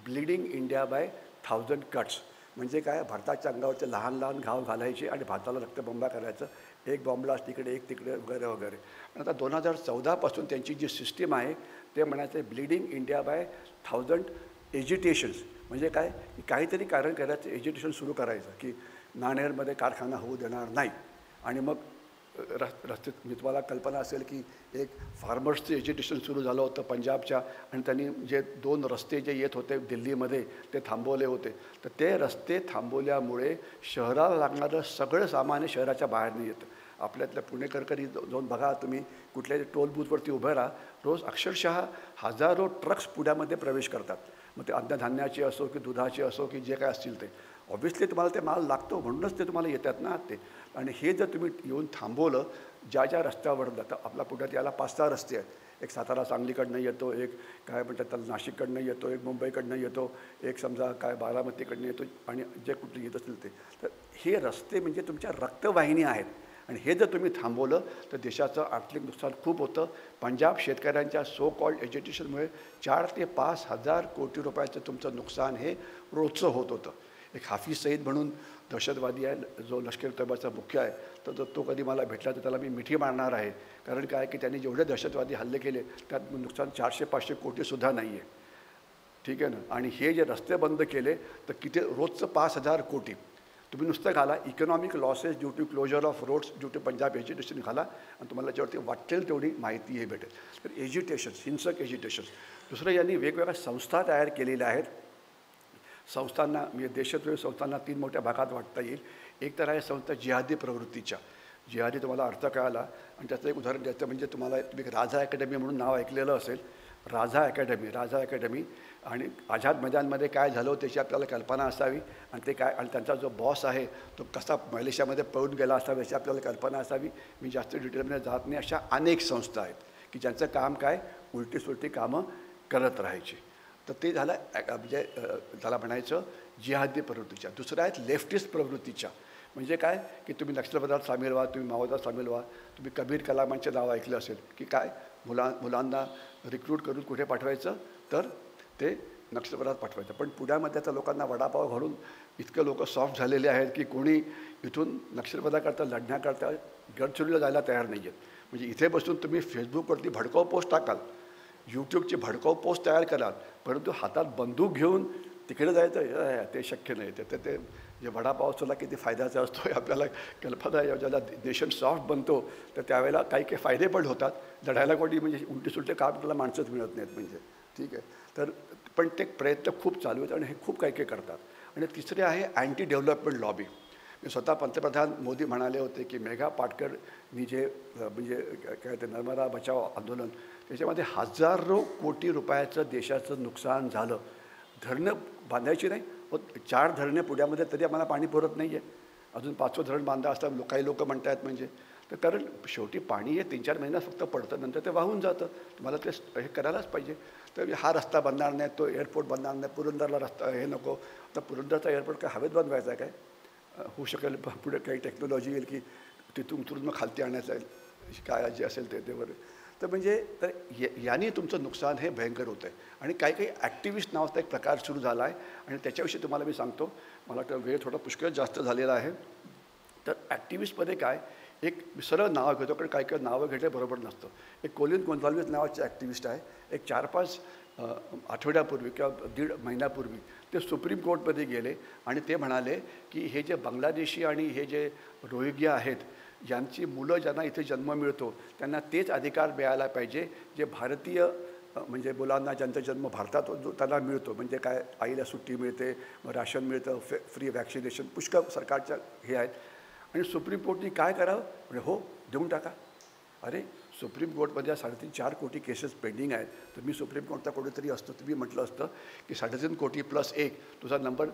ब्लिडिंग इंडिया बाय 1000 कट्स. म्हणजे काय, भारताच्या अंगावरचे लहान लहान घाव घालायचे आणि भारताला रक्तबंबा करायचं. एक बॉम्बलास्ट तिकडे, एक तिकडे वगैरे वगैरे. पण आता 2014पासून त्यांची जी सिस्टीम आहे ते म्हणायचं ब्लिडिंग इंडिया बाय 1000 एज्युटेशन्स. म्हणजे काय, काहीतरी कारण करायचं, एज्युटेशन सुरू करायचं की नाणेरमध्ये कारखाना होऊ देणार नाही. आणि मग रस्ते, मी तुम्हाला कल्पना असेल की एक फार्मर्सचं एज्युटेशन सुरू झालं होतं पंजाबच्या. आणि त्यांनी जे 2 रस्ते जे येत होते दिल्लीमध्ये ते थांबवले होते. तर ते रस्ते थांबवल्यामुळे शहराला लागणारं सगळं सामान शहराच्या बाहेर नाही येतं. आपल्यातल्या पुणेकरकरी जाऊन बघा तुम्ही, कुठल्याही टोल बूथवरती उभं राहा, रोज अक्षरशः हजारो ट्रक्स पुण्यामध्ये प्रवेश करतात. मग ते अन्नधान्याचे असो की दुधाचे असो की जे काय असतील ते. ऑब्व्हियसली तुम्हाला ते माल लागतो म्हणूनच ते तुम्हाला येतात ना ते. आणि हे जर तुम्ही येऊन थांबवलं, ज्या ज्या रस्त्यावर जातं, आपला पुण्यात याला 5-6 रस्ते आहेत. एक सातारा सांगलीकडनं येतो, एक काय म्हणतात त्याला नाशिककडनं येतो, एक मुंबईकडनं येतो, एक समजा काय बारामतीकडनं येतो, आणि जे कुठले येत असतील ते. तर हे रस्ते म्हणजे तुमच्या रक्तवाहिनी आहेत. आणि हे जर तुम्ही थांबवलं तर देशाचं आर्थिक नुकसान खूप होतं. पंजाब शेतकऱ्यांच्या सो कॉल्ड एज्युटेशनमुळे 4 ते 5 हजार कोटी रुपयाचं तुमचं नुकसान हे रोजचं होत होतं. एक हाफिज सईद म्हणून दहशतवादी आहे जो लष्कर तैयबाचा मुख्य आहे, तर तो कधी मला भेटला तर त्याला मी मिठी मारणार आहे. कारण काय की त्यांनी जेवढे दहशतवादी हल्ले केले त्यात नुकसान 400-500 कोटीसुद्धा नाही आहे. ठीक आहे ना. आणि हे जे रस्ते बंद केले तर किती रोजचं 5,000 कोटी तुम्ही नुसतं घाला. Economic losses due to closure of roads due to Punjab agitation घाला आणि तुम्हाला ज्यावरती वाटेल तेवढी माहिती हे भेटेल. तर एज्युटेशन्स, हिंसक एज्युटेशन्स. दुसरं यांनी वेगवेगळ्या संस्था तयार केलेल्या आहेत. संस्थांना म्हणजे देशद्रोही संस्थांना 3 मोठ्या भागात वाटता येईल. एक तर आहे संस्था जिहादी प्रवृत्तीच्या. जिहादी तुम्हाला अर्थ कळाला आणि त्याचं एक उदाहरण द्यायचं म्हणजे तुम्ही राजा अकॅडमी म्हणून नाव ऐकलेलं असेल. राजा अकॅडमी आणि आझाद मैदानमध्ये काय झालं त्याची आपल्याला कल्पना असावी आणि ते काय आणि त्यांचा जो बॉस आहे तो कसा मलेशियामध्ये पळून गेला असावा याची आपल्याला कल्पना असावी. मी जास्त डिटेलमध्ये जात नाही. अशा अनेक संस्था आहेत की ज्यांचं काम काय उलटी सुलटी कामं करत राहायची. तर ते झालं म्हणजे त्याला म्हणायचं जिहादी प्रवृत्तीच्या. दुसरं आहेत लेफ्टिस्ट प्रवृत्तीच्या. म्हणजे काय की तुम्ही नक्षलवादात सामील व्हा, तुम्ही माओवादात सामील व्हा. तुम्ही कबीर कलामांचे नाव ऐकलं असेल की काय मुलांना रिक्रूट करून कुठे पाठवायचं तर ते नक्षलवादात पाठवायचं. पण पुण्यामध्ये आता लोकांना वडापाव घालून इतकं लोक सॉफ्ट झालेले आहेत की कोणी इथून नक्षलवादाकरता लढण्याकरता गडचिरोलीला जायला तयार नाही आहेत. म्हणजे इथे बसून तुम्ही फेसबुकवरती भडकाऊ पोस्ट टाकाल, यूट्यूबची भडकाऊ पोस्ट तयार कराल, परंतु हातात बंदूक घेऊन तिकडे जायचं ते शक्य नाही. ते जे वडापावला किती फायद्याचा असतो हे आपल्याला कल्पना आहे. ज्याला नेशन सॉफ्ट बनतो तर त्यावेळेला काही फायदे पण होतात. लढायला कोणी म्हणजे उलटी सुलटे काम आपल्याला माणसंच मिळत नाहीत म्हणजे. ठीक आहे. तर पण ते प्रयत्न खूप चालू आहेत आणि हे खूप काही करतात. आणि तिसरे आहे अँटी डेव्हलपमेंट लॉबी. स्वतः पंतप्रधान मोदी म्हणाले होते की मेघा पाटकरनी जे म्हणजे काय ते नर्मदा बचाव आंदोलन त्याच्यामध्ये हजारो कोटी रुपयाचं देशाचं नुकसान झालं. धरणं बांधायची नाही. 4 धरणे पुण्यामध्ये तरी आम्हाला पाणी पुरत नाही आहे. अजून 5वं धरण बांधा असतात काही लोक म्हणत आहेत म्हणजे. तर कारण शेवटी पाणी हे 3-4 महिन्यात फक्त पडतं, नंतर ते वाहून जातं. तुम्हाला ते हे करायलाच पाहिजे. तर हा रस्ता बनणार नाही, तो एअरपोर्ट बनणार नाही, पुरंदरला रस्ता हे नको. तर पुरंदरचा एअरपोर्ट काय हवेत बनवायचा आहे काय? होऊ शकेल पुढे काही टेक्नॉलॉजी येईल की तिथून उतरून मग खालती आणायचं आहे काय जे असेल ते बरं. तर म्हणजे तर यांनी तुमचं नुकसान हे भयंकर होतं आहे. आणि काही ॲक्टिव्हिस्ट नावाचा एक प्रकार सुरू झाला आहे आणि त्याच्याविषयी तुम्हाला मी सांगतो. मला वाटतं वेळ थोडा पुष्कळ जास्त झालेला आहे. तर ॲक्टिव्हिस्टमध्ये काय एक सरळ नाव घेतो कारण काही नावं घेतलं बरोबर नसतं. एक कोलिन गोन्झाल्विस नावाचे ॲक्टिव्हिस्ट आहे. एक 4-5 आठवड्यापूर्वी किंवा 1.5 महिन्यापूर्वी ते सुप्रीम कोर्टमध्ये गेले आणि ते म्हणाले की हे जे बांगलादेशी आणि हे जे रोहिंग्या आहेत यांची मुलं ज्यांना इथे जन्म मिळतो त्यांना तेच अधिकार मिळायला पाहिजे जे भारतीय म्हणजे मुलांना ज्यांचा जन्म भारतात जो त्यांना मिळतो. म्हणजे काय आईला सुट्टी मिळते, मग राशन मिळतं, फ्री वॅक्सिनेशन, पुष्कळ सरकारच्या हे आहेत. आणि सुप्रीम कोर्टने काय करावं म्हणजे हो देऊन टाका. अरे सुप्रीम कोर्टमध्ये 3.5-4 कोटी केसेस पेंडिंग आहेत. तर मी सुप्रीम कोर्टचा कोणीतरी असतो तुम्ही म्हटलं असतं की 3.5 कोटी + 1 तुझा नंबर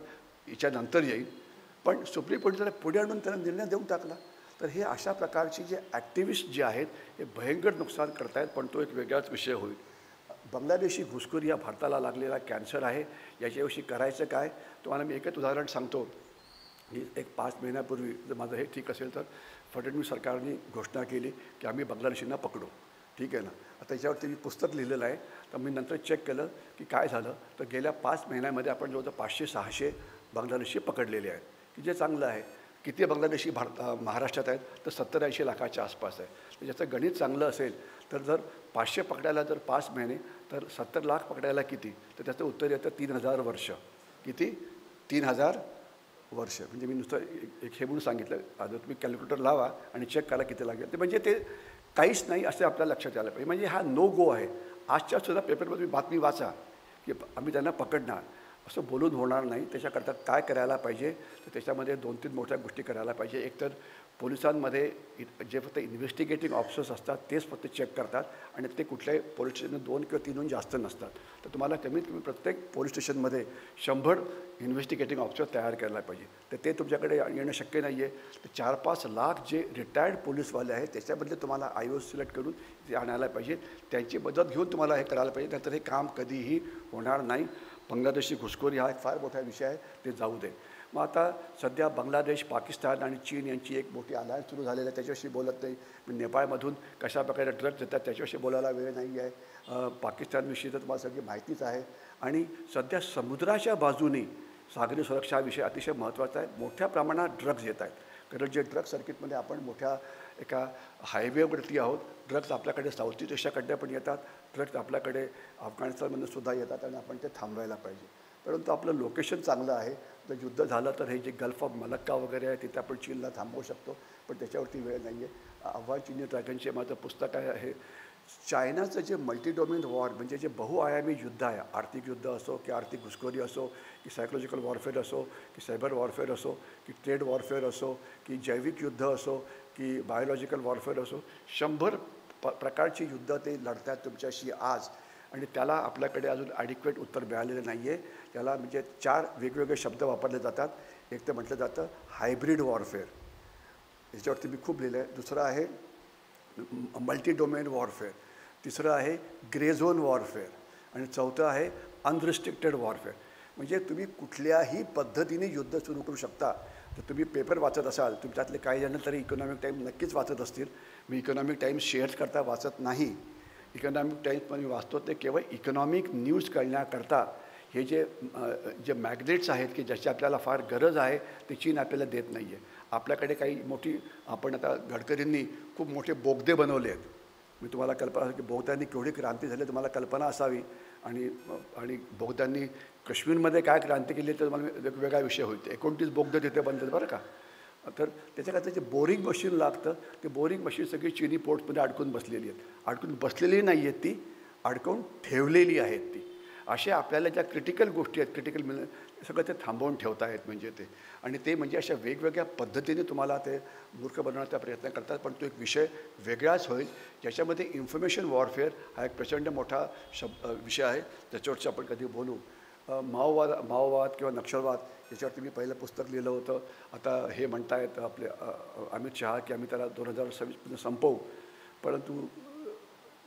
याच्यानंतर येईल. पण सुप्रीम कोर्ट जरा पुढे आणून त्यांना निर्णय देऊन टाकला. तर हे अशा प्रकारचे जे ॲक्टिव्हिस्ट जे आहेत हे भयंकर नुकसान करतायत. पण तो एक वेगळाच विषय होईल. बांगलादेशी घुसखोरी हा भारताला लागलेला कॅन्सर आहे. याच्याविषयी करायचं काय तुम्हाला मी एकच उदाहरण सांगतो. मी एक 5 महिन्यापूर्वी जर माझं हे ठीक असेल तर फडणवीस सरकारने घोषणा केली की आम्ही बांगलादेशींना पकडू. ठीक आहे ना. आता याच्यावरती मी पुस्तक लिहिलेलं आहे. तर मी नंतर चेक केलं की काय झालं तर गेल्या 5 महिन्यामध्ये आपण जवळजवळ 500-600 बांगलादेशी पकडलेले आहेत की जे चांगलं आहे. किती बांगलादेशी महाराष्ट्रात आहेत तर 70-80 लाखाच्या आसपास आहे. तर ज्याचं गणित चांगलं असेल तर जर 500 पकडायला जर 5 महिने तर 70 लाख पकडायला किती तर त्याचं उत्तर येतं 3000 वर्ष. किती? 3000 वर्ष. म्हणजे मी नुसतं एक हे म्हणून सांगितलं. आता तुम्ही कॅल्क्युलेटर लावा आणि चेक करा किती लागेल. ते म्हणजे ते काहीच नाही असं आपल्याला लक्षात यायला पाहिजे. म्हणजे हा नो गो आहे. आजच्या सुद्धा पेपरमध्ये बातमी वाचा की आम्ही त्यांना पकडणार असं बोलून होणार नाही. त्याच्याकरता काय करायला पाहिजे तर त्याच्यामध्ये 2-3 मोठ्या गोष्टी करायला पाहिजे. एक तर पोलिसांमध्ये जे फक्त इन्व्हेस्टिगेटिंग ऑफिसर्स असतात तेच फक्त चेक करतात आणि ते कुठल्याही पोलीस स्टेशन 2 किंवा 3हून जास्त नसतात. तर तुम्हाला कमीत कमी प्रत्येक पोलीस स्टेशनमध्ये 100 इन्व्हेस्टिगेटिंग ऑफिसर तयार करायला पाहिजे. तर ते तुमच्याकडे येणं शक्य नाही आहे. तर 4-5 लाख जे रिटायर्ड पोलीसवाले आहेत त्याच्याबद्दल तुम्हाला IOS सिलेक्ट करून ते आणायला पाहिजे. त्यांची मदत घेऊन तुम्हाला हे करायला पाहिजे. नंतर हे काम कधीही होणार नाही. बांगलादेशी घुसखोरी हा एक फार मोठा विषय आहे. ते जाऊ दे. मग आता सध्या बांगलादेश, पाकिस्तान आणि चीन यांची एक मोठी अलायन्स सुरू झालेली आहे. त्याच्याविषयी बोलत नाही. नेपाळमधून कशाप्रकारे ड्रग्ज येतात त्याच्याविषयी बोलायला वेळ नाही आहे. पाकिस्तानविषयी तर तुम्हाला सगळी माहितीच आहे. आणि सध्या समुद्राच्या बाजूने सागरी सुरक्षा हा विषय अतिशय महत्त्वाचा आहे. मोठ्या प्रमाणात ड्रग्ज येत आहेत, कारण जे ड्रग्ज सर्किटमध्ये आपण मोठ्या एका हायवेवरती आहोत. ड्रग्ज आपल्याकडे साऊथ ईस्ट एशियाकडे पण येतात, ड्रग्ज आपल्याकडे अफगाणिस्तानमधून सुद्धा येतात आणि आपण ते थांबवायला पाहिजे. परंतु आपलं लोकेशन चांगलं आहे. जर युद्ध झालं तर हे जे गल्फ ऑफ मलक्का वगैरे आहे तिथे आपण चीनला थांबवू शकतो, पण त्याच्यावरती वेळ नाही आहे. अव्वल चीनी ड्रॅगनचे माझं पुस्तक आहे. चायनाचं जे मल्टी डोमेन वॉर म्हणजे जे बहुआयामी युद्ध आहे, आर्थिक युद्ध असो की आर्थिक घुसखोरी असो की सायकोलॉजिकल वॉरफेअर असो की सायबर वॉरफेअर असो की ट्रेड वॉरफेअर असो की जैविक युद्ध असो की बायोलॉजिकल वॉरफेअर असो, 100 प्रकारची युद्ध ते लढतात तुमच्याशी आज. आणि त्याला आपल्याकडे अजून ॲडिक्वेट उत्तर मिळालेलं नाही आहे. त्याला म्हणजे 4 वेगवेगळे शब्द वापरले जातात. एक तर म्हटलं जातं हायब्रिड वॉरफेअर, याच्यावरती मी खूप लिहिलं आहे. दुसरं आहे मल्टी डोमेन वॉरफेअर. तिसरं आहे ग्रे झोन वॉरफेअर. आणि चौथं आहे अनरिस्ट्रिक्टेड वॉरफेअर. म्हणजे तुम्ही कुठल्याही पद्धतीने युद्ध सुरू करू शकता. तर तुम्ही पेपर वाचत असाल, तुमच्यातले काही जण तरी इकॉनॉमिक टाईम्स नक्कीच वाचत असतील. मी इकॉनॉमिक टाईम्स शेअर्स करता वाचत नाही. इकॉनॉमिक टाईम्स मी वाचतो ते केवळ इकॉनॉमिक न्यूज कळण्याकरता. हे जे मॅग्नेट्स आहेत की ज्याची आपल्याला फार गरज आहे ते चीन आपल्याला देत नाही आहे. आपल्याकडे काही मोठी, आपण आता गडकरींनी खूप मोठे बोगदे बनवले आहेत. मी तुम्हाला कल्पना की बोगद्यांनी केवढी क्रांती झाली तुम्हाला कल्पना असावी. आणि बोगद्यांनी काश्मीरमध्ये काय क्रांती केली तर मला वेगवेगळा विषय होईल. 29 बोगदे तिथे बनतात बरं का. तर त्याच्याकरता जे बोरिंग मशीन लागतं ते बोरिंग मशीन सगळी चिनी पोर्ट्समध्ये अडकून बसलेली आहेत. अडकून बसलेली नाही आहेत ती, अडकवून ठेवलेली आहेत ती. असे आपल्याला ज्या क्रिटिकल गोष्टी आहेत, क्रिटिकल सगळं ते थांबवून ठेवता आहेत म्हणजे ते. आणि ते म्हणजे अशा वेगवेगळ्या पद्धतीने तुम्हाला ते मूर्ख बनवण्याचा प्रयत्न करतात. पण तो एक विषय वेगळाच होईल ज्याच्यामध्ये इन्फॉर्मेशन वॉरफेअर हा एक प्रचंड मोठा विषय आहे. त्याच्यावरची आपण कधी बोलू. माओवाद किंवा नक्षलवाद याच्यावरती मी पहिलं पुस्तक लिहिलं होतं. आता हे म्हणतायत आपले अमित शहा की आम्ही त्याला 2026 संपवू, परंतु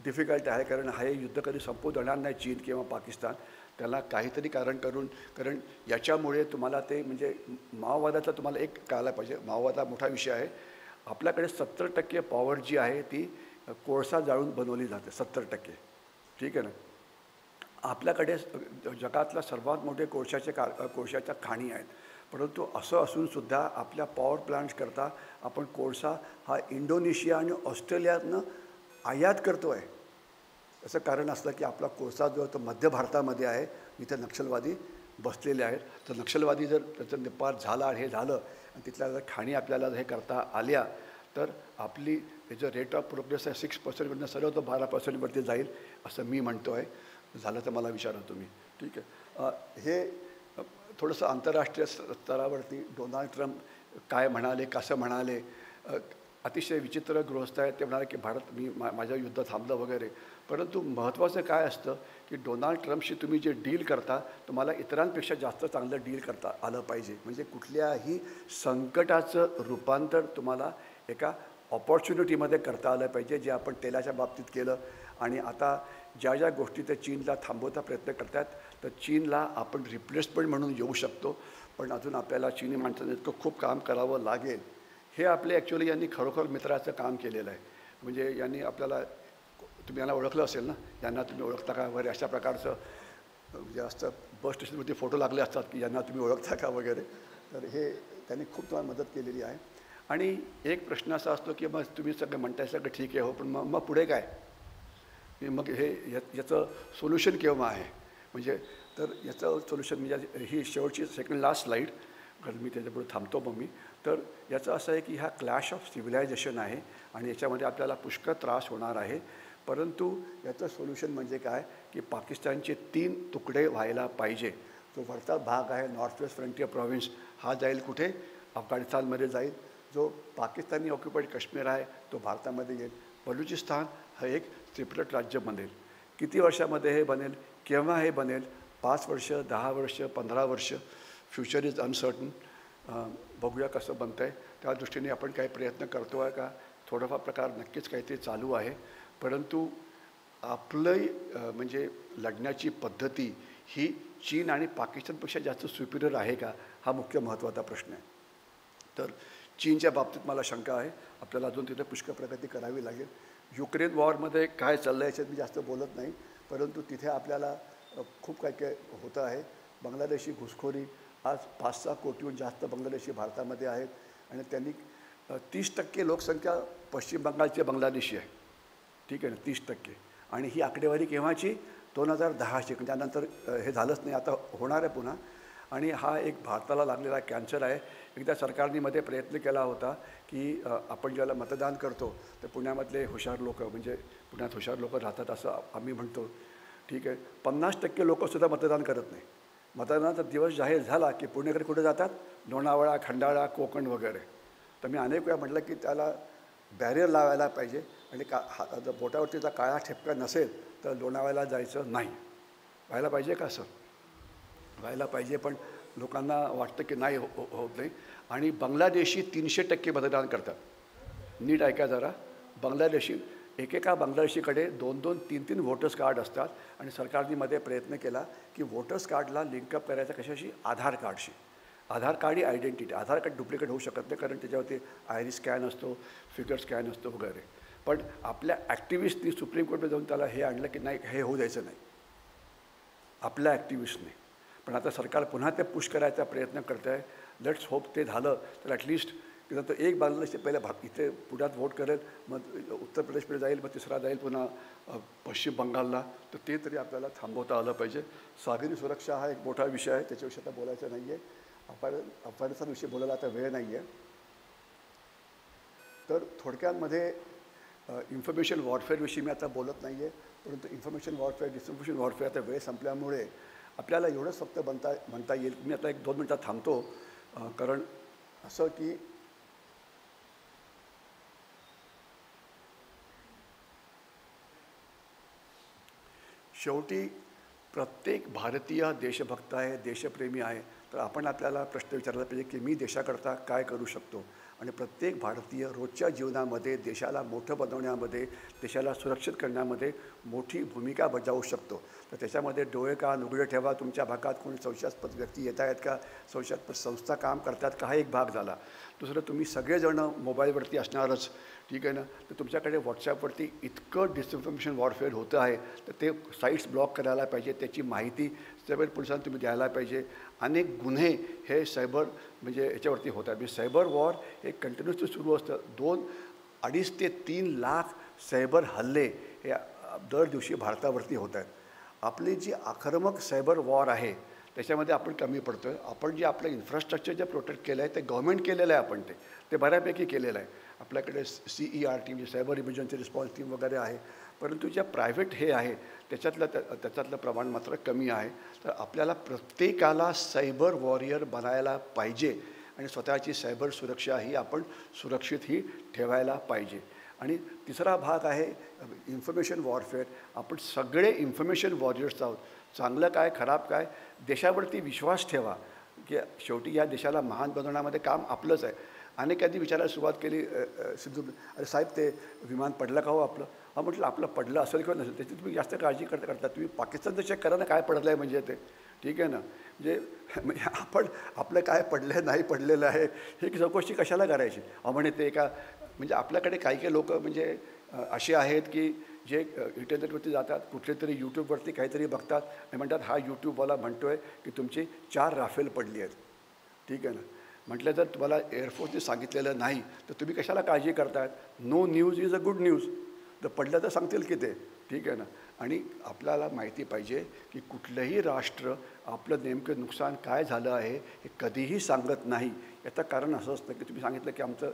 डिफिकल्ट आहे. कारण हे युद्ध कधी संपवू देणार नाही चीन किंवा पाकिस्तान. त्याला काहीतरी कारण याच्यामुळे तुम्हाला ते म्हणजे माओवादाचा तुम्हाला एक कळायला पाहिजे. माओवाद हा मोठा विषय आहे. आपल्याकडे 70% पॉवर जी आहे ती कोळसा जाळून बनवली जाते. 70%, ठीक आहे ना. आपल्याकडे जगातला सर्वात मोठे कोळशाच्या खाणी आहेत. परंतु असं असूनसुद्धा आपल्या पॉवर प्लांट्सकरता आपण कोळसा हा इंडोनेशिया आणि ऑस्ट्रेलियातनं आयात करतो आहे. याचं कारण असलं की आपला कोळसा जो तो मध्य भारतामध्ये आहे, इथे नक्षलवादी बसलेले आहेत. तर नक्षलवादी जर त्याचं निपात झाला, हे झालं आणि तिथल्या जर खाणी आपल्याला हे करता आल्या तर आपली त्याचं रेट ऑफ प्रोग्रेस आहे 6%मधनं सर्व तो 12%वरती जाईल असं मी म्हणतो आहे. झालं तर मला विचारा तुम्ही, ठीक आहे. हे थोडंसं आंतरराष्ट्रीय स्तरावरती डोनाल्ड ट्रम्प काय म्हणाले, कसं म्हणाले, अतिशय विचित्र गृहस्थ आहे. ते म्हणाले की भारत माझ्या युद्ध थांबलं वगैरे. परंतु महत्त्वाचं काय असतं की डोनाल्ड ट्रम्पशी तुम्ही जे डील करता तुम्हाला इतरांपेक्षा जास्त चांगलं डील करता आलं पाहिजे. म्हणजे कुठल्याही संकटाचं रूपांतर तुम्हाला एका ऑपॉर्च्युनिटीमध्ये करता आलं पाहिजे. जे आपण तेलाच्या बाबतीत केलं. आणि आता ज्या गोष्टी ते चीनला थांबवता प्रयत्न करतात तर चीनला आपण रिप्लेसमेंट म्हणून येऊ शकतो. पण अजून आपल्याला चीनी माणसांनी इतकं खूप काम करावं लागेल. हे आपले ॲक्च्युली यांनी खरोखर मित्राचं काम केलेलं आहे. म्हणजे यांनी आपल्याला, तुम्ही यांना ओळखलं असेल ना, यांना तुम्ही ओळखता का वगैरे अशा प्रकारचं जे असतं. बस स्टेशनवरती फोटो लागले असतात की यांना तुम्ही ओळखता का वगैरे. तर हे त्यांनी खूप तुम्हाला मदत केलेली आहे. आणि एक प्रश्न असा असतो की मग तुम्ही सगळं म्हणताय सगळं ठीक आहे हो, पण मग पुढे काय, मग याचं सोल्युशन केव्हा आहे. म्हणजे तर याचं सोल्युशन म्हणजे ही शेवटची सेकंड लास्ट स्लाईड, कारण मी त्याच्यापुढे थांबतो मग मी. तर याचं असं आहे की हा क्लॅश ऑफ सिव्हिलायझेशन आहे आणि याच्यामध्ये आपल्याला पुष्कळ त्रास होणार आहे. परंतु याचं सोल्युशन म्हणजे काय की पाकिस्तानचे 3 तुकडे व्हायला पाहिजे. जो वरचा भाग आहे नॉर्थ वेस्ट फ्रंटियर प्रॉव्हिन्स हा जाईल कुठे, अफगाणिस्तानमध्ये जाईल. जो पाकिस्तानी ऑक्युपाईड काश्मीर आहे तो भारतामध्ये येईल. बलुचिस्तान हा एक सेपरेट राज्य बनेल. किती वर्षामध्ये हे बनेल, केव्हा हे बनेल, 5 वर्ष, 10 वर्ष, 15 वर्ष, फ्युचर इज अनसर्टन. बघूया कसं बनतं आहे. त्या दृष्टीने आपण काही प्रयत्न करतो आहे का, थोडाफार प्रकार नक्कीच काहीतरी चालू आहे. परंतु आपलं म्हणजे लढण्याची पद्धती ही चीन आणि पाकिस्तानपेक्षा जास्त सुपिरियर आहे का, हा मुख्य महत्त्वाचा प्रश्न आहे. तर चीनच्या बाबतीत मला शंका आहे. आपल्याला अजून तिथे पुष्कळ प्रगती करावी लागेल. युक्रेन वॉरमध्ये काय चाललं आहे याच्यात मी जास्त बोलत नाही. परंतु तिथे आपल्याला खूप काय काय होतं आहे. बांगलादेशी घुसखोरी आज 5-6 कोटीहून जास्त बांगलादेशी भारतामध्ये आहेत आणि त्यांनी 30% लोकसंख्या पश्चिम बंगालची बांगलादेशी आहे. ठीक आहे ना, 30%. आणि ही आकडेवारी केव्हाची? 2010ची. त्यानंतर हे झालंच नाही, आता होणार आहे पुन्हा. आणि हा एक भारताला लागलेला कॅन्सर आहे. एकदा सरकारने मध्ये प्रयत्न केला होता की आपण ज्याला मतदान करतो तर पुण्यामधले हुशार लोक, म्हणजे पुण्यात हुशार लोक राहतात असं आम्ही म्हणतो. ठीक आहे, 50% लोकंसुद्धा मतदान करत नाही. मतदानाचा दिवस जाहीर झाला की पुणेकर कुठे जातात? लोणावळा, खंडाळा, कोकण वगैरे. तर मी अनेक वेळा म्हटलं की त्याला बॅरियर लावायला पाहिजे आणि जर बोटावरतीचा काळा ठिपका नसेल तर लोणावळ्याला जायचं नाही. व्हायला पाहिजे का असं? व्हायला पाहिजे, पण लोकांना वाटतं की नाही होत नाही. आणि बांगलादेशी 300% मतदान करतात. नीट ऐका जरा. बांगलादेशी एकेका बांगलादेशीकडे 2-2, 3-3 वोटर्स कार्ड असतात आणि सरकारने मध्ये प्रयत्न केला की वोटर्स कार्डला लिंकअप करायचं कशाशी? आधार कार्डशी. आधार कार्ड ही आयडेंटिटी. आधार कार्ड डुप्लिकेट होऊ शकत नाही कारण त्याच्यावरती आयरी स्कॅन असतो, फिगर स्कॅन असतो वगैरे. पण आपल्या ॲक्टिव्हिस्टनी सुप्रीम कोर्टमध्ये जाऊन त्याला हे आणलं की नाही, हे होऊ द्यायचं नाही आपल्या ॲक्टिव्हिस्टने. पण आता सरकार पुन्हा ते पुश करायचा प्रयत्न करत आहे. लेट्स होप ते झालं तर ॲटलिस्ट तर एक बांगलादेशी पहिल्या इथे पुण्यात वोट करेल, मग उत्तर प्रदेशमध्ये जाईल, मग तिसरा जाईल पुन्हा पश्चिम बंगालला. तर ते तरी आपल्याला थांबवता आलं पाहिजे. सागरी सुरक्षा हा एक मोठा विषय आहे, त्याच्याविषयी आता बोलायचं नाही आहे. अफगाणिस्तानविषयी बोलायला आता वेळ नाही आहे. तर थोडक्यामध्ये इन्फॉर्मेशन वॉरफेअरविषयी मी आता बोलत नाही आहे, परंतु इन्फॉर्मेशन वॉरफेअर, डिस्ट्रिब्युशन वॉरफेअर आता वेळ संपल्यामुळे आपल्याला एवढंच फक्त म्हणता येईल. मी आता 1-2 मिनटात थांबतो, कारण असं की शेवटी प्रत्येक भारतीय देशभक्त आहे, देशप्रेमी आहे. तर आपण आपल्याला प्रश्न विचारला पाहिजे की मी देशाकरता काय करू शकतो. आणि प्रत्येक भारतीय रोजच्या जीवनामध्ये देशाला मोठं बनवण्यामध्ये, देशाला सुरक्षित करण्यामध्ये मोठी भूमिका बजावू शकतो. तर त्याच्यामध्ये डोळे कान उघडे ठेवा. तुमच्या भागात कोणी संशयास्पद व्यक्ती येत आहेत का, संशयास्पद संस्था काम करतात का, हा एक भाग झाला. दुसरं, तुम्ही सगळेजणं मोबाईलवरती असणारच. ठीक आहे ना. तर तुमच्याकडे व्हॉट्सॲपवरती इतकं डिसइन्फॉर्मेशन वॉरफेअर होतं आहे, तर ते साईट्स ब्लॉक करायला पाहिजे. त्याची माहिती सायबर पोलिसांना तुम्ही द्यायला पाहिजे. अनेक गुन्हे हे सायबर म्हणजे याच्यावरती होतात. म्हणजे सायबर वॉर हे कंटिन्युअसली सुरू असतं. 2.5 ते 3 लाख सायबर हल्ले हे दर दिवशी भारतावरती होत आहेत. आपली जी आक्रमक सायबर वॉर आहे त्याच्यामध्ये आपण कमी पडतो आहे. आपण जे आपलं इन्फ्रास्ट्रक्चर जे प्रोटेक्ट केलं आहे ते गव्हर्मेंट केलेलं आहे. आपण ते बऱ्यापैकी केलेलं आहे. आपल्याकडे CERT म्हणजे सायबर इमर्जन्सी रिस्पॉन्स टीम वगैरे आहे. परंतु ज्या प्रायव्हेट हे आहे त्याच्यातलं प्रमाण मात्र कमी आहे. तर आपल्याला प्रत्येकाला सायबर वॉरियर बनायला पाहिजे आणि स्वतःची सायबर सुरक्षा ही आपण सुरक्षित ही ठेवायला पाहिजे. आणि तिसरा भाग आहे इन्फॉर्मेशन वॉरफेअर. आपण सगळे इन्फॉर्मेशन वॉरियर्स आहोत. चांगलं काय, खराब काय, देशावरती विश्वास ठेवा की शेवटी या देशाला महान बनवण्यामध्ये काम आपलंच आहे. अनेकांनी विचारायला सुरुवात केली, सिद्धू, अरे साहेब ते विमान पडलं का हो आपलं? हा म्हटलं आपलं पडलं असेल किंवा नसेल त्याची तुम्ही जास्त काळजी करता. तुम्ही पाकिस्तानचं चेक करा ना काय पडलं आहे म्हणजे ते. ठीक आहे ना. म्हणजे आपण आपलं काय पडलं नाही पडलेलं आहे हे चौकशी कशाला करायची? म्हणे ते एका म्हणजे आपल्याकडे काही लोक म्हणजे असे आहेत की जे इंटरनेटवरती जातात, कुठले तरी यूट्यूबवरती काहीतरी बघतात आणि म्हणतात हा यूट्यूबवाला म्हणतो आहे की तुमची 4 राफेल पडली आहेत. ठीक आहे ना. म्हटलं जर तुम्हाला एअरफोर्सने सांगितलेलं नाही तर तुम्ही कशाला काळजी करतायत? No news is a good news. तर पडलं तर सांगतील की ते. ठीक आहे ना. आणि आपल्याला माहिती पाहिजे की कुठलंही राष्ट्र आपलं नेमकं नुकसान काय झालं आहे हे कधीही सांगत नाही. याचं कारण असं असतं की तुम्ही सांगितलं की आमचं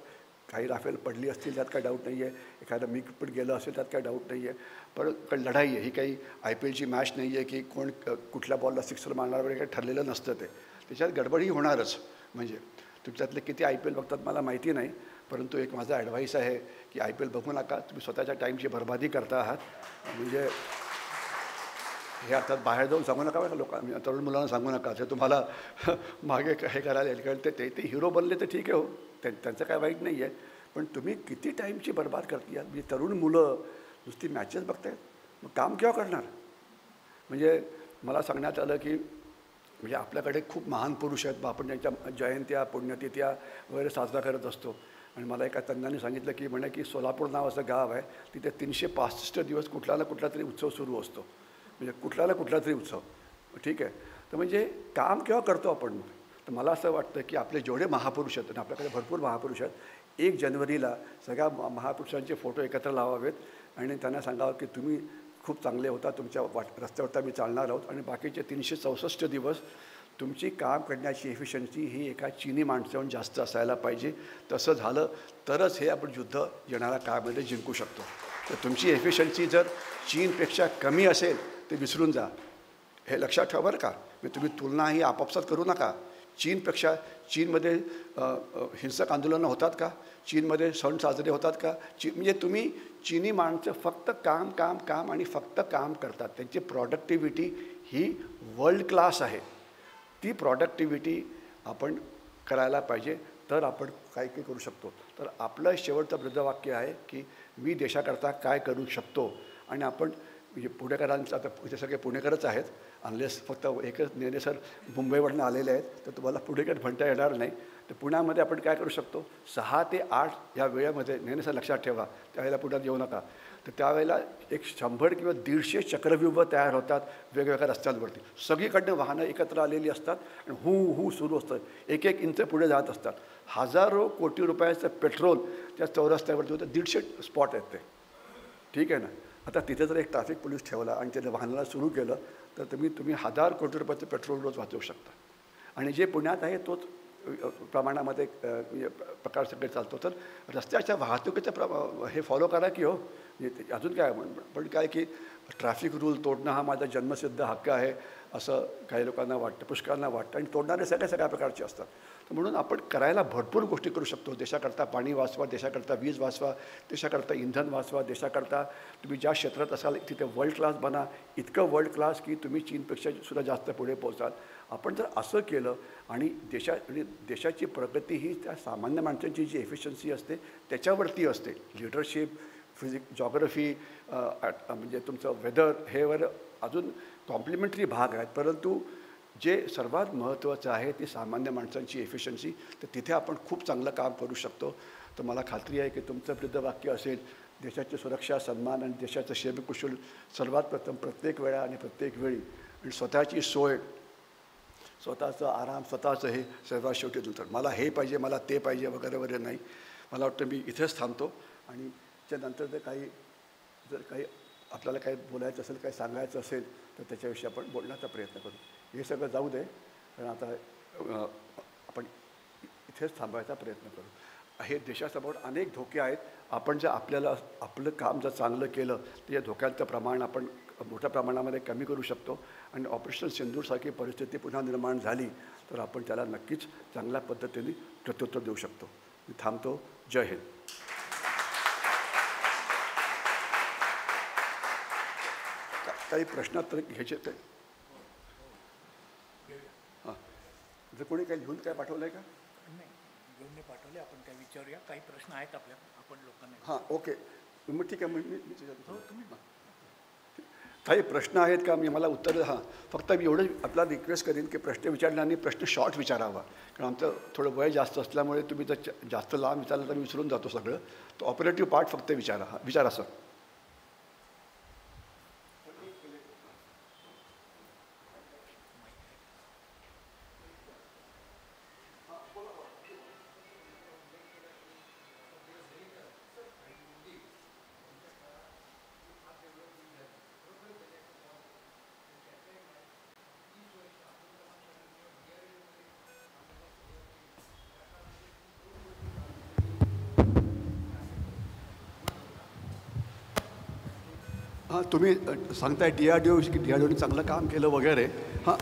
काही राफेल पडली असतील त्यात काय डाऊट नाही आहे, एखादं मिग पण गेलं असेल त्यात काय डाऊट नाही आहे. पण लढाई आहे ही, काही IPLची मॅच नाही आहे की कोण कुठल्या बॉलला सिक्सर मारणार वगैरे काही ठरलेलं नसतं ते. त्याच्यात गडबडही होणारच. म्हणजे तुमच्यातले किती IPL बघतात मला माहिती नाही, परंतु एक माझा ॲडवाईस आहे की IPL बघू नका. तुम्ही स्वतःच्या टाईमची बरबादी करता आहात. म्हणजे हे अर्थात बाहेर जाऊन सांगू नका बघा लोकांना, तरुण मुलांना सांगू नका ते तुम्हाला मागे हे करायला येईल. कारण ते हिरो बनले तर ठीक आहे हो, त्यांचं काय वाईट नाही आहे. पण तुम्ही किती टाईमची बरबाद करते आहात. म्हणजे तरुण मुलं नुसती मॅचेस बघतायत, मग काम केव्हा करणार? म्हणजे मला सांगण्यात आलं की म्हणजे आपल्याकडे खूप महान पुरुष आहेत, आपण त्यांच्या जयंत्या पुण्यतिथ्या वगैरे साजरा करत असतो. आणि मला एका तज्ञाने सांगितलं की म्हणे की सोलापूर नावाचं गाव आहे, तिथे 365 दिवस कुठला ना कुठला तरी उत्सव सुरू असतो. म्हणजे कुठला ना कुठला तरी उत्सव. ठीक आहे. तर म्हणजे काम केव्हा करतो आपण? तर तर मला असं वाटतं की आपले जेवढे महापुरुष आहेत आणि आपल्याकडे भरपूर महापुरुष आहेत, 1 जानेवारीला सगळ्या महापुरुषांचे फोटो एकत्र लावावेत आणि त्यांना सांगावं की तुम्ही खूप चांगले होता, तुमच्या रस्त्यावरता मी चालणार आहोत आणि बाकीचे 364 दिवस तुमची काम करण्याची एफिशियन्सी ही एका चीनी माणसाहून जास्त असायला पाहिजे. तसं झालं तरच हे आपण युद्ध येणाऱ्या काळामध्ये जिंकू शकतो. तर तुमची एफिशियन्सी जर चीनपेक्षा कमी असेल तर विसरून जा, हे लक्षात ठेवा बरं का. तुम्ही तुलना ही आपापसात करू नका. चीनमध्ये हिंसक आंदोलनं होतात का? चीनमध्ये सण साजरे होतात का? म्हणजे तुम्ही चीनी माणसं फक्त काम काम काम आणि फक्त काम करतात. त्यांची प्रॉडक्टिव्हिटी ही वर्ल्ड क्लास आहे. ती प्रॉडक्टिव्हिटी आपण करायला पाहिजे, तर आपण काय काही करू शकतो. तर आपलं शेवटचं ब्रीदवाक्य आहे की मी देशाकरता काय करू शकतो. आणि आपण म्हणजे पुणेकरांचं, आता इथे सगळे पुणेकरच आहेत, अनलेस फक्त एकच नेने सर मुंबईवरनं आलेले आहेत, तर तुम्हाला पुणेकर म्हणता येणार नाही. तर पुण्यामध्ये आपण काय करू शकतो, 6 ते 8 या वेळेमध्ये नेने सर लक्षात ठेवा, त्यावेळेला पुण्यात येऊ नका. तर त्यावेळेला एक 100 किंवा 150 चक्रव्यूह तयार होतात वेगवेगळ्या रस्त्यांवरती. सगळीकडनं वाहनं एकत्र आलेली असतात आणि हू सुरू असतं, एक इंच पुढे जात असतात. हजारो कोटी रुपयाचं पेट्रोल त्या चौरस्त्यावरती होतं. 150 स्पॉट आहेत ते, ठीक आहे ना. आता तिथे जर एक ट्रॅफिक पोलीस ठेवला आणि त्याला वाहनाला सुरू केलं तर तुम्ही 1000 कोटी रुपयाचं पेट्रोल रोज वाचवू शकता. आणि जे पुण्यात आहे तोच प्रमाणामध्ये प्रकार सगळे चालतो. तर रस्त्याच्या वाहतुकीचं हे फॉलो करा की हो. अजून काय पण काय की ट्रॅफिक रूल तोडणं हा माझा जन्मसिद्ध हक्क आहे असं काही लोकांना वाटतं, पुष्कळांना वाटतं. आणि तोडणारे सगळ्या प्रकारचे असतात. तर म्हणून आपण करायला भरपूर गोष्टी करू शकतो. देशाकरता पाणी वाचवा, देशाकरता वीज वाचवा, देशाकरता इंधन वाचवा, देशाकरता तुम्ही ज्या क्षेत्रात असाल तिथे वर्ल्ड क्लास बना. इतकं वर्ल्ड क्लास की तुम्ही चीनपेक्षा सुद्धा जास्त पुढे पोहोचाल. आपण जर असं केलं आणि देशाची प्रगती ही त्या सामान्य माणसांची जी एफिशियन्सी असते त्याच्यावरती असते. लिडरशिप, जॉग्रफी, म्हणजे तुमचं वेदर, हे अजून कॉम्प्लिमेंटरी भाग आहेत. परंतु जे सर्वात महत्त्वाचं आहे ती सामान्य माणसांची एफिशियन्सी. तर तिथे आपण खूप चांगलं काम करू शकतो. तर मला खात्री आहे की तुमचं ब्रीदवाक्य असेल देशाची सुरक्षा, सन्मान आणि देशाचं शेबकुशल सर्वात प्रथम प्रत्येक वेळा आणि प्रत्येक वेळी. आणि स्वतःची सोय, स्वतःचं आराम, स्वतःचं हे सर्वात शेवटी नंतर. मला हे पाहिजे, मला ते पाहिजे वगैरे नाही. मला वाटतं मी इथेच थांबतो. आणि त्यानंतर जर काही आपल्याला काही बोलायचं असेल, काही सांगायचं असेल तर त्याच्याविषयी आपण बोलण्याचा प्रयत्न करू. हे सगळं जाऊ दे, कारण आता आपण इथेच थांबायचा प्रयत्न करू. हे देशासमोर अनेक धोके आहेत. आपण जर आपलं काम जर चांगलं केलं तर या धोक्यांचं प्रमाण आपण मोठ्या प्रमाणामध्ये कमी करू शकतो. आणि ऑपरेशन सिंदूरसारखी परिस्थिती पुन्हा निर्माण झाली तर आपण त्याला नक्कीच चांगल्या पद्धतीने प्रत्युत्तर देऊ शकतो. मी थांबतो. जय हिंद. काही प्रश्न तर घ्यायचे ते हां, जर कोणी काही लिहून काय पाठवलं आहे का? नाही, लिहून पाठवले. आपण काय विचारूया. काही प्रश्न आहेत आपल्या, आपण लोकांना. हां, ओके. मग ठीक आहे. मी तुम्ही काही प्रश्न आहेत का? मला उत्तर. हां, फक्त मी एवढं आपला रिक्वेस्ट करीन की प्रश्न विचारल्याने प्रश्न शॉर्ट विचारावा. कारण आमचं थोडं वय जास्त असल्यामुळे तुम्ही जर जास्त लांब विचारलं तर मी विसरून जातो सगळं. तो ऑपरेटिव्ह पार्ट फक्त विचारा. विचारा सर. हां, तुम्ही सांगताय DRDO की DRDOने चांगलं काम केलं वगैरे. हां,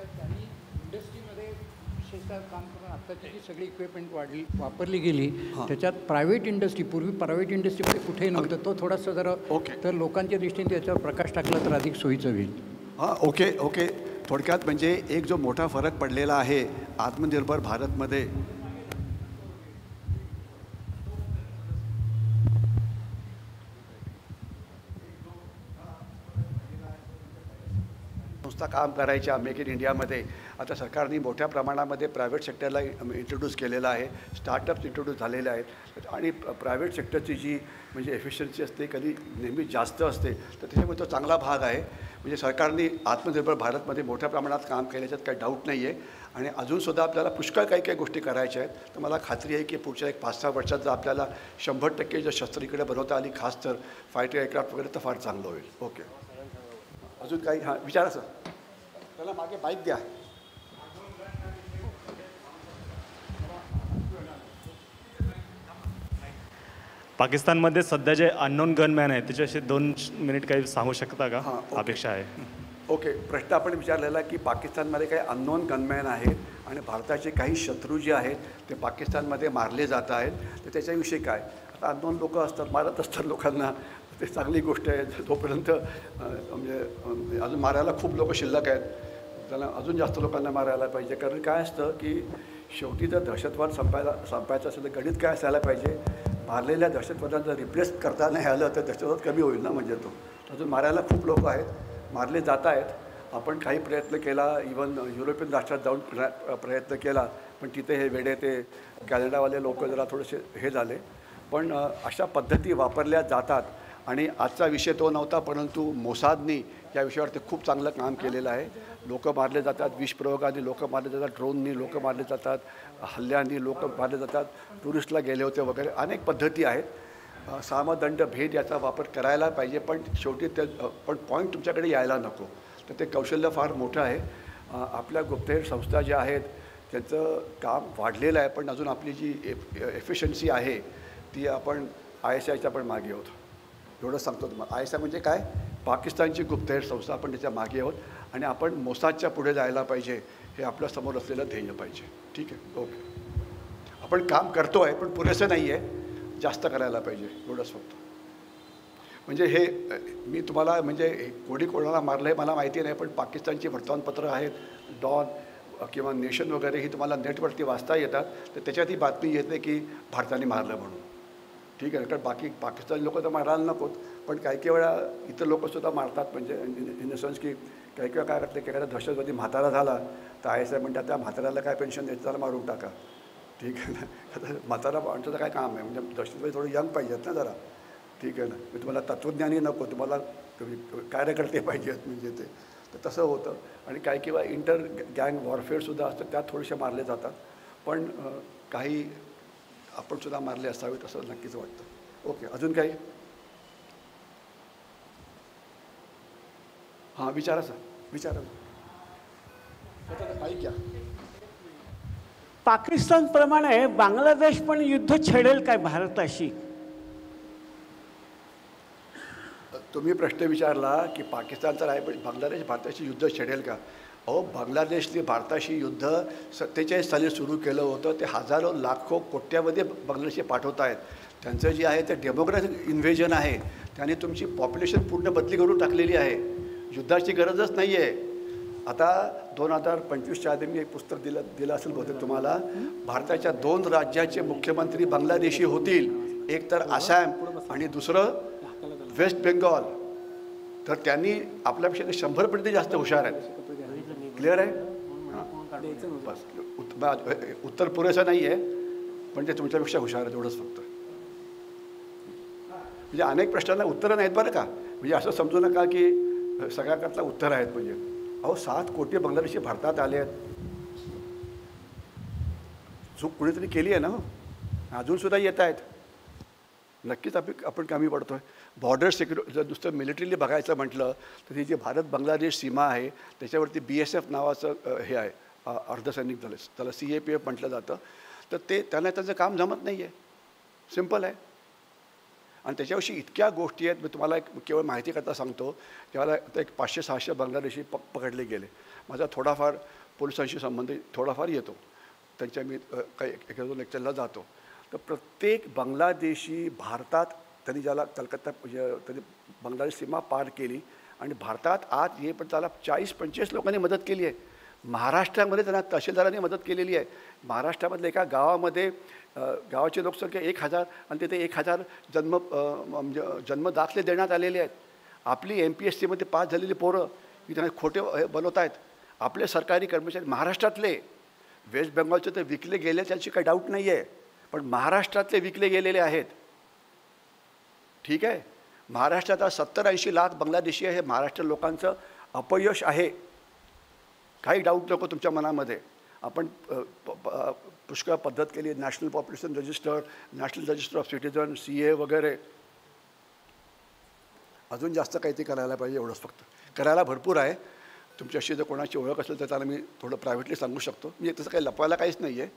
त्यांनी इंडस्ट्रीमध्ये विशेषतः काम करून आत्ताची जी सगळी इक्विपमेंट वापरली गेली त्याच्यात प्रायव्हेट इंडस्ट्री, पूर्वी प्रायव्हेट इंडस्ट्रीमध्ये कुठेही नव्हतं. तो थोडासा जरा ओके. तर लोकांच्या दृष्टीने त्याच्यावर प्रकाश टाकला तर अधिक सोयीचं होईल. हां, ओके. थोडक्यात म्हणजे एक जो मोठा फरक पडलेला आहे आत्मनिर्भर भारतमध्ये. संस्था काम करायच्या मेक इन इंडियामध्ये. आता सरकारने मोठ्या प्रमाणामध्ये प्रायव्हेट सेक्टरला इंट्रोड्यूस केलेलं आहे, स्टार्टअप्स इंट्रोड्यूस झालेले आहेत आणि प्रायव्हेट सेक्टरची जी म्हणजे एफिशियन्सी असते कधी नेहमी जास्त असते, तर त्याच्यामुळे तो चांगला भाग आहे. म्हणजे सरकारने आत्मनिर्भर भारतमध्ये मोठ्या प्रमाणात काम केल्याच्यात काही डाऊट नाही आहे आणि अजूनसुद्धा आपल्याला पुष्कळ काही काही गोष्टी करायच्या आहेत. तर मला खात्री आहे की पुढच्या 5-6 वर्षात जर आपल्याला 100% जर शस्त्र इकडे बनवता आली, खास तर फायटर एअरक्राफ्ट वगैरे, तर फार चांगलं होईल. ओके, अजून काही? हां, विचारा सर. त्याला मागे बाईक द्या. पाकिस्तानमध्ये सध्या जे अननोन गनमॅन आहेत त्याच्याशी 2 मिनिट काही सांगू शकता का? हां, ओके. अपेक्षा आहे. ओके, प्रश्न आपण विचारलेला की पाकिस्तानमध्ये काही अननोन गनमॅन आहेत आणि भारताचे काही शत्रू जे आहेत ते पाकिस्तानमध्ये मारले जात आहेत, तर त्याच्याविषयी काय? आता अननोन लोक असतात, मारत असतात लोकांना, ते चांगली गोष्ट आहे. तोपर्यंत म्हणजे अजून मारायला खूप लोक शिल्लक आहेत, त्याला अजून जास्त लोकांना मारायला पाहिजे. कारण काय असतं की शेवटी जर दहशतवाद संपायचं असेल तर गणित काय असायला पाहिजे? मारलेल्या दहशतवाद्यांना रिप्लेस करता नाही आलं तर दहशतवाद कमी होईल ना. म्हणजे तो अजून मारायला खूप लोक आहेत, मारले जात आहेत. आपण काही प्रयत्न केला, इवन युरोपियन राष्ट्रात जाऊन प्रयत्न केला, पण तिथे हे वेडे ते कॅनडावाले लोक जरा थोडेसे हे झाले. पण अशा पद्धती वापरल्या जातात आणि आजचा विषय तो नव्हता, परंतु मोसादनी या विषयावरती खूप चांगलं काम केलेलं आहे. लोक मारले जातात, विषप्रयोगाने लोक मारले जातात, ड्रोननी लोक मारले जातात, हल्ल्यांनी लोक मारले जातात, टुरिस्टला गेले होते वगैरे, अनेक पद्धती आहेत. सामदंड भेद याचा वापर करायला पाहिजे, पण शेवटी ते पण पॉईंट तुमच्याकडे यायला नको. तर ते कौशल्य फार मोठं आहे. आपल्या गुप्तहेर संस्था ज्या आहेत त्यांचं काम वाढलेलं आहे, पण अजून आपली जी एफिशियन्सी आहे ती आपण ISIच्या पण मागे आहोत. एवढं सांगतो तुम्हाला. ISI म्हणजे काय? पाकिस्तानची गुप्तहेर संस्था, आपण त्याच्या मागे आहोत आणि आपण मोसादच्या पुढे जायला पाहिजे, हे आपल्यासमोर असलेलं ध्येय पाहिजे. ठीक आहे, ओके. आपण काम करतो आहे पण पुरेसं नाही आहे, जास्त करायला पाहिजे, एवढंच फक्त. म्हणजे हे मी तुम्हाला म्हणजे कोणी कोणाला मारलं हे मला माहिती नाही, पण पाकिस्तानची वर्तमानपत्रं आहेत, डॉन किंवा नेशन वगैरे, ही तुम्हाला नेटवरती वाचता येतात, तर त्याच्यात ही बातमी येते की भारताने मारलं म्हणून. ठीक आहे, कारण बाकी पाकिस्तानी लोक तर मारायला नकोत, पण काही वेळा इतर लोकंसुद्धा मारतात. म्हणजे इन द सेन्स की काही वेळा काय करते की एखादा दहशतवादी म्हातारा झाला तर ISI म्हणतात त्या म्हाताऱ्याला काय पेन्शन द्यायचं, त्याला मारून टाका. ठीक आहे ना. आता म्हातारा माणसाचं काय काम आहे? म्हणजे दहशतवादी थोडं यंग पाहिजेत ना जरा. ठीक आहे ना. मी तुम्हाला तत्त्वज्ञानी नको, तुम्हाला कार्यकर्ते पाहिजेत म्हणजे ते. तर तसं होतं. आणि काही वेळा इंटर गँग वॉरफेअरसुद्धा असतं, त्यात थोडेसे मारले जातात. पण काही आपणसुद्धा मारले असावेत असं नक्कीच वाटतं. ओके, अजून काही? हां, विचारा सर, विचारा. माईक घ्या. पाकिस्तानप्रमाणे बांगलादेश पण युद्ध छेडेल काय भारताशी? तुम्ही प्रश्न विचारला की पाकिस्तानचं आहे पण बांगलादेश भारताशी युद्ध छेडेल का? अहो, बांगलादेशने भारताशी युद्ध 47 साली सुरू केलं होतं. ते हजारो लाखो कोट्यामध्ये बांगलादेशी पाठवत आहेत. त्यांचं जे आहे ते डेमोग्राफिक इन्व्हेजन आहे, त्याने तुमची पॉप्युलेशन पूर्ण बदली करून टाकलेली आहे. युद्धाची गरजच नाही आहे. आता 2025च्या आधी मी एक पुस्तक दिलं असेल बहुतेक तुम्हाला. भारताच्या 2 राज्याचे मुख्यमंत्री बांगलादेशी होतील, एक तर आसाम आणि दुसरं वेस्ट बेंगॉल. तर त्यांनी आपल्यापेक्षा 100% जास्त हुशार आहेत. क्लिअर आहे? हां, बस. उत्तर पुरेसं नाही आहे, पण ते तुमच्यापेक्षा हुशार आहेत, एवढंच फक्त. म्हणजे अनेक प्रश्नांना उत्तरं नाहीत बरं का. म्हणजे असं समजू नका की सगळ्याकरता उत्तर आहेत. म्हणजे अहो, 7 कोटी बांगलादेशी भारतात आले आहेत. चूक कुणीतरी केली आहे ना. अजूनसुद्धा येत आहेत. नक्कीच आपण कमी पडतो आहे. बॉर्डर सिक्युरिटी जर नुसतं मिलिटरीली बघायचं म्हटलं तर ही जी भारत बांगलादेश सीमा आहे त्याच्यावरती BSF नावाचं हे आहे, अर्धसैनिक दल, त्याला CAPF म्हटलं जातं. तर त्यांना त्याचं काम जमत नाही आहे. सिम्पल आहे. आणि त्याच्याविषयी इतक्या गोष्टी आहेत. मी तुम्हाला एक केवळ माहिती करता सांगतो. त्याला आता एक 500-600 बांगलादेशी पकडले गेले. माझा थोडाफार पोलिसांशी संबंधित थोडाफार येतो, त्यांच्या मी काही एखाद्या लेक्चरला जातो. तर प्रत्येक बांगलादेशी भारतात त्यांनी ज्याला कलकत्ता त्यांनी बांगलादेश सीमा पार केली आणि भारतात आत ये पण त्याला 40-25 लोकांनी मदत केली आहे. महाराष्ट्रामध्ये त्यांना तहसीलदारांनी मदत केलेली आहे. महाराष्ट्रामधल्या एका गावामध्ये गावाची लोकसंख्या 1000 आणि तिथे 1000 जन्म दाखले देण्यात आलेले आहेत. आपली MPSCमध्ये पास झालेली पोरं की त्यांना खोटे हे बनवत आहेत. आपले सरकारी कर्मचारी महाराष्ट्रातले, वेस्ट बेंगॉलचे तर विकले गेले त्याची काही डाऊट नाही आहे, पण महाराष्ट्रातले विकले गेलेले आहेत. ठीक आहे, महाराष्ट्रात 70-80 लाख बांगलादेशी हे महाराष्ट्र लोकांचं अपयश आहे, काही डाऊट नको तुमच्या मनामध्ये. आपण पुष्कळ पद्धत केली, national population register, national register of citizen, CA वगैरे. अजून जास्त काही ते करायला पाहिजे, एवढंच फक्त. करायला भरपूर आहे. तुमच्याशी जर कोणाची ओळख असेल तर त्याला मी थोडं प्रायव्हेटली सांगू शकतो. म्हणजे तसं काही लपवायला काहीच नाही आहे.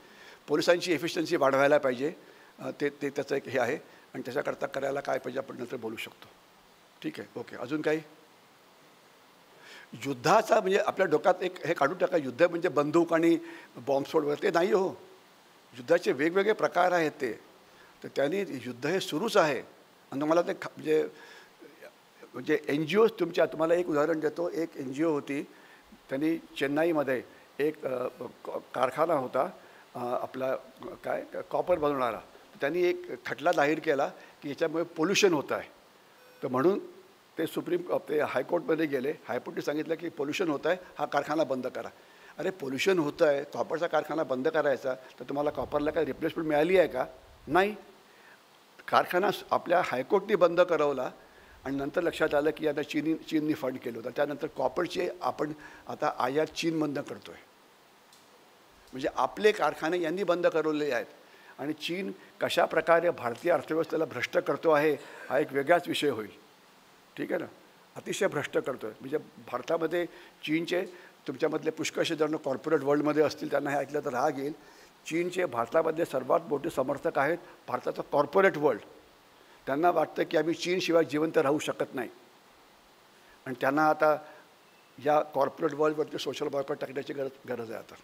पोलिसांची एफिशियन्सी वाढवायला पाहिजे, ते त्याचं एक हे आहे, आणि त्याच्याकरता करायला काय पाहिजे आपण नंतर बोलू शकतो. ठीक आहे, ओके. अजून काही? युद्धाचा म्हणजे आपल्या डोक्यात एक हे काढून टाका, युद्ध म्हणजे बंदूक आणि बॉम्बस्फोट वगैरे, ते नाही हो. युद्धाचे वेगवेगळे प्रकार आहेत ते. तर त्यांनी युद्ध हे सुरूच आहे. आणि तुम्हाला ते म्हणजे NGOज तुम्हाला एक उदाहरण देतो. एक NGO होती, त्यांनी चेन्नईमध्ये एक कारखाना होता आपला काय कॉपर बनवणारा. त्यांनी एक खटला दाखल केला की याच्यामुळे पोल्युशन होतं आहे. तर म्हणून ते हायकोर्टमध्ये गेले. हायकोर्टने सांगितलं की पोल्युशन होतं आहे, हा कारखाना बंद करा. अरे पोल्युशन होतं आहे, कॉपरचा कारखाना बंद करायचा, तर तुम्हाला कॉपरला काय रिप्लेसमेंट मिळाली आहे का? नाही. कारखाना आपल्या हायकोर्टने बंद करवला आणि नंतर लक्षात आलं की आता चीननी फंड केलं होतं. त्यानंतर कॉपरचे आपण आता आयात चीनमधनं करतो आहे. म्हणजे आपले कारखाने यांनी बंद करवलेले आहेत. आणि चीन कशा प्रकारे भारतीय अर्थव्यवस्थेला भ्रष्ट करतो आहे हा एक वेगळाच विषय होईल. ठीक आहे ना, अतिशय भ्रष्ट करतो आहे. म्हणजे भारतामध्ये चीनचे, तुमच्यामधले पुष्कळसे जण कॉर्पोरेट वर्ल्डमध्ये असतील, त्यांना हे ऐकलं तर राग येईल. चीनचे भारतामधले सर्वात मोठे समर्थक आहेत भारताचं कॉर्पोरेट वर्ल्ड. त्यांना वाटतं की आम्ही चीनशिवाय जिवंत राहू शकत नाही, आणि त्यांना आता या कॉर्पोरेट वर्ल्डवरती सोशल बॉयकॉट टाकण्याची गरज आहे आता.